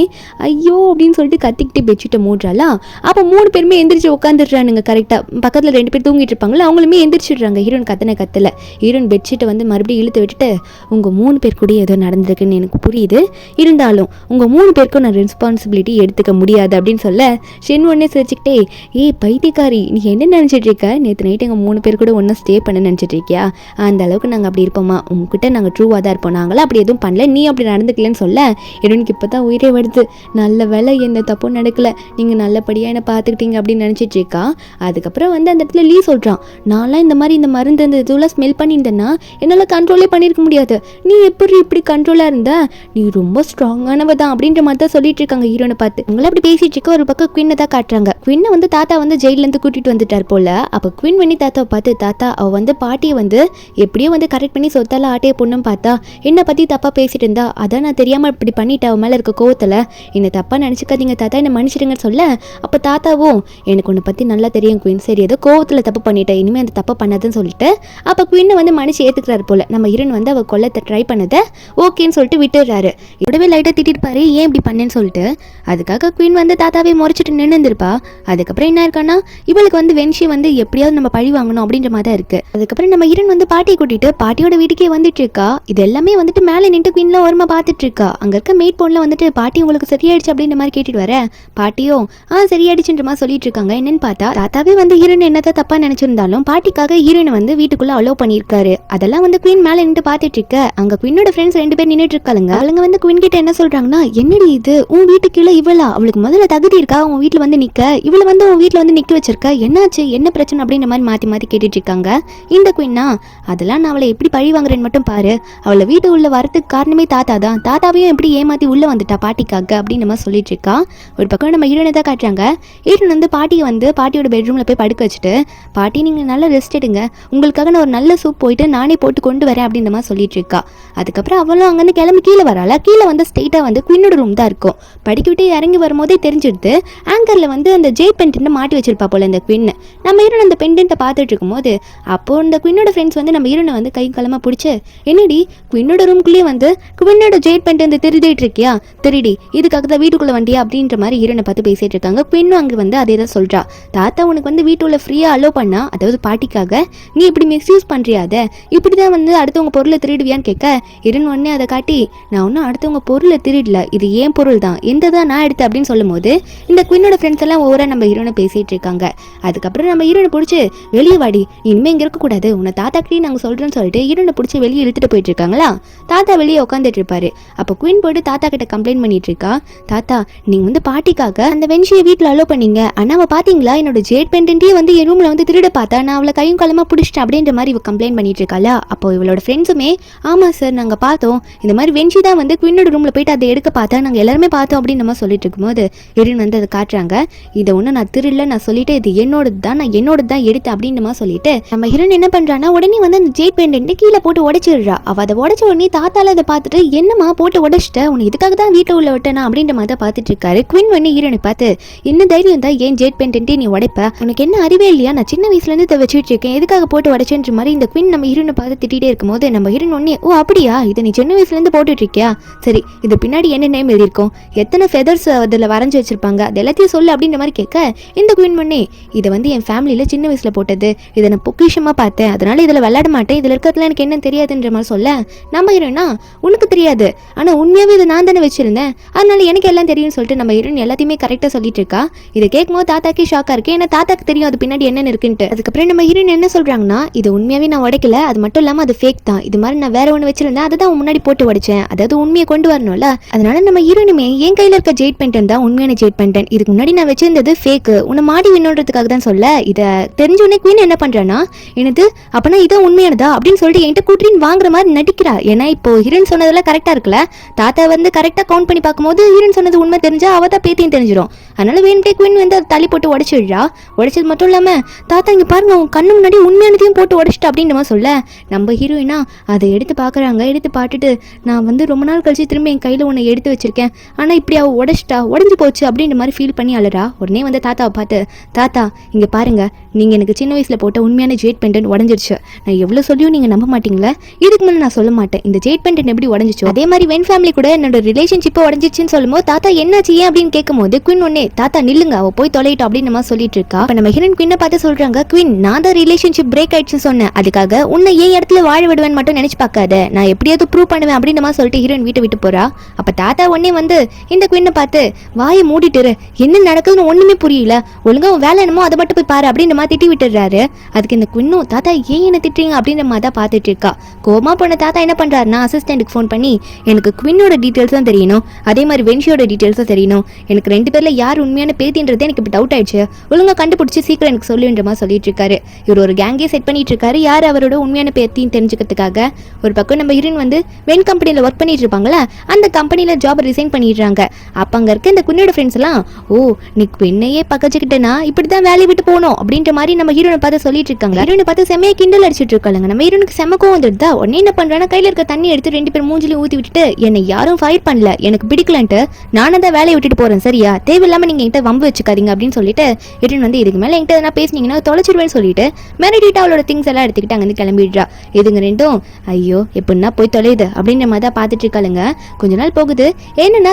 ஐயோ அப்படின்னு சொல்லிட்டு கத்திக்கிட்டு பெட்ஷீட்டை மூடுறாளா. அப்போ 3 பேருமே எந்திரிச்சு உட்காந்துடுறானுங்க. கரெக்டாக பக்கத்தில் 2 பேர் தூங்கிட்டு இருப்பாங்களா, அவங்களுமே எந்திரிச்சிடுறாங்க. ஹீரோன் கத்தல ஹீரோன் பெட்ஷீட்டை வந்து மறுபடியும் இழுத்து விட்டுட்டு, உங்கள் 3 பேர் கூட ஏதோ நடந்திருக்குன்னு எனக்கு புரியுது, இருந்தாலும் உங்கள் 3 பேருக்கும் நான் ரெஸ்பான்சிபிலிட்டி எடுத்துக்க முடியாது அப்படின்னு சொல்ல, ஷென் ஒன்னே சிரிச்சுக்கிட்டே, ஏய் பைத்தியக்காரி நீ என்ன நினச்சிட்டு இருக்க, நேற்று நைட்டு எங்கள் 3 பேர் கூட ஒன்றும் ஸ்டே பண்ண நினச்சிட்டு இருக்கியா, அந்த அளவுக்கு நாங்கள் அப்படி இருப்போமா, உங்ககிட்ட நாங்கள் ட்ரூவாக தான் இருப்போம், நாங்களாம் அப்படி எதுவும் பண்ணல, நீ அப்படி நடந்துக்கலன்னு சொல்ல, ஹீரோனுக்கு இப்போ தான் உயிரே வருது. நல்ல வேலை எந்த தப்பும் நடக்கல, நீங்கள் நல்லபடியாக என்னை பார்த்துக்கிட்டீங்க அப்படின்னு நினச்சிட்டு இருக்கா. அதுக்கப்புறம் வந்து அந்த இடத்துல லீ சொல்கிறான், நான்லாம் இந்த மாதிரி இந்த மருந்து இந்த இதெல்லாம் ஸ்மெல் பண்ணியிருந்தேன்னா என்னால் கண்ட்ரோலே பண்ணியிருக்க முடியாது, நீ எப்படி இப்படி கண்ட்ரோலாக இருந்த, நீ ரொம்ப ஸ்ட்ராங்கானவ தான் அப்படின்ற மாதிரி தான் சொல்லிட்டு இருக்காங்க ஹீரோனை பார்த்து. அவங்கள அப்படி பேசிட்டு இருக்க ஒரு பக்கம் குயினை தான் காட்டுறாங்க. குயினை வந்து தாத்தா வந்து ஜெயிலேருந்து கூட்டிட்டு வந்துட்டார் போல. அப்போ குயின் பண்ணி தாத்தாவை பார்த்து, தாத்தா அவள் வந்து பாட்டியை வந்து எப்படியோ வந்து கரெக்ட் பண்ணி சொத்தால ஆட்டையை பொண்ணும் பார்த்தா என்னை பற்றி தப்பாக பேசிட்டு இருந்தா, அதான் நான் தெரியாமல் இப்படி பண்ணிட்டேன் அவன் மேலே இருக்க கோவத்தில், என்னை தப்பாக நினச்சிக்காதீங்க தாத்தா, என்னை மன்னிச்சிடுங்கன்னு சொல்ல, அப்போ தாத்தாவும் எனக்கு உன்னை பற்றி நல்லா தெரியும் குயின், சரி ஏதோ கோவத்தில் தப்பு பண்ணிட்டேன், இனிமேல் அந்த தப்பை பண்ணாதுன்னு சொல்லிட்டு அப்போ குயினை வந்து மன்னிச்சு ஏற்றுக்கிறாரு போல. நம்ம ஹீரோன் வந்து அவள் கொல்லத்தை ட்ரை பண்ணதை ஓகேன்னு சொல்லிட்டு விட்டுடுறாரு. இப்படிவே லைட்டாக திட்டிருப்பாரு, ஏன் இப்படி பண்ணேன்னு சொல்லிட்டு. அதுக்காக குயின் வந்து தாத்தாவே முறைச்சிட்டு நின்றுருப்பா. அதுக்கப்புறம் என்ன இருக்கான்னா, இவளுக்கு வந்து வென்ஷி வந்து எப்படியாவது நம்ம பழி வாங்கணும் அப்படின்ற மாதிரி தான் இருக்கு. அதுக்கப்புறம் நம்ம ஹீரோன் வந்து பாட்டியை கூட்டிட்டு பாட்டியோட வீட்டுக்கே வந்துட்டு இருக்கா. இது எல்லாமே வந்துட்டு மேலே நின்று குயின்ல ஓரமா பார்த்துட்டு இருக்கா. அங்க இருக்க மேட் போன்ல வந்துட்டு பாட்டி உங்களுக்கு சரியாயிடுச்சு அப்படின்ற மாதிரி கேட்டுட்டு வர, பாட்டியும் சரியாயிடுச்சுன்ற மாதிரி சொல்லிட்டு இருக்காங்க. என்னன்னு பார்த்தா தாத்தாவே வந்து ஹீரோன் என்னதான் தப்பா நினைச்சிருந்தாலும் பாட்டிக்காக ஹீரோனை வந்து வீட்டுக்குள்ள அலோவ் பண்ணியிருக்காரு. அதெல்லாம் வந்து குயின் மேலே நின்று பார்த்துட்டு இருக்க. அங்க குயினோட ஃப்ரெண்ட்ஸ் 2 பேர் நின்றுட்டு இருக்காங்க. அவங்க வந்து குயின் கிட்ட என்ன சொல்றாங்கன்னா, என்னடி இது உன் வீட்டுக்குள்ள இவளா, அவளுக்கு முதல்ல தகுதி இருக்கா உன் வீட்டுல வந்து நிக்க, இவளை வந்து உன் வீட்டுல வந்து நிக்க வச்சிருக்க, என்னாச்சு என்ன பிரச்சனை அப்படின்ற மாதிரி மாத்தி மாத்தி கேட்டுட்டு இருக்காங்க. இந்த குயின்னா, அதெல்லாம் நான் அவளை எப்படி பழி வாங்குறேன்னு மட்டும் பாரு, அவளை வீட்டு உள்ள வரதுக்கு காரணமே தாத்தா தான், தாத்தாவையும் எப்படி ஏமாத்தி உள்ள வந்துட்டா பாட்டிக்காக அப்படின்னு மாதிரி சொல்லிட்டு இருக்கா. ஒரு பக்கம் நம்ம ஹீரோனை தான் காட்டுறாங்க. ஹீரோன் வந்து பாட்டியை வந்து பாட்டியோட பெட்ரூம்ல போய் படுக்க வச்சுட்டு, பாட்டி நீங்க நல்லா ரெஸ்ட் எடுங்க, உங்களுக்காக நான் ஒரு நல்ல சூப் போயிட்டு நானே போட்டு கொண்டு வரேன் அப்படின்ற மாதிரி சொல்லிட்டு இருக்கா. அதுக்கப்புறம் அவளும் அங்கேருந்து கிளம்பி கீழே வரால. கீழே வந்து ஸ்ட்ரெயிட்டா வந்து குயினோட ரூம் தான் இருக்கும். படிக்கிட்டே இறங்கி வரும்போதே தெரிஞ்சிடுது ஆங்கர்ல வந்து அந்த ஜெயிட் பென்டென்ட் மாட்டி வச்சிருப்பா போல இந்த குயின். நம்ம ஹீரோன் அந்த பென்டென்ட்டை பார்த்துட்டு இருக்கும்போது அப்போ இந்த குயினோட ஃப்ரெண்ட்ஸ் வந்து நம்ம ஹீரோனை வந்து கை களமா பிடிச்சி, என்னடி குயினோட ரூம்குள்ளேயே வந்து குயினோட ஜெயிட் பென்டென்ட் திருடிட்டு இருக்கியா, திருடி இதுக்காக தான் வீட்டுக்குள்ள வண்டியா அப்படின்ற மாதிரி ஹீரோனை பார்த்து பேசிட்டு இருக்காங்க. குயினும் அங்கே வந்து அதே தான் சொல்றா, தாத்தா உனக்கு வந்து வீட்டுள்ள ஃப்ரீயா அலோ பண்ணா, அதாவது பாட்டிக்காக நீ இப்படி மிஸ்யூஸ் பண்றியாத, இப்படிதான் வந்து அடுத்தவங்க பொருளை திருடுவியான்னு கேட்க, ஹீரோன் உடனே அதை காட்டி, நான் ஒன்னும் அடுத்தவங்க பொருளை திருடல, இது ஏன் பொருள் தான், எந்த தான் நான் எடுத்து அப்படின்னு சொல்லும் போது இந்த குயினோட ஃப்ரெண்ட்ஸ் எல்லாம் ஒவ்வொரு நம்ம ஹீரோனை பேசிட்டு இருக்காங்க. அதுக்கப்புறம் நம்ம ஹீரோனை பிடிச்சி, வெளியே வாடி இனிமே இங்க இருக்க கூடாது, உன்னை தாத்தா கிட்டே நாங்க சொல்றேன்னு சொல்லிட்டு ஹீரோனை பிடிச்சி வெளியே இழுத்துட்டு போயிட்டு இருக்காங்களா. தாத்தா வெளியே உட்காந்துட்டு இருப்பாரு. அப்போ குயின் போயிட்டு தாத்தா கிட்ட கம்ப்ளைண்ட் பண்ணிட்டு இருக்கா, தாத்தா நீங்க வந்து பாட்டிக்காக அந்த வென்ஷியை வீட்டுல அலோ பண்ணீங்க, ஆனா அவ பாத்தீங்களா என்னோட ஜெட் பென்டென்ட்டே வந்து என் ரூம்ல வந்து திருட பார்த்தா, நான் அவளை கையும் களமா பிடிச்சிட்டேன் அப்படின்ற மாதிரி இவ கம்ப்ளைண்ட் பண்ணிட்டு இருக்காளா. அப்போ இவளோட ஃப்ரெண்ட்ஸுமே, ஆமா சார் நாங்க பார்த்தோம், இந்த மாதிரி வென்ஷி தான் வந்து குயினோட ரூம்ல போயிட்டு அதை எடுக்க பார்த்தா, நாங்க எல்லாருமே பார்த்தோம் அப்படின்னு நம்ம சொல்லிட்டு இருக்கும்போது ஹீரோன் வந்து அதை காட்டுறாங்க. இதை ஒன்றும் நான் திருடல, நான் சொல்லிட்டு இது என்னோடது தான், நான் என்னோடது தான் எடுத்து அப்படின்னு நம்ம சொல்லிட்டு நம்ம ஹீரோன் என்ன பண்றான்னா உடனே வந்து அந்த ஜெட் பென்டென்ட் கீழே போட்டு உடைச்சிடுறா. அவ அதை உடைச்ச உடனே தாத்தால அதை பார்த்துட்டு, என்னமா போட்டு உடைச்சிட்ட, உனக்கு இதுக்காக தான் வீட்டில் உள்ள விட்டேனா அப்படின்ற மாதிரி தான் பார்த்துட்டு இருக்காரு. குயின் வந்து ஹீரோனை பார்த்து, என்ன தைரியம் தான் ஏன் ஜெட் பென்டென்ட்டே நீ உடைப்ப, உனக்கு என்ன அறிவே இல்லையா, நான் சின்ன வயசுல இருந்து இதை வச்சுட்டு இருக்கேன், எதுக்காக போட்டு உடைச்சேன்ற மாதிரி இந்த குயின் நம்ம ஹீரோனை பார்த்து திட்டிகிட்டே இருக்கும்போது நம்ம ஹீரோன் ஒன்னே, ஓ அப்படியா இதை நீ சின்ன வயசுல இருந்து போட்டுட்டு இருக்கியா, சரி இது பின்னாடி என்ன நேம் எழுதியிருக்கோம், எத்தனை ஃபெதர்ஸ் அதில் வரைஞ்சி வச்சிருப்பாங்க, அது எல்லாத்தையும் சொல்லு அப்படின்ற மாதிரி கேட்க, இந்த குயின் பண்ணி இதை வந்து என் ஃபேமிலியில் சின்ன வயசில் போட்டது, இதை நான் பொக்கிஷமாக பார்த்தேன், அதனால இதில் விளையாட மாட்டேன், இதில் இருக்கிறதுல எனக்கு என்ன தெரியாதுன்ற மாதிரி சொல்ல, நம்ம ஹீரோனா உனக்கு தெரியாது ஆனால் உண்மையாகவே இதை நான் தானே வச்சிருந்தேன், அதனால எனக்கு எல்லாம் தெரியும்னு சொல்லிட்டு நம்ம ஹீரோன் எல்லாத்தையுமே கரெக்டாக சொல்லிட்டு இருக்கா. இதை கேட்கும்போது தாத்தாக்கே ஷாக்காக இருக்கு, ஏன்னா தாத்தாக்கு தெரியும் அது பின்னாடி என்னென்ன இருக்குன்ட்டு. அதுக்கப்புறம் நம்ம ஹீரோன் என்ன சொல்கிறாங்கன்னா, இது உண்மையாகவே நான் உடைக்கல, அது மட்டும் இல்லாமல் அது ஃபேக் தான், இது மாதிரி நான் வேற ஒன்று வச்சிருந்தேன், அதை தான் முன்னாடி போட்டு உடைச்சேன், அதாவது உண்மையை கொண்டு வரணும்ல, அதனால நம்ம ஹீரோனுமே என் கையில் இருக்க ஜெயிட் பென்டென்ட் தான் உண்மையான ஜெயிட் பென்டென்ட், இதுக்கு முன்னாடி நான் வச்சிருந்தது ஃபேக், உன்னை மாடி வினோன்றதுக்காக தான் சொல்ல. இதை தெரிஞ்சோடனே குயின் என்ன பண்றான்னா, எனது அப்பனா இதான் உண்மையானதா அப்படின்னு சொல்லிட்டு என்கிட்ட கூட்டின்னு வாங்குற மாதிரி நடிக்கிறா. ஏன்னா இப்போ ஹீரோன் சொன்னதெல்லாம் கரெக்டா இருக்குல்ல, தாத்தா வந்து கரெக்டா கவுண்ட் பண்ணி பார்க்கும்போது ஹீரோன் சொன்னது உண்மை தெரிஞ்சா அவ தான் பேத்தியும் தெரிஞ்சிடும். அதனால வேணுட்டே குயின் வந்து அதை தள்ளி போட்டு உடைச்சிடுறா. உடைச்சது மட்டும் இல்லாம, தாத்தா இங்க பாருங்க உன் கண்ணு முன்னாடி உண்மையானதையும் போட்டு உடைச்சிட்டா அப்படின்ற மாதிரி சொல்ல, நம்ம ஹீரோயினா அதை எடுத்து பாக்குறாங்க. எடுத்து பார்த்துட்டு, நான் வந்து ரொம்ப நாள் கழிச்சு திரும்ப என் கையில உன்னை எடுத்து வச்சிருக்கேன், ஆனா இப்படி அவ உடைச்சிட்டா, உடஞ்சு போச்சு அப்படின்ற மாதிரி ஃபீல் பண்ணி அழறா. உடனே வந்து தாத்தாவை பார்த்து, தாத்தா இங்க பாருங்க நீங்க எனக்கு சின்ன வயசுல போட்ட உண்மையான ஜெயிட் பென்டென்ட் உடஞ்சிருச்சு, நான் எவ்வளவு சொல்லியும் நீங்க நம்ப மாட்டீங்களா, இதுக்கு மேலே நான் சொல்ல மாட்டேன், இந்த ஜெயிட் பென்டென்ட் எப்படி உடஞ்சிச்சோ அதே மாதிரி வென் ஃபேமிலி கூட என்னோட ரிலேஷன்ஷிப்பை உடஞ்சிச்சுன்னு சொல்லும்போது தாத்தா என்னாச்சு ஏன் அப்படின்னு கேட்கும்போது குயின் ஒன்னே, தாத்தா நில்லுங்க அவ போய் தொலைட்டோம் அப்படின்னு நம்ம சொல்லிட்டு இருக்கா. அப்ப நம்ம ஹீரோயின் குயினை பார்த்து சொல்றாங்க, குயின் நான் தான் ரிலேஷன்ஷிப் பிரேக் ஆயிடுச்சுன்னு சொன்னேன், அதுக்காக உன்னை ஏன் இடத்துல வாழ விடுவேன் மட்டும் நினைச்சு பார்க்காத, நான் எப்படியாவது ப்ரூவ் பண்ணுவேன் அப்படின்னு நம்ம சொல்லிட்டு ஹீரோயின் வீட்டை விட்டு போறா. அப்ப தாத்தா உடனே வந்து இந்த குயினை பார்த்து, வாயை மூடிட்டு என்ன நடக்குதுன்னு ஒண்ணுமே புரியல, ஒழுங்கா வேலை என்னமோ அதை மட்டும் போய் பாரு அப்படின்ற மாதிரி திட்டி விட்டுறாரு. அதுக்கு இந்த குவினும் தாத்தா ஏன் என்ன திட்டுறீங்க அப்படின்ற மாதிரி தான் பார்த்துட்டு இருக்கா. கோமா போன தாத்தா என்ன பண்றாருன்னா அசிஸ்டன்ட்டுக்கு ஃபோன் பண்ணி எனக்கு குவினோட டீட்டெயில்ஸ் தான் தெரியணும், அதே மாதிரி வென்ஷியோட டீட்டெயில்ஸ் தான் தெரியணும், எனக்கு 2 பேர்ல யார் உண்மையான பேத்தின்றது எனக்கு இப்போ டவுட் ஆயிடுச்சு, ஒழுங்கா கண்டுபிடிச்சி சீக்கிரம் எனக்கு சொல்லுன்ற மாதிரி சொல்லிட்டு இருக்காரு. இவர் ஒரு கேங்கே செட் பண்ணிட்டு இருக்காரு யார் அவரோட உண்மையான பேத்தின்னு தெரிஞ்சுக்கிறதுக்காக. ஒரு பக்கம் நம்ம ஹீரோயின் வந்து வென் கம்பெனியில் ஒர்க் பண்ணிட்டு இருப்பாங்களா, அந்த கம்பெனியில் ஜாப் ரிசைன் பண்ணிடுறாங்க. அப்போ அங்கே இருக்க இந்த குவினோட ஃப்ரெண்ட்ஸ் எல்லாம் ஓ நீ குவினையே பக்கச்சுக்கிட்டேன்னா இப்படி தான் வேலையை விட்டு போகணும் அப்படின்ற மாதிரி நம்ம ஹீரோனை பார்த்து சொல்லிட்டு இருக்காங்க. ஹீரோனை பார்த்து செம்மையை கிண்டல் அடிச்சிட்டு இருக்காங்க. நம்ம ஹீரோனுக்கு செம்ம கோவம் வந்துடுதா. உடனே என்ன பண்றானா கையில இருக்க தண்ணி எடுத்து 2 பேர் மூஞ்சிலையும் ஊற்றி விட்டுட்டு என்னை யாரும் ஃபயர் பண்ணல, எனக்கு பிடிக்கலன்ட்டு நானும் தான் வேலையை விட்டுட்டு போறேன், சரியா, தேவையில்லாம நீங்க என்கிட்ட வம்பு வச்சுக்காதீங்க அப்படின்னு சொல்லிட்டு ஹீரோயின் வந்து இதுக்கு மேலே என்கிட்ட எதனா பேசுனீங்கன்னா தொலைச்சிருவேன்னு சொல்லிட்டு மிரட்டிட்டு அவளோட திங்ஸ் எல்லாம் எடுத்துக்கிட்டு அங்கே கிளம்பிடுறா. இதுங்க ரெண்டும் ஐயோ எப்படின்னா போய் தொலையுது அப்படின்ற மாதிரி தான் பார்த்துட்டு இருக்காளுங்க. கொஞ்ச நாள் போகுது. என்னன்னா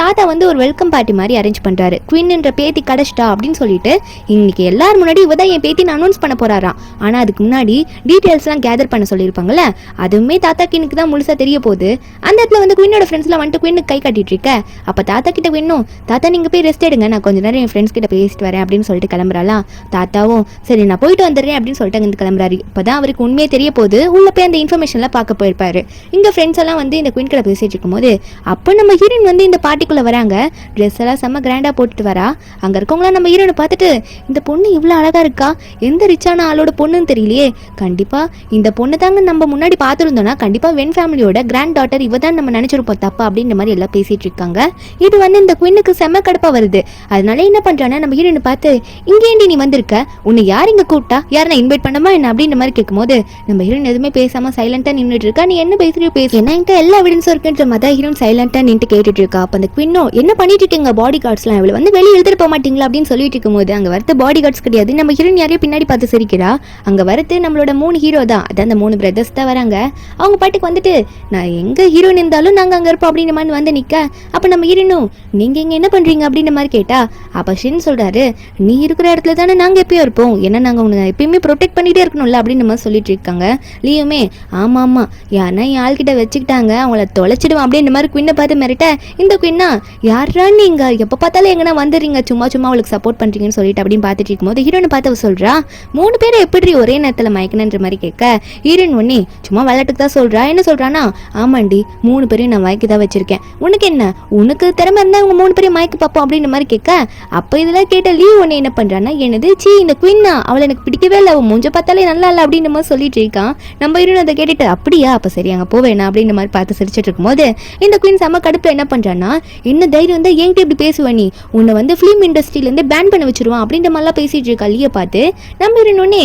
தாத்தா வந்து ஒரு வெல்கம் பார்ட்டி மாதிரி அரேஞ்ச் பண்றாரு. குயின்ன்ற பேத்தி கடைச்சிட்டா அப்படின்னு சொல்லிட்டு இன்னைக்கு எல்லாரும் முன்னாடி இவதான் என் பேத்தின்னு அனௌன்ஸ் பண்ண போறாராம். ஆனா அதுக்கு முன்னாடி டீடைல்ஸ் எல்லாம் கேதர் பண்ண சொல்லியிருப்பாங்கல்ல, அதுவுமே தாத்தா கினுக்கு தான் முழுசா தெரிய போகுது. அந்த இடத்துல வந்து குயினோட ஃப்ரெண்ட்ஸ் எல்லாம் வந்துட்டு குயினுக்கு கை காட்டிட்டு இருக்க. அப்ப தாத்தா கிட்ட வேணும், தாத்தா நீங்க போய் ரெஸ்ட் எடுங்க, நான் கொஞ்ச நேரம் என் ஃப்ரெண்ட்ஸ் கிட்ட பேசிட்டு வரேன் அப்படின்னு சொல்லிட்டு கிளம்புறாலாம். தாத்தாவும் சரி நான் போயிட்டு வந்துடுறேன் அப்படின்னு சொல்லிட்டு அங்க கிளம்புறாரு. இப்பதான் அவருக்கு உண்மையே தெரிய போகுது. உள்ள போய் அந்த இன்ஃபர்மேஷன்லாம் பார்க்க போயிருப்பாரு. இங்க ஃப்ரெண்ட்ஸ் எல்லாம் வந்து இந்த குயின் கிட்ட பேசிட்டு இருக்கும்போது அப்போ நம்ம ஹீரோயின் வந்து இந்த பார்ட்டிக்குள்ள வராங்க. ட்ரெஸ் எல்லாம் செம்ம கிராண்டா போட்டுட்டு வரா. அங்க இருக்கவங்களாம் நம்ம ஹீரோனை பார்த்துட்டு இந்த பொண்ணு இவ்வளவு அழகா இருக்கா, எந்த ரிச்சான ஆளோட பொண்ணுன்னு தெரியலையே, கண்டிப்பா இந்த பொண்ணு தாங்க நம்ம முன்னாடி பார்த்துருந்தோம்னா கண்டிப்பா வென் ஃபேமிலியோட கிராண்ட் டாட்டர் இவ தான் நம்ம நினைச்சிருப்போம் தப்பா அப்படின்ற மாதிரி எல்லாம் பேசிட்டு இருக்காங்க. இது வந்து இந்த குயினுக்கு செம்ம கடுப்பா வருது. அதனால என்ன பண்றானா நம்ம ஹீரோனை பார்த்து இங்கேண்டி நீ வந்திருக்க, உன்னை யார் இங்க கூப்பிட்டா, யாரை இன்வைட் பண்ணமா என்ன அப்படின்ற மாதிரி கேட்கும்போது நம்ம ஹீரோயின் எதுவுமே பேசாம சைலண்டா நின்றுட்டு இருக்கா. நீ என்ன பேசுறியோ பேசு, என்ன எல்லா எவிடன்ஸும் இருக்குன்ற மாதிரி ஹீரோயின் சைலண்டா நின்று கேட்டுட்டு இருக்கா. அப்ப அந்த குயினோ என்ன பண்ணிட்டு இருக்கீங்க பாடி கார்ட்ஸ்லாம் இவ்வளவு வந்து வெளியே எழுதிட்டு போக மாட்டீங்களா அப்படின்னு சொல்லிட்டு இருக்கும்போது அங்க வரது பாடி கார்ட்ஸ் கிடையாது, நம்ம ஹீரோயின் யாரையும் பின்னாடி பார்த்து சிரிக்கிறா. அங்க வரது நம்மளோட 3 ஹீரோ தான், அதான் அந்த 3 பிரதர்ஸ் தான் வராங்க. அவங்க பாட்டுக்கு வந்துட்டு நான் எங்க ஹீரோயின் இருந்தாலும் நாங்க அங்க இருப்போம் அப்படின்ற மாதிரி வந்து நிக்க. அப்ப நம்ம ஹீரோனும் நீங்க இங்க என்ன பண்றீங்க அப்படின்ற மாதிரி கேட்டா அப்ப ஷின் சொல்றாரு நீ இருக்கிற இடத்துல தானே நாங்க எப்பயும் இருப்போம், ஏன்னா நாங்க உன்னை எப்பயுமே ப்ரொடெக்ட் பண்ணிட்டே இருக்கணும்ல அப்படின்னு மாதிரி சொல்லிட்டு இருக்காங்க. லியோமே ஆமா ஆமா யாருன்னா என் ஆள்கிட்ட வச்சுக்கிட்டாங்க அவங்கள தொலைச்சிடுவான் அப்படின்ற மாதிரி குயினை பார்த்து மிரட்ட இந்த குயின்னா யாரா நீங்க எப்ப பார்த்தாலும் எங்கன்னா வந்துடுறீங்க சும்மா அவளுக்கு சப்போர்ட் பண்றீங்கன்னு சொல்லிட்டு அப்படின்னு பார்த்துட்டு இருக்கும்போது ஹீரோனை பார்த்து சொல்றா 3 பேரை எப்படி ஒரே நேரத்துல மயக்கணுன்ற மாதிரி கேட்க ஹீரோயின் ஒன்னே சும்மா விளையாட்டுக்கு தான் சொல்றா. என்ன சொல்றானா ஆமாண்டி 3 பேரையும் நான் மயக்கி தான் வச்சிருக்கேன், உனக்கு என்ன, உனக்கு திறமை இருந்தா உங்க 3 பேரையும் மயக்கி பார்ப்போம் அப்படின்ற மாதிரி கேட்க அப்ப இதெல்லாம் கேட்ட லீவ் ஒன்னு என்ன பண்றான்னா என்னது சீ இந்த குயின்னா அவளை எனக்கு பிடிக்கவே இல்லை, அவன் மூஞ்ச பார்த்தாலே நல்லா இல்லை அப்படின்ற மாதிரி சொல்லிட்டு இருக்கான். நம்ம ஹீரோயின் அதை கேட்டுட்டு அப்படியா அப்ப சரி அங்க போவேனா அப்படின்ற மாதிரி பார்த்து சிரிச்சிட்டு இருக்கும்போது இந்த குயின் செம்ம கடுப்புல என்ன பண்றான்னா என்ன தைரியம் வந்து என்கிட்ட இப்படி பேசுவ நீ, உன்னை வந்து ஃபிலிம் இண்டஸ்ட்ரியில இருந்து பேன் பண்ண வச்சிருவான் அப்படின்ற மாதிரிலாம் பேசிட்டு இருக்கா. லிய பார்த்து நம்ம ஹீரோயினே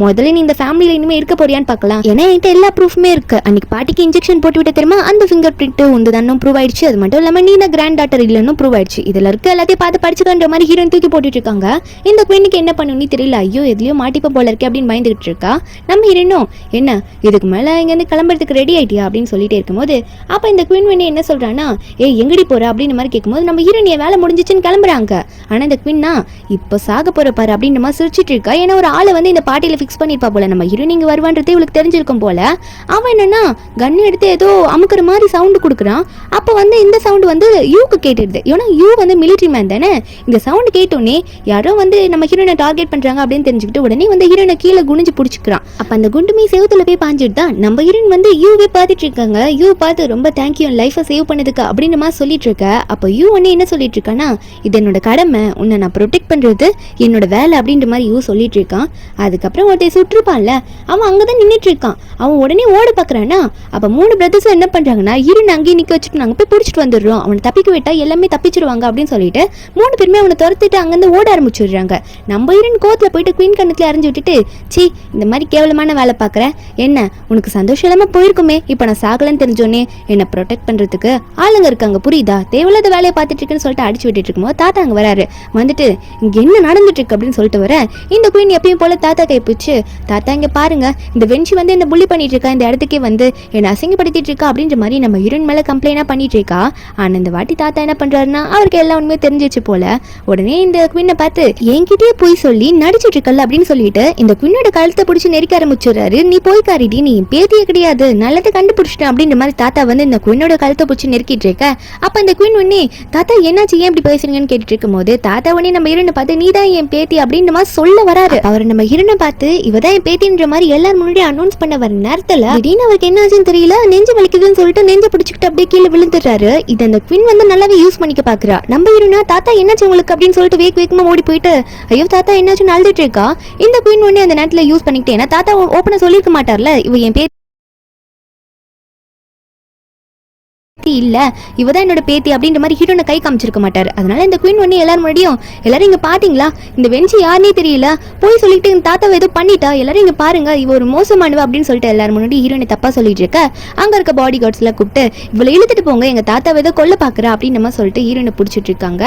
முதல்ல நீ இந்த ஃபேமிலியில இனிமே இருக்க போறியான்னு பார்க்கலாம், ஏன்னா என்கிட்ட எல்லா ப்ரூஃப்மே இருக்கு, அன்னைக்கு பாட்டிக்கு இன்ஜெக்ஷன் போட்டு விட்ட தெரியுமா அந்த ஃபிங்கர் பிரிண்ட் உண்டுதானும் ப்ரூவ் ஆயிடுச்சு, அது மட்டும் இல்லாம நீ இந்த கிராண்ட் டாட்டர் இல்லன்னு ப்ரூவ் ஆயிடுச்சு, இதுல இருக்க எல்லாத்தையும் பார்த்து படிச்சுக்கன்ற மாதிரி ஹீரோயின் தூக்கி போட்டுட்டு இருக்காங்க. இந்த குயினுக்கு என்ன பண்ணுன்னு தெரியல, ஐயோ எதுலயோ மாட்டிப்ப போல இருக்கே அப்படின்னு பயந்துகிட்டு இருக்கா. நம்ம ஹீரோயினும் என்ன இதுக்கு மேல இங்க இருந்து கிளம்புறதுக்கு ரெடி ஆயிட்டியா அப்படின்னு சொல்லிட்டே இருக்கும்போது அப்ப இந்த குயின் வேணி என்ன சொல்றானா எங்கடி போற அப்படின்னு மாதிரி கேட்கும்போது நம்ம ஹீரோயின் வேலை முடிஞ்சிச்சுன்னு கிளம்புறாங்க. ஆனா இந்த குயின்னா இப்ப சாக போற பாரு அப்படின்ற மாதிரி சிரிச்சிட்டு இருக்கா. ஏன்னா ஒரு ஆளை வந்து இந்த பார்ட்டியில ஃபிக்ஸ் பண்ணிருப்பா போல, நம்ம ஹீரோயின் இங்க வருவான்றதே இவளுக்கு தெரிஞ்சிருக்கும் போல. அவன் என்னன்னா கன் எடுத்து ஏதோ அமுக்குற மாதிரி சவுண்ட் கொடுக்குறான். அப்ப வந்து இந்த சவுண்ட் வந்து யூக்கு கேட்டுடுது, ஏன்னா யூ வந்து மிலிட்டரி மேன் தானே. இந்த சவுண்ட் கேட்டோன்னே யாரோ வந்து நம்ம ஹீரோயினை டார்கெட் பண்றாங்க அப்படின்னு தெரிஞ்சுக்கிட்டு உடனே வந்து ஹீரோயினை கீழே குனிஞ்சு பிடிச்சிக்கிறான். அப்ப அந்த குண்டுமே செவுத்துல போய் பாஞ்சிட்டு தான் நம்ம ஹீரோயின் வந்து யூவே பார்த்துட்டு இருக்காங்க. யூ பார்த்து ரொம்ப தேங்க்யூ லைஃபை சேவ் பண்ணதுக்கு அப்படின்னு மாதிரி சொல்லிட்டு இருக்க. அப்ப யூ ஒன்னு என்ன சொல்லிட்டு இருக்கானா இது என்னோட கடமை, உன்னை நான் ப்ரொடெக்ட் பண்றது என்னோட வேலை அப்படின்ற மாதிரி யூ சொல்லிட்டு இருக்கான். அதுக்கப்புறம் ஒருத்தர் சுற்றுப்பான்ல அவன் அங்கதான் நின்றுட்டு இருக்கான். அவன் உடனே ஓட பாக்குறானா. அப்ப 3 பிரதர்ஸ் என்ன பண்றாங்கன்னா ஹீரோயின் அங்கேயே நிக்க வச்சுட்டு நாங்க போய் பிடிச்சிட்டு வந்துடுறோம், அவனை தப்பிக்க விட்டா எல்லாமே தப்பிச்சிருவாங்க அப்படின்னு சொல்லிட்டு 3 பேருமே அவனை துரத்திட்டு அங்கிருந்து ஓட ஆரம்பிச்சிடுறாங்க. நம்ம ஹீரோயின் கோத்துல போயிட்டு குயின் கண்ணத்துல அறிஞ்சு விட்டுட்டு சி இந்த மாதிரி கேவலமான வேலை பாக்குற, என்ன உனக்கு சந்தோஷம் இல்லாம போயிருக்குமே, இப்ப நான் சாகலன்னு தெரிஞ்சோன்னே என்னை ப்ரொடெக்ட் பண்றதுக்கு ஆளுங்க இருக்காங்க புரியுதா, தேவையில்லாத வேலையை பார்த்துட்டு இருக்குன்னு சொல்லிட்டு அடிச்சு விட்டுட்டு இருக்கும்போது தாத்தா அங்க வராரு. வந்துட்டு இங்க என்ன நடந்துட்டு இருக்கு அப்படின்னு சொல்லிட்டு வர இந்த குயின் எப்பயும் போல தாத்தா கைப்பிச்சு தாத்தா இங்க பாருங்க இந்த வெஞ்சி வந்து என்ன புள்ளி பண்ணிட்டு இருக்கா, இந்த இடத்துக்கே வந்து என்ன அசிங்கப்படுத்திட்டு இருக்கா அப்படின்ற மாதிரி நம்ம ஹீரோயின் மேல கம்ப்ளைண்டா பண்ணிட்டு இருக்கா. ஆனா இந்த வாட்டி தாத்தா என்ன பண்றாருன்னா அவருக்கு எல்லா உண்மையும் தெரிஞ்சிச்சு போல. உடனே இந்த குயினை பார்த்து என்கிட்டயே போய் சொல்லி நடிச்சிட்டு இருக்கல அப்படின்னு சொல்லிட்டு இந்த குயினோட கழுத்தை பிடிச்சி நெருக்க ஆரம்பிச்சுறாரு. நீ போய் காரிடி, நீ பேத்தியே கிடையாது, நல்லதை கண்டுபிடிச்சிட்டேன் அப்படின்ற மாதிரி தாத்தா வந்து இந்த குயினோட கழுத்தை பிடிச்சி நெருக்கிட்டு இருக்க. அப்ப இந்த குயின் உடனே தாத்தா என்னாச்சு ஏன் இப்படி பேசுறீங்கன்னு கேட்டுட்டு இருக்கும் போது தாத்தா உடனே நம்ம ஹீரோயினை பார்த்து நீ தான் என் பேத்தி அப்படின்ற மாதிரி சொல்ல வராரு. அவர் நம்ம ஹீரோனை பார்த்து இவதான் என் பேத்தின்ற மாதிரி எல்லாரும் முன்னாடி அனௌன்ஸ் பண்ண வர நேரத்துல திடீர்னு அவருக்கு என்ன ஆச்சுன்னு தெரியல, நெஞ்சு வலிக்குதுன்னு சொல்லிட்டு நெஞ்சு பிடிச்சிக்கிட்டு அப்படியே கீழே விழுந்துட்டாரு. இது அந்த குயின் வந்து நல்லாவே யூஸ் பண்ணிக்க பாக்குறா. நம்ம ஹீரோனா தாத்தா என்னாச்சு உங்களுக்கு அப்படின்னு சொல்லிட்டு வேகமா ஓடி போயிட்டு ஐயோ தாத்தா என்னாச்சுன்னு அழுதுட்டு இருக்கா. இந்த குயின் ஒண்ணு அந்த நேரத்துல யூஸ் பண்ணிக்கிட்டே, ஏன்னா தாத்தா ஓப்பனா சொல்லிருக்க மாட்டார்ல இவ என் பேத்தி இல்ல இவதான் என்னோட பேத்தி அப்படின்ற மாதிரி ஹீரோனை கை காமிச்சிருக்க மாட்டாரு. அதனால இந்த குயின் ஒண்ணு எல்லாரும் முன்னாடியும் எல்லாரும் இங்க பாத்தீங்களா இந்த வெஞ்சி யாருனே தெரியல போய் சொல்லிட்டு எங்க தாத்தாவை ஏதோ பண்ணிட்டா, எல்லாரும் இங்க பாருங்க இவ ஒரு மோசமானவ அப்படின்னு சொல்லிட்டு எல்லாரும் முன்னாடி ஹீரோனை தப்பா சொல்லிட்டு இருக்க. அங்க இருக்க பாடி கார்ட்ஸ் எல்லாம் கூப்பிட்டு இவளை இழுத்துட்டு போங்க எங்க தாத்தாவை ஏதோ கொல்ல பாக்குறா அப்படின்னு நம்ம சொல்லிட்டு ஹீரோனை பிடிச்சிட்டு இருக்காங்க.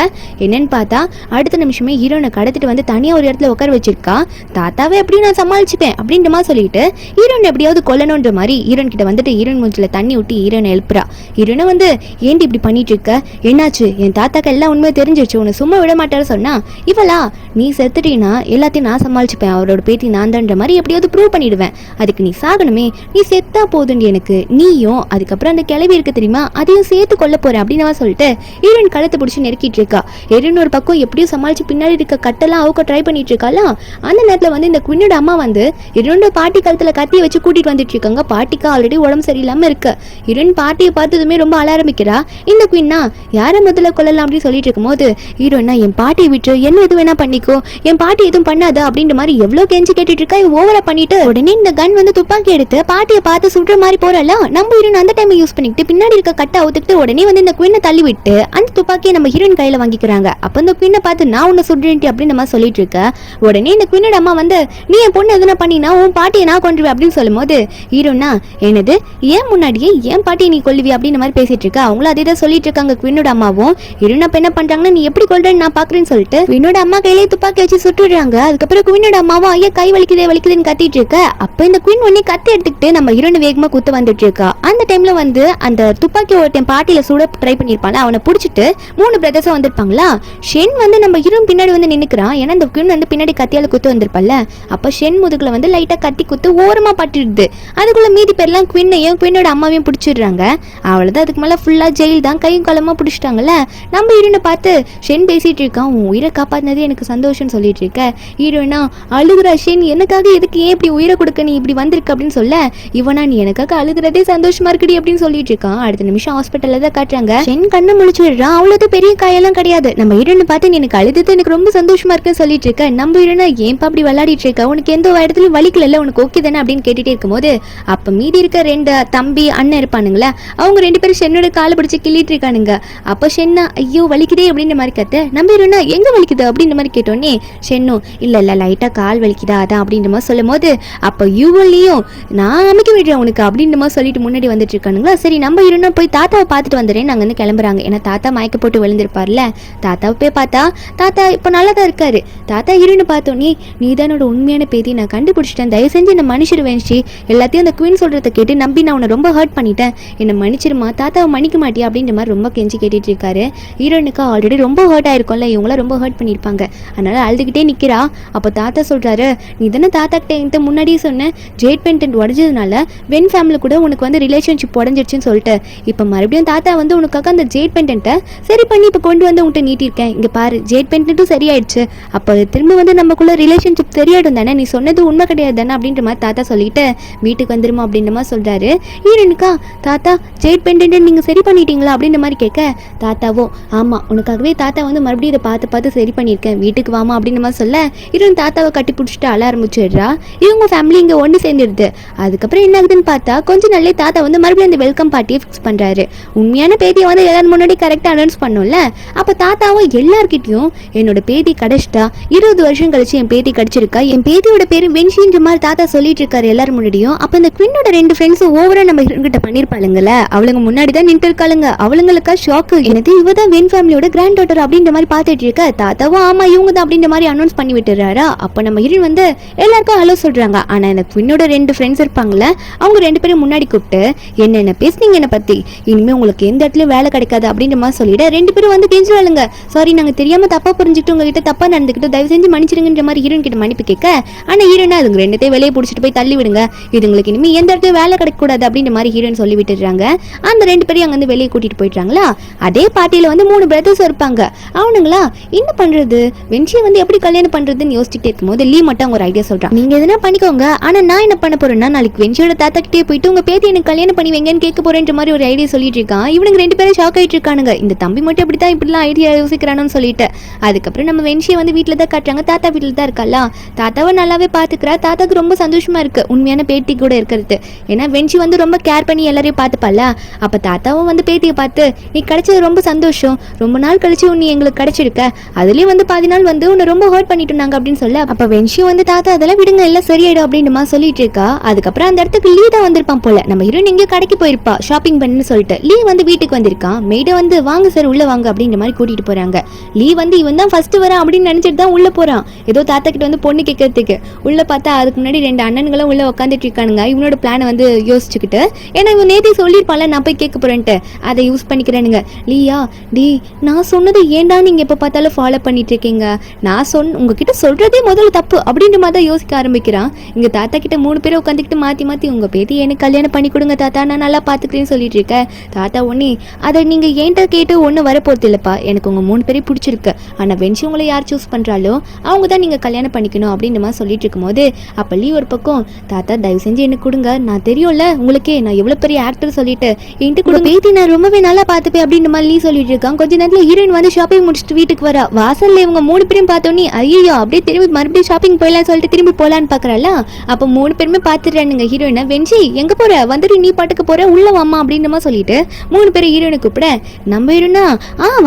என்னன்னு பார்த்தா அடுத்த நிமிஷமே ஹீரோனை கடத்திட்டு வந்து தனியா ஒரு இடத்துல உட்கார வச்சிருக்கா. தாத்தாவை எப்படி நான் சமாளிச்சுப்பேன் அப்படின்ற மாதிரி சொல்லிட்டு ஹீரோன் எப்படியாவது கொல்லணும்ன்ற மாதிரி ஹீரோன் கிட்ட வந்துட்டு ஹீரோன் மூஞ்சில தண்ணி ஊட்டி ஹீரோனை எழுப்புறா. ஹீரோனை வந்து ஏண்டி இப்படி பண்ணிட்டு இருக்க, என்னாச்சு என் தாத்தாக்கு எல்லாம் உண்மையை தெரிஞ்சிருச்சு உன்னை சும்மா விட மாட்டாரு சொன்னா, இவளா நீ செத்துட்டீன்னா எல்லாத்தையும் நான் சமாளிச்சுப்பேன் அவரோட பேத்தி நான் தான்ற மாதிரி எப்படியாவது ப்ரூவ் பண்ணிடுவேன், அதுக்கு நீ சாகணுமே, நீ செத்தா போதுண்டி எனக்கு, நீயும் அதுக்கப்புறம் அந்த கிளவி இருக்கு தெரியுமா அதையும் சேர்த்து கொல்ல போறேன் அப்படின்னு சொல்லிட்டு ஹீரோயின் கழுத்தை பிடிச்சி நெருக்கிட்டு இருக்கா. ஹீரோயின் ஒரு பக்கம் எப்படியும் சமாளிச்சு பின்னாடி இருக்க கட்டெல்லாம் அவுக்க ட்ரை பண்ணிட்டு இருக்காளா. அந்த நேரத்துல வந்து இந்த குயினோட அம்மா வந்து ஹீரோனோட பாட்டி கழுத்துல கத்தியை வச்சு கூட்டிட்டு வந்துட்டு இருக்காங்க. பாட்டிக்கு ஆல்ரெடி உடம்பு சரியில்லாம இருக்கு. ஹீரோயின் பாட்டியை பார்த்ததுமே ரொம்ப ஆரம்பிக்கிறா. இந்த குயின்னா யார முதல்ல கொல்லலாம் அப்படின்னு சொல்லிட்டு இருக்கும்போது ஹீரோயினா என் பாட்டியை விட்டு என்ன எது வேணா பண்ணிக்கோ என் பாட்டி எதுவும் பண்ணாத அப்படின்ற மாதிரி எவ்வளவு கெஞ்சி கேட்டுட்டு இருக்கா. ஓவரா பண்ணிட்டு உடனே இந்த கன் வந்து துப்பாக்கி எடுத்து பாட்டியை பார்த்து சுடுற மாதிரி போறல. நம்ம ஹீரோயின் அந்த டைம் யூஸ் பண்ணிட்டு பின்னாடி இருக்க கட்டை அவுத்துக்கிட்டு உடனே வந்து இந்த குயினை தள்ளி விட்டு அந்த துப்பாக்கியை நம்ம ஹீரோயின் கையில வாங்கிக்கிறாங்க. அப்ப இந்த குயினை பார்த்து நான் உன்னை சுடுறேன் அப்படின்னு நம்ம சொல்லிட்டு இருக்க. உடனே இந்த குயினோட அம்மா வந்து நீ என் பொண்ணு எதுனா பண்ணினா உன் பாட்டியை நான் கொண்டுருவேன் அப்படின்னு சொல்லும் போது ஹீரோனா என்னது ஏன் முன்னாடியே என் பாட்டியை நீ கொல்லுவி அப்படின்னு மாதிரி பேசிட்டு இருக்க. அவங்களும் அதே தான் சொல்லிட்டு இருக்காங்க குயினோட அம்மாவும். ஹீரோயின் அப்ப என்ன பண்றாங்கன்னா நீ எப்படி கொல்றேன்னு நான் பாக்குறேன்னு சொல்லிட்டு குயினோட அம்மா கையிலே துப்பாக்கி வச்சு சுட்டுடுறாங்க. அதுக்கப்புறம் குயினோட அம்மாவும் ஐயா கை வலிக்குதுன்னு கத்திட்டு இருக்க. அப்ப இந்த குயின் ஒண்ணே கத்தி எடுத்துக்கிட்டு நம்ம ஹீரோயின் வேகமா குத்து வந்துட்டு இருக்கா. அந்த டைம்ல வந்து அந்த துப்பாக்கி ஒருத்தன் பாட்டியில சுட ட்ரை பண்ணிருப்பாங்க. அவனை புடிச்சிட்டு 3 பிரதர்ஸும் வந்திருப்பாங்களா. ஷென் வந்து நம்ம ஹீரோயின் பின்னாடி வந்து நின்னுக்கிறான். ஏன்னா அந்த குயின் வந்து பின்னாடி கத்தியால குத்து வந்திருப்பால. அப்ப ஷென் முதுகுல வந்து லைட்டா கத்தி குத்து ஓரமா பட்டுடுது. அதுக்குள்ள மீதி பேர்லாம் குயினையும் குயினோட அம்மாவையும் பிடிச்சிடுறாங்க. அவ்வளவுதான், அதுக்கு மேல ஃபுல்லா ஜெயில் தான், கையும் காலமா பிடிச்சிட்டாங்கல்ல. நம்ம ஹீரோயினை பார்த்து ஷென் பேசிட்டு இருக்கான், உன் உயிரை காப்பாத்தினதே எனக்கு சந்தோஷம் சொல்லிட்டு இருக்க. ஹீரோயினா அழுகுறா, ஷென் எனக்காக எதுக்கு ஏன் இப்படி உயிரை கொடுக்க நீ இப்படி வந்திருக்க அப்படின்னு சொல்ல, இவனா நீ எனக்காக அழுகுறதே சந்தோஷமா இருக்குடி அப்படின்னு சொல்லிட்டு இருக்கான். அடுத்த நிமிஷம் ஹாஸ்பிட்டல்ல தான் காட்டுறாங்க. ஷென் கண்ணை முழிச்சு விடுறான். அவ்வளவு பெரிய காயெல்லாம் கிடையாது. நம்ம ஹீரோயினை பார்த்து நீ எனக்கு அழுது எனக்கு ரொம்ப சந்தோஷமா இருக்குன்னு சொல்லிட்டு இருக்க. நம்ம ஹீரோயினா ஏன்பா அப்படி விளையாடிட்டு இருக்க, உனக்கு எந்த இடத்துலயும் வலிக்கல, உனக்கு ஓகே தானே அப்படின்னு கேட்டுட்டே இருக்கும்போது அப்ப மீதி இருக்க 2 தம்பி அண்ணன் இருப்பானுங்களா, அவங்க 2 பேரும் ஷென்னோட காலை பிடிச்சி கிள்ளிட்டு இருக்கானுங்க. அப்ப ஷென்னா ஐயோ வலிக்குதே அப்படின்ற மாதிரி கத்த. நம்ம ஹீரோனா எங்க வலிக்குது அப்படின்ற மாதிரி கேட்டோன்னே ஷென்னும் இல்ல லைட்டா கால் வலிக்குதா அதான் அப்படின்ற மாதிரி சொல்லும் போது அப்ப யூவல்லையும் நான் அமைக்க விடுறேன் உனக்கு அப்படின்ற மாதிரி சொல்லிட்டு முன்னாடி வந்துட்டு இருக்கானுங்களா. சரி நம்ம ஹீரோனா போய் தாத்தாவை பார்த்துட்டு வந்துடுறேன் நாங்க வந்து கிளம்புறாங்க. ஏன்னா தாத்தா மயக்க போட்டு விழுந்திருப்பார்ல. தாத்தாவை போய் பார்த்தா தாத்தா இப்ப நல்லா தான் இருக்காரு. தாத்தா ஹீரோனை பார்த்தோன்னே நீ தான் என்னோட உண்மையான பேத்தி, நான் கண்டுபிடிச்சிட்டேன், தயவு செஞ்சு என்ன மன்னிச்சிருவேன் ஸ்ரீ, எல்லாத்தையும் அந்த குயின் சொல்றதை கேட்டு நம்பி நான் உன்னை ரொம்ப ஹர்ட் பண்ணிட்டேன், என்ன மன்னிச்சிருமா, தாத்தாவை மன்னிக்க மாட்டியா அப்படின்ற மாதிரி ரொம்ப கெஞ்சி கேட்டுட்டு இருக்காரு. ஹீரோனுக்கு ஆல்ரெடி ரொம்ப ஹர்ட் ஆயிருக்கும்ல, இவங்களாம் ரொம்ப ஹர்ட் பண்ணியிருப்பாங்க. அதனால அழுதுகிட்டே நிக்கிறா. அப்போ தாத்தா சொல்றாரு நீ தானே தாத்தா கிட்ட முன்னாடியே சொன்ன ஜேட் பெண்டன்ட் உடஞ்சதுனால வென் ஃபேமிலி கூட உனக்கு வந்து ரிலேஷன்ஷிப் உடஞ்சிருச்சுன்னு சொல்லிட்டு, இப்போ மறுபடியும் தாத்தா வந்து உனக்காக அந்த ஜேட் பெண்டன்ட்டை சரி பண்ணி இப்போ கொண்டு வந்து உன்கிட்ட நீட்டிருக்கேன், இங்க பாரு ஜேட் பெண்டன்ட்டும் சரியாயிடுச்சு, அப்போ திரும்ப வந்து நமக்குள்ள ரிலேஷன்ஷிப் சரியாயிடும் தானே, நீ சொன்னது உண்மை கிடையாது தானே அப்படின்ற மாதிரி தாத்தா சொல்லிட்டு வீட்டுக்கு வந்துருமா அப்படின்ற மாதிரி சொல்றாரு. ஹீரோனுக்கா தாத்தா ஜேட் பெண்டன்ட் நீங்க சரி பண்ணிட்டீங்களா அப்படின்ற மாதிரி கேட்க, தாத்தாவோ ஆமா உனக்காகவே தாத்தா வந்து மறுபடியும் இதை பார்த்து சரி பண்ணியிருக்கேன், வீட்டுக்கு வாமா அப்படின்ற மாதிரி சொல்ல ஹீரோயின் தாத்தாவை கட்டி பிடிச்சிட்டு அழ ஆரம்பிச்சிடுறா. இவங்க ஃபேமிலி இங்க ஒன்று சேர்ந்துருது. அதுக்கப்புறம் என்ன ஆகுதுன்னு பார்த்தா கொஞ்ச நாள்லயே தாத்தா வந்து மறுபடியும் அந்த வெல்கம் பார்ட்டியை ஃபிக்ஸ் பண்றாரு. உண்மையான பேத்தியை வந்து எல்லாரும் முன்னாடி கரெக்டா அனௌன்ஸ் பண்ணோம்ல. அப்ப தாத்தாவும் எல்லார்கிட்டையும் என்னோட பேத்தி கிடைச்சிட்டா, 20 வருஷம் கழிச்சு என் பேத்தி கிடைச்சிருக்கா, என் பேத்தியோட பேரு வென்ஷின்ற மாதிரி தாத்தா சொல்லிட்டு இருக்காரு எல்லாரும் முன்னாடியும். அப்ப இந்த குயினோட 2 ஃப்ரெண்ட்ஸும் ஓவரா நம்ம கிட்ட பண்ணிருப்பாளுங்கல்ல, அவளுங்க முன்னாடி தான் நின்று இருக்காளுங்க. அவளுங்களுக்கா ஷாக்கு, எனக்கு இவ தான் வென் ஃபேமிலியோட கிராண்ட் டாட்டர் அப்படின்ற மாதிரி பார்த்துட்டு இருக்க. தாத்தாவும் ஆமா இவங்க தான் அப்படின்ற மாதிரி அனௌன்ஸ் பண்ணி விட்டுறாரா. அப்ப நம்ம ஹீரோயின் வந்து எல்லாருக்கும் ஹலோ சொல்றாங்க. ஆனா இந்த குயினோட 2 ஃப்ரெண்ட்ஸ் இருப்பாங்கல்ல, அவங்க 2 பேரும் முன்னாடி கூப்பிட்டு என்ன பேசுனீங்க என்ன பத்தி, இனிமே உங்களுக்கு எந்த இடத்துலயும் வேலை கிடைக்காது அப்படின்ற மாதிரி சொல்லிட்டு 2 பேரும் வந்து கெஞ்சுவாளுங்க. சாரி நாங்க தெரியாம தப்பா புரிஞ்சுக்கிட்டு உங்ககிட்ட தப்பா நடந்துக்கிட்டு தயவு செஞ்சு மன்னிச்சிருங்கன்ற மாதிரி ஹீரோயின் கிட்ட மன்னிப்பு கேட்க, ஆனா ஹீரோனா அதுங்க 2த்தையும் வெளியே பிடிச்சிட்டு போய் தள்ளி விடுங்க, இதுங்களுக்கு இனிமே எந்த இடத்துல வேலை கிடைக்க கூடாது அப்படின்ற மாதிரி ஹீரோயின் சொல்லி விட்டுறாங்க. அந்த ரெண்டு பேரும் அங்க வந்து வெளியே கூட்டிட்டு போயிட்டாங்களா. அதே பார்ட்டியில வந்து 3 பிரதர்ஸ் இருப்பாங்க. அவனுங்களா என்ன பண்றது, வென்ஷியை வந்து எப்படி கல்யாணம் பண்றதுன்னு யோசிச்சுட்டே இருக்கும்போது லீ மட்டும் ஒரு ஐடியா சொல்றான். நீங்க எதனா பண்ணிக்கோங்க, ஆனா நான் என்ன பண்ண போறேன்னா நாளைக்கு வென்ஷியோட தாத்தா கிட்டே போயிட்டு உங்க பேத்தி எனக்கு கல்யாணம் பண்ணி வைங்கன்னு கேட்க போறேன்ற மாதிரி ஒரு ஐடியா சொல்லிட்டு இருக்கான். இவனுக்கு ரெண்டு பேரும் ஷாக் ஆயிட்டு இருக்கானுங்க. இந்த தம்பி மட்டும் இப்படித்தான் இப்படிலாம் ஐடியா யோசிக்கிறானு சொல்லிட்டு. அதுக்கப்புறம் நம்ம வென்ஷியை வந்து வீட்டுல தான் காட்டுறாங்க. தாத்தா வீட்டுல தான் இருக்கா. தாத்தாவை நல்லாவே பாத்துக்கிறா. தாத்தாக்கு ரொம்ப சந்தோஷமா இருக்கு உண்மையான பேத்தி கூட இருக்கிறது. ஏன்னா வென்ஷி வந்து ரொம்ப கேர் பண்ணி எல்லாரையும் பார்த்துப்பால. அப்ப தாத்தாவும் வந்து பேத்தியை பார்த்து நீ கிடைச்சது ரொம்ப சந்தோஷம், ரொம்ப நாள் கழிச்சு நீ எங்களுக்கு கிடைச்சிருக்க, அதுலயும் வந்து பாதி நாள் வந்து உன்னை ரொம்ப ஹர்ட் பண்ணிட்டு இருந்தாங்க அப்படின்னு சொல்ல. அப்ப வென்ஷி வந்து தாத்தா அதெல்லாம் விடுங்க எல்லாம் சரியாயிடும் அப்படின்னு சொல்லிட்டு இருக்கா. அதுக்கப்புறம் அந்த இடத்துக்கு லீ தான் வந்திருப்பான் போல. நம்ம ஹீரோயின் எங்கேயோ கடைக்கு போயிருப்பா ஷாப்பிங் பண்ணுன்னு சொல்லிட்டு. லீ வந்து வீட்டுக்கு வந்திருக்கான். மெய்ட வந்து வாங்க சார் உள்ள வாங்க அப்படின்ற மாதிரி கூட்டிட்டு போறாங்க. லீ வந்து இவன் தான் ஃபர்ஸ்ட் வரான் அப்படின்னு நினைச்சிட்டு தான் உள்ள போறான். ஏதோ தாத்தா கிட்ட வந்து பொண்ணு கேட்கறதுக்கு. உள்ள பார்த்தா அதுக்கு முன்னாடி 2 அண்ணன்களும் உள்ள உட்காந்துட்டு இருக்கானுங்க. இவனோட பிளானை வந்து யோசிச்சுக்கிட்டு, ஏன்னா இவன் நேத்தே சொல்லிருப்பான்ல நான் போய் கேட்க போறேன்ட்டு, அதை யூஸ் பண்ணிக்கிறேனுங்க. லீயா டி நான் சொன்னது ஏன்டா நீங்க எப்ப பார்த்தாலும் ஃபாலோ பண்ணிட்டு இருக்கீங்க, நான் உங்ககிட்ட சொல்றதே முதல்ல தப்பு அப்படின்ற மாதிரி தான் யோசிக்க ஆரம்பிக்கிறான். இங்க தாத்தா கிட்ட 3 பேரை உட்காந்துக்கிட்டு மாத்தி உங்க பேத்தி எனக்கு கல்யாணம் பண்ணி கொடுங்க தாத்தா, நான் நல்லா பாத்துக்கிறேன்னு சொல்லிட்டு இருக்கேன். தாத்தா ஒன்னே அதை நீங்க ஏன்ட்ட கேட்டு ஒண்ணு வரப்போறது இல்லப்பா, எனக்கு உங்க 3 பேரையும் பிடிச்சிருக்கு, ஆனா வென்ஷி உங்களை யார் சூஸ் பண்றாலோ அவங்க தான் நீங்க கல்யாணம் பண்ணிக்கணும் அப்படின்ற மாதிரி சொல்லிட்டு இருக்கும் போது அப்ப லீ ஒரு பக்கம் தாத்தா தயவு செஞ்சு எனக்கு கொடுங்க, நான் தெரியும்ல உங்களுக்கே நான் எவ்வளவு பெரிய ஆக்டர் சொல்லிட்டு என்கிட்ட கூட பேத்தி நான் ரொம்பவே நல்லா பாத்துப்பேன் அப்படின்ற மாதிரி லீ சொல்லிட்டு இருக்கான். கொஞ்ச நேரத்துல ஹீரோயின் வந்து ஷாப்பிங் முடிச்சுட்டு வீட்டுக்கு வரா. வாசல்ல இவங்க 3 பேரும் பார்த்தோன்னே ஐயோ அப்படியே திரும்பி மறுபடியும் ஷாப்பிங் போயிடலாம்னு சொல்லிட்டு திரும்பி போலான்னு பாக்குறாளா. அப்ப 3 பேருமே பாத்துறானுங்க ஹீரோயினை. வென்ஷி எங்க போற, வந்துட்டு நீ பாட்டுக்கு போற உள்ள வாமா அப்படின்ற மாதிரி சொல்லிட்டு 3 பேரும் ஹீரோயினை கூப்பிட நம்ம ஹீரோனா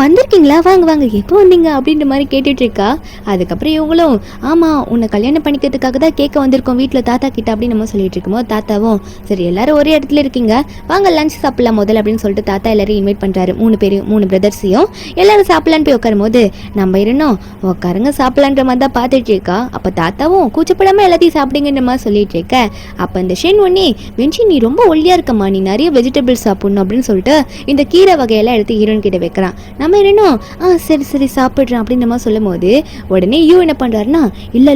வந்திருக்கீங்களா வாங்க வாங்க எப்போ வந்தீங்க அப்படின்ற மாதிரி கேட்டுட்டு இருக்கா. அதுக்கப்புறம் இவங்களும் ஆமா உன்னை கல்யாணம் பண்ணிக்கிறதுக்காக தான் கேட்க வந்திருக்கோம் வீட்டுல தாத்தா கிட்ட அப்படின்னு நம்ம சொல்லிட்டு இருக்கும்போது தாத்தாவும் சரி எல்லாரும் ஒரே இடத்துல இருக்கீங்க வாங்க லஞ்ச் சாப்பிடலாம் முதல்ல அப்படின்னு சொல்லிட்டு தாத்தா எல்லாரும் இன்வைட் பண்றாரு. 3 பிரதர்ஸையும் எல்லாரும் சாப்பிடலான்னு போய் உட்காரும் போது நம்ம இருந்தோம் உட்காருங்க சாப்பிடலான்ற மாதிரி தான் பார்த்துட்டு இருக்கா. அப்ப தாத்தாவும் கூச்சப்படாம எல்லாத்தையும் சாப்பிடுங்கன்ற மாதிரி சொல்லிட்டு இருக்க. அப்ப இந்த ஷென் ஒன்னே வென்ஷி நீ ரொம்ப ஒல்லியா இருக்கம்மா, நீ நிறைய வெஜிடபிள்ஸ் சாப்பிடணும் அப்படின்னு சொல்லிட்டு இந்த கீரை வகையெல்லாம் எடுத்து ஹீரோயின் கிட்ட வைக்கிறான். நம்ம இருந்தோம் சரி சரி சாப்பிடுறேன் அப்படின்னு நம்ம சொல்லும் போது உடனே யூ என்ன பண்றாருன்னா இல்ல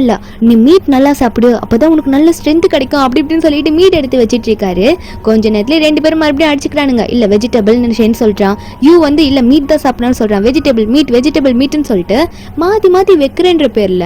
நீ மீட் நல்லா சாப்பிடு அப்பதான் உனக்கு நல்ல ஸ்ட்ரென்த் கிடைக்கும் அப்படி இப்படின்னு சொல்லிட்டு மீட் எடுத்து வச்சிட்டு இருக்காரு. கொஞ்ச நேரத்துல 2 பேரும் மறுபடியும் அடிச்சுக்கிறானுங்க. இல்ல வெஜிடபிள் சொல்றான், யூ வந்து இல்ல மீட் தான் சாப்பிடணும்னு சொல்றான். வெஜிடபிள் மீட்னு சொல்லிட்டு மாத்தி வைக்கிறேன்ற பேர்ல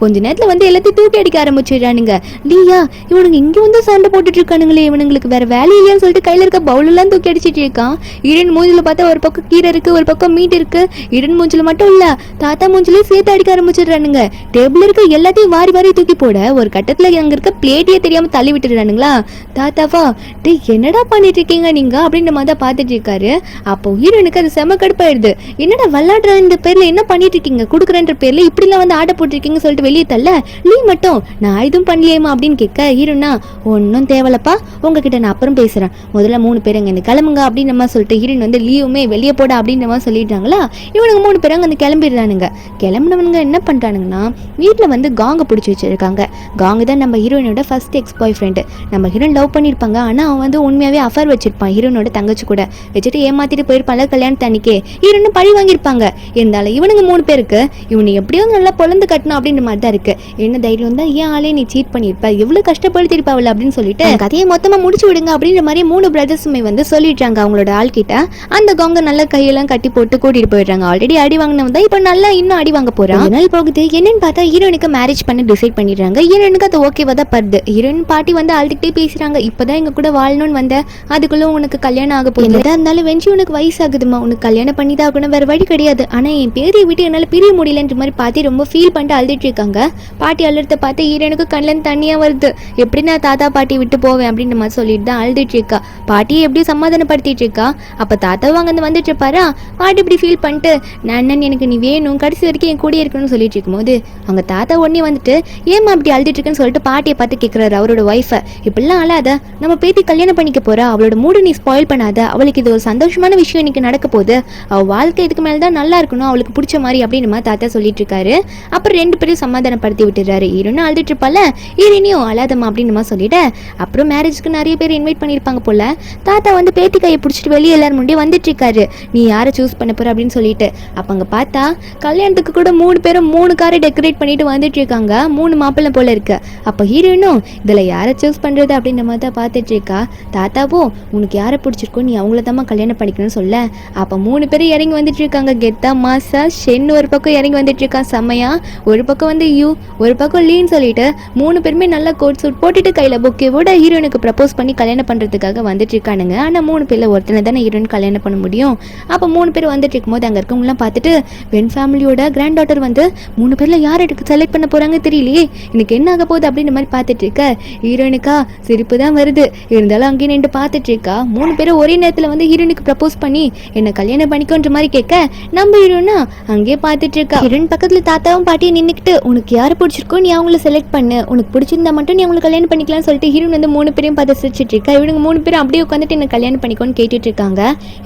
கொஞ்ச நேரத்துல வந்து எல்லாத்தையும் தூக்கி அடிக்க ஆரம்பிச்சிடுறானுங்க. லீயா இவனுங்க இங்க வந்து சண்டை போட்டுட்டு இருக்கானுங்களே, இவனுங்களுக்கு வேற வேலை இல்லையான்னு சொல்லிட்டு கையில இருக்க பவுல் எல்லாம் தூக்கி அடிச்சிட்டு இருக்கான். இரண்டு மூஞ்சில பார்த்தா ஒரு பக்கம் கீரை இருக்கு ஒரு பக்கம் மீட் இருக்கு. இரண்டு மூஞ்சில மட்டும் இல்ல தாத்தா மூஞ்சிலையும் சேர்த்து அடிக்க ஆரம்பிச்சிடுறானுங்க. டேபிள் இருக்க எல்லாத்தையும் வாரி தூக்கி போட ஒரு கட்டத்துல அங்க இருக்க பிளேட்டையே தெரியாம தள்ளி விட்டுறானுங்களா. தாத்தாவா டே என்னடா பண்ணிட்டு இருக்கீங்க நீங்க அப்படின்ற மாதிரி பாத்துட்டு இருக்காரு. அப்போ ஹீரோனுக்கு அது செம கடுப்பாயிடுது. என்னடா விளையாடுற இந்த பேர்ல என்ன பண்ணிட்டு இருக்கீங்க, குடுக்குறன்ற பேர்ல இப்படி எல்லாம் வந்து ஆட்ட போட்டிருக்கீங்க சொல்லிட்டு வெளியே தள்ள லீ மட்டும் நான் எதுவும் பண்ணலையேமா அப்படின்னு கேட்க ஹீரோனா ஒன்னும் தேவலப்பா உங்ககிட்ட நான் அப்புறம் பேசுறேன், முதல்ல 3 பேர் அங்க கிளம்புங்க அப்படின்னு நம்ம சொல்லிட்டு ஹீரோன் வந்து லீவுமே வெளியே போட அப்படின்ற மாதிரி சொல்லிட்டாங்களா. இவனுங்க 3 பேரும் அங்க கிளம்பிடுறானுங்க. கிளம்புனவனுங்க என்ன பண்றானுங்கன்னா வீட்டுல வந்து காங்க பிடிச்சி வச்சிருக்காங்க. காங்க தான் நம்ம ஹீரோயினோட ஃபர்ஸ்ட் எக்ஸ் பாய் ஃப்ரெண்டு. நம்ம ஹீரோயின் லவ் பண்ணிருப்பாங்க, ஆனா அவன் வந்து உண்மையாவே அஃபேர் வச்சிருப்பான் ஹீரோனோட தங்கச்சி கூட. வச்சுட்டு ஏமாத்திட்டு போயிருப்பாங்க கல்யாணத்து அன்னைக்கே. ஹீரோன்னு பழி வாங்கியிருப்பாங்க. இருந்தாலும் இவனுங்க 3 பேருக்கு இவனை எப்படியோ நல்லா பொழந்து கட்டணும் அப்படின்ற மாதிரி தான் இருக்கு. என்ன தைரியம் தான் ஏன் ஆளே நீ சீட் பண்ணிருப்ப, எவ்வளவு கஷ்டப்படுத்திருப்பாவல அப்படின்னு சொல்லிட்டு கதையை மொத்தமா முடிச்சு விடுங்க அப்படின்ற மாதிரி 3 பிரதர்ஸுமே வந்து சொல்லிடுறாங்க அவங்களோட ஆள் கிட்ட. அந்த காங்க நல்ல கையெல்லாம் கட்டி போட்டு கூட்டிட்டு போயிடுறாங்க. ஆல்ரெடி அடி வாங்கினவன் தான் இப்ப நல்லா இன்னும் அடி வாங்க போறான். நாள் போகுது. என்னன்னு பார்த்தா ஹீரோனுக்கு மேரேஜ் பண்ணி டிசைட் பண்ணிடுறாங்க. ஹீரோனுக்கு அது ஓகேவா தான் படுது. ஹீரோயின் பாட்டி வந்து அழுதுகிட்டே பேசுறாங்க, இப்பதான் எங்க கூட வாழணும்னு வந்த, அதுக்குள்ள உனக்கு கல்யாணம் ஆக போகுது, எதா இருந்தாலும் வென்ஷி உனக்கு வயசாகுதுமா, உனக்கு கல்யாணம் பண்ணி தான் ஆகணும், வேற வழி கிடையாது, ஆனா என் பேரை விட்டு என்னால பிரிய முடியலன்ற மாதிரி பாட்டி ரொம்ப ஃபீல் பண்ணிட்டு அழுதுட்டு இருக்காங்க. பாட்டி அழுறத பார்த்து ஹீரோனுக்கு கண்ணில் தண்ணியா வருது. எப்படி நான் தாத்தா பாட்டி விட்டு போவேன் அப்படின்ற மாதிரி சொல்லிட்டு தான் அழுதுட்டு இருக்கா. பாட்டியை எப்படியும் சமாதானப்படுத்திட்டு இருக்கா. அப்ப தாத்தாவும் அங்க வந்துட்டு இருப்பாரா. பாட்டி இப்படி ஃபீல் பண்ணிட்டு நான் எனக்கு நீ வேணும் கடைசி வரைக்கும் என் கூட இருக்கணும்னு சொல்லிட்டு இருக்கும்போது அவங்க தாத்தா உடனே வந்துட்டு ஏமா அப்படி அழுதுட்டு இருக்குன்னு சொல்லிட்டு பாட்டியை பார்த்து கேட்கிறாரு அவரோட ஒய்ஃபை. இப்படிலாம் அழாத, நம்ம பேத்தி கல்யாணம் பண்ணிக்க போறா, அவளோட மூடு நீ ஸ்பாயில் பண்ணாத, அவளுக்கு இது ஒரு சந்தோஷமான விஷயம் இன்னைக்கு நடக்க போகுது, அவள் வாழ்க்கை இதுக்கு மேலதான் நல்லா இருக்கணும், அவளுக்கு பிடிச்ச மாதிரி அப்படின்னு தாத்தா சொல்லிட்டு இருக்காரு. அப்புறம் 2 பேரும் சமாதானப்படுத்தி விட்டுறாரு. ஹீரோன்னு அழுதுட்டு இருப்பால, ஹீரோனியும் அழாதம்மா அப்படின்னு சொல்லிட்டு அப்புறம் மேரேஜ்க்கு நிறைய பேர் இன்வைட் பண்ணிருப்பாங்க போல. தாத்தா வந்து பேத்தி கையை பிடிச்சிட்டு வெளியே எல்லாரும் முன்னாடி வந்துட்டு இருக்காரு. நீ யாரை சூஸ் பண்ண போற அப்படின்னு சொல்லிட்டு. அப்ப அங்க பார்த்தா கல்யாணத்துக்கு கூட 3 பேரும் 3 காரை டெக்கரேட் பண்ணிட்டு வந்துட்டு இருக்காங்க. 3 மாப்பிள்ளை போல இருக்கு. அப்ப ஹீரோயினும் இதுல யாரை சூஸ் பண்றது அப்படின்ற மாதிரி தான் பார்த்துட்டு இருக்கா. தாத்தாவும் உனக்கு யாரை பிடிச்சிருக்கு பிடிச்சிருக்கோ நீ அவங்கள தான் கல்யாணம் பண்ணிக்கணும்னு சொல்ல, அப்போ 3 பேரும் இறங்கி வந்துட்டு இருக்காங்க. கெத்தா மாசா ஷென் ஒரு பக்கம் இறங்கி வந்துட்டு இருக்கான் செம்மையா. ஒரு பக்கம் வந்து யூ, ஒரு பக்கம் லீன்னு சொல்லிட்டு 3 பேருமே நல்லா கோட் சூட் போட்டுட்டு கையில் பொக்கேவோட ஹீரோனுக்கு ப்ரப்போஸ் பண்ணி கல்யாணம் பண்ணுறதுக்காக வந்துட்டு இருக்கானுங்க. ஆனால் 3 பேரில் ஒருத்தனை தானே ஹீரோயின் கல்யாணம் பண்ண முடியும். அப்போ 3 பேர் வந்துட்டு இருக்கும்போது அங்கே இருக்கவங்களாம் பார்த்துட்டு பெண் ஃபேமிலியோட கிராண்ட் டாட்டர் வந்து 3 பேரில் யார் எடுக்க செலக்ட் பண்ண போகிறாங்க தெரியலையே, எனக்கு என்ன ஆக போகுது அப்படின்ற மாதிரி பார்த்துட்டு இருக்க ஹீரோயினுக்கா சிரிப்பு தான் வருது. இருந்தாலும் அங்கேயே நின்று பார்த்துட்டு இருக்கா. 3 பேரும் ஒரே நேரத்தில் வந்து ஹீரோனுக்கு ப்ரப்போஸ் பண்ணி என்ன கல்யாணம் பண்ணிக்கோன்ற மாதிரி கேட்க நம்ம ஹீரோனா அங்கேயே பார்த்துட்டு இருக்கா. ஹீரோயின் பக்கத்தில் தாத்தாவும் பாட்டியும் நின்றுக்கிட்டு உனக்கு யார் பிடிச்சிருக்கோ நீ அவங்கள செலக்ட் பண்ணு, உனக்கு பிடிச்சிருந்தா மட்டும் நீ அவங்களை கல்யாணம் பண்ணிக்கலாம்னு சொல்லிட்டு ஹீரோயின் வந்து 3 பேரையும் பார்த்து சிரிச்சிட்டு இருக்கா. இவங்க 3 பேரும் அப்படியே உட்காந்துட்டு என்ன கல்யாணம் பண்ணிக்கோன்னு கேட்டுட்டு இருக்காங்க.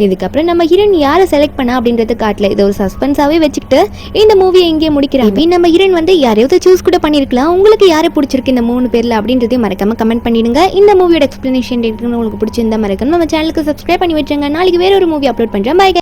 இதுக்கப்புறம் நம்ம ஹீரோயின் யாரை செலக்ட் பண்ணா அப்படின்றது காட்டல. இது ஒரு சஸ்பென்ஸாவே வச்சுக்கிட்டு இந்த மூவியை இங்கே முடிக்கிறாங்க. நம்ம ஹீரோயின் வந்து யாரையாவது சூஸ் கூட பண்ணிருக்கலாம். உங்களுக்கு யாரை பிடிச்சிருக்கு இந்த 3 பேர்ல அப்படின்றதையும் மறக்காம கமெண்ட் பண்ணிடுங்க. இந்த மூவியோட எக்ஸ்பிளனேஷன் உங்களுக்கு பிடிச்சிருந்தா மறக்காம நம்ம சேனலுக்கு சப்ஸ்கிரைப் பண்ணி வச்சுங்க. நாளைக்கு வேற ஒரு மூவி அப்லோட் பண்றேன். பை.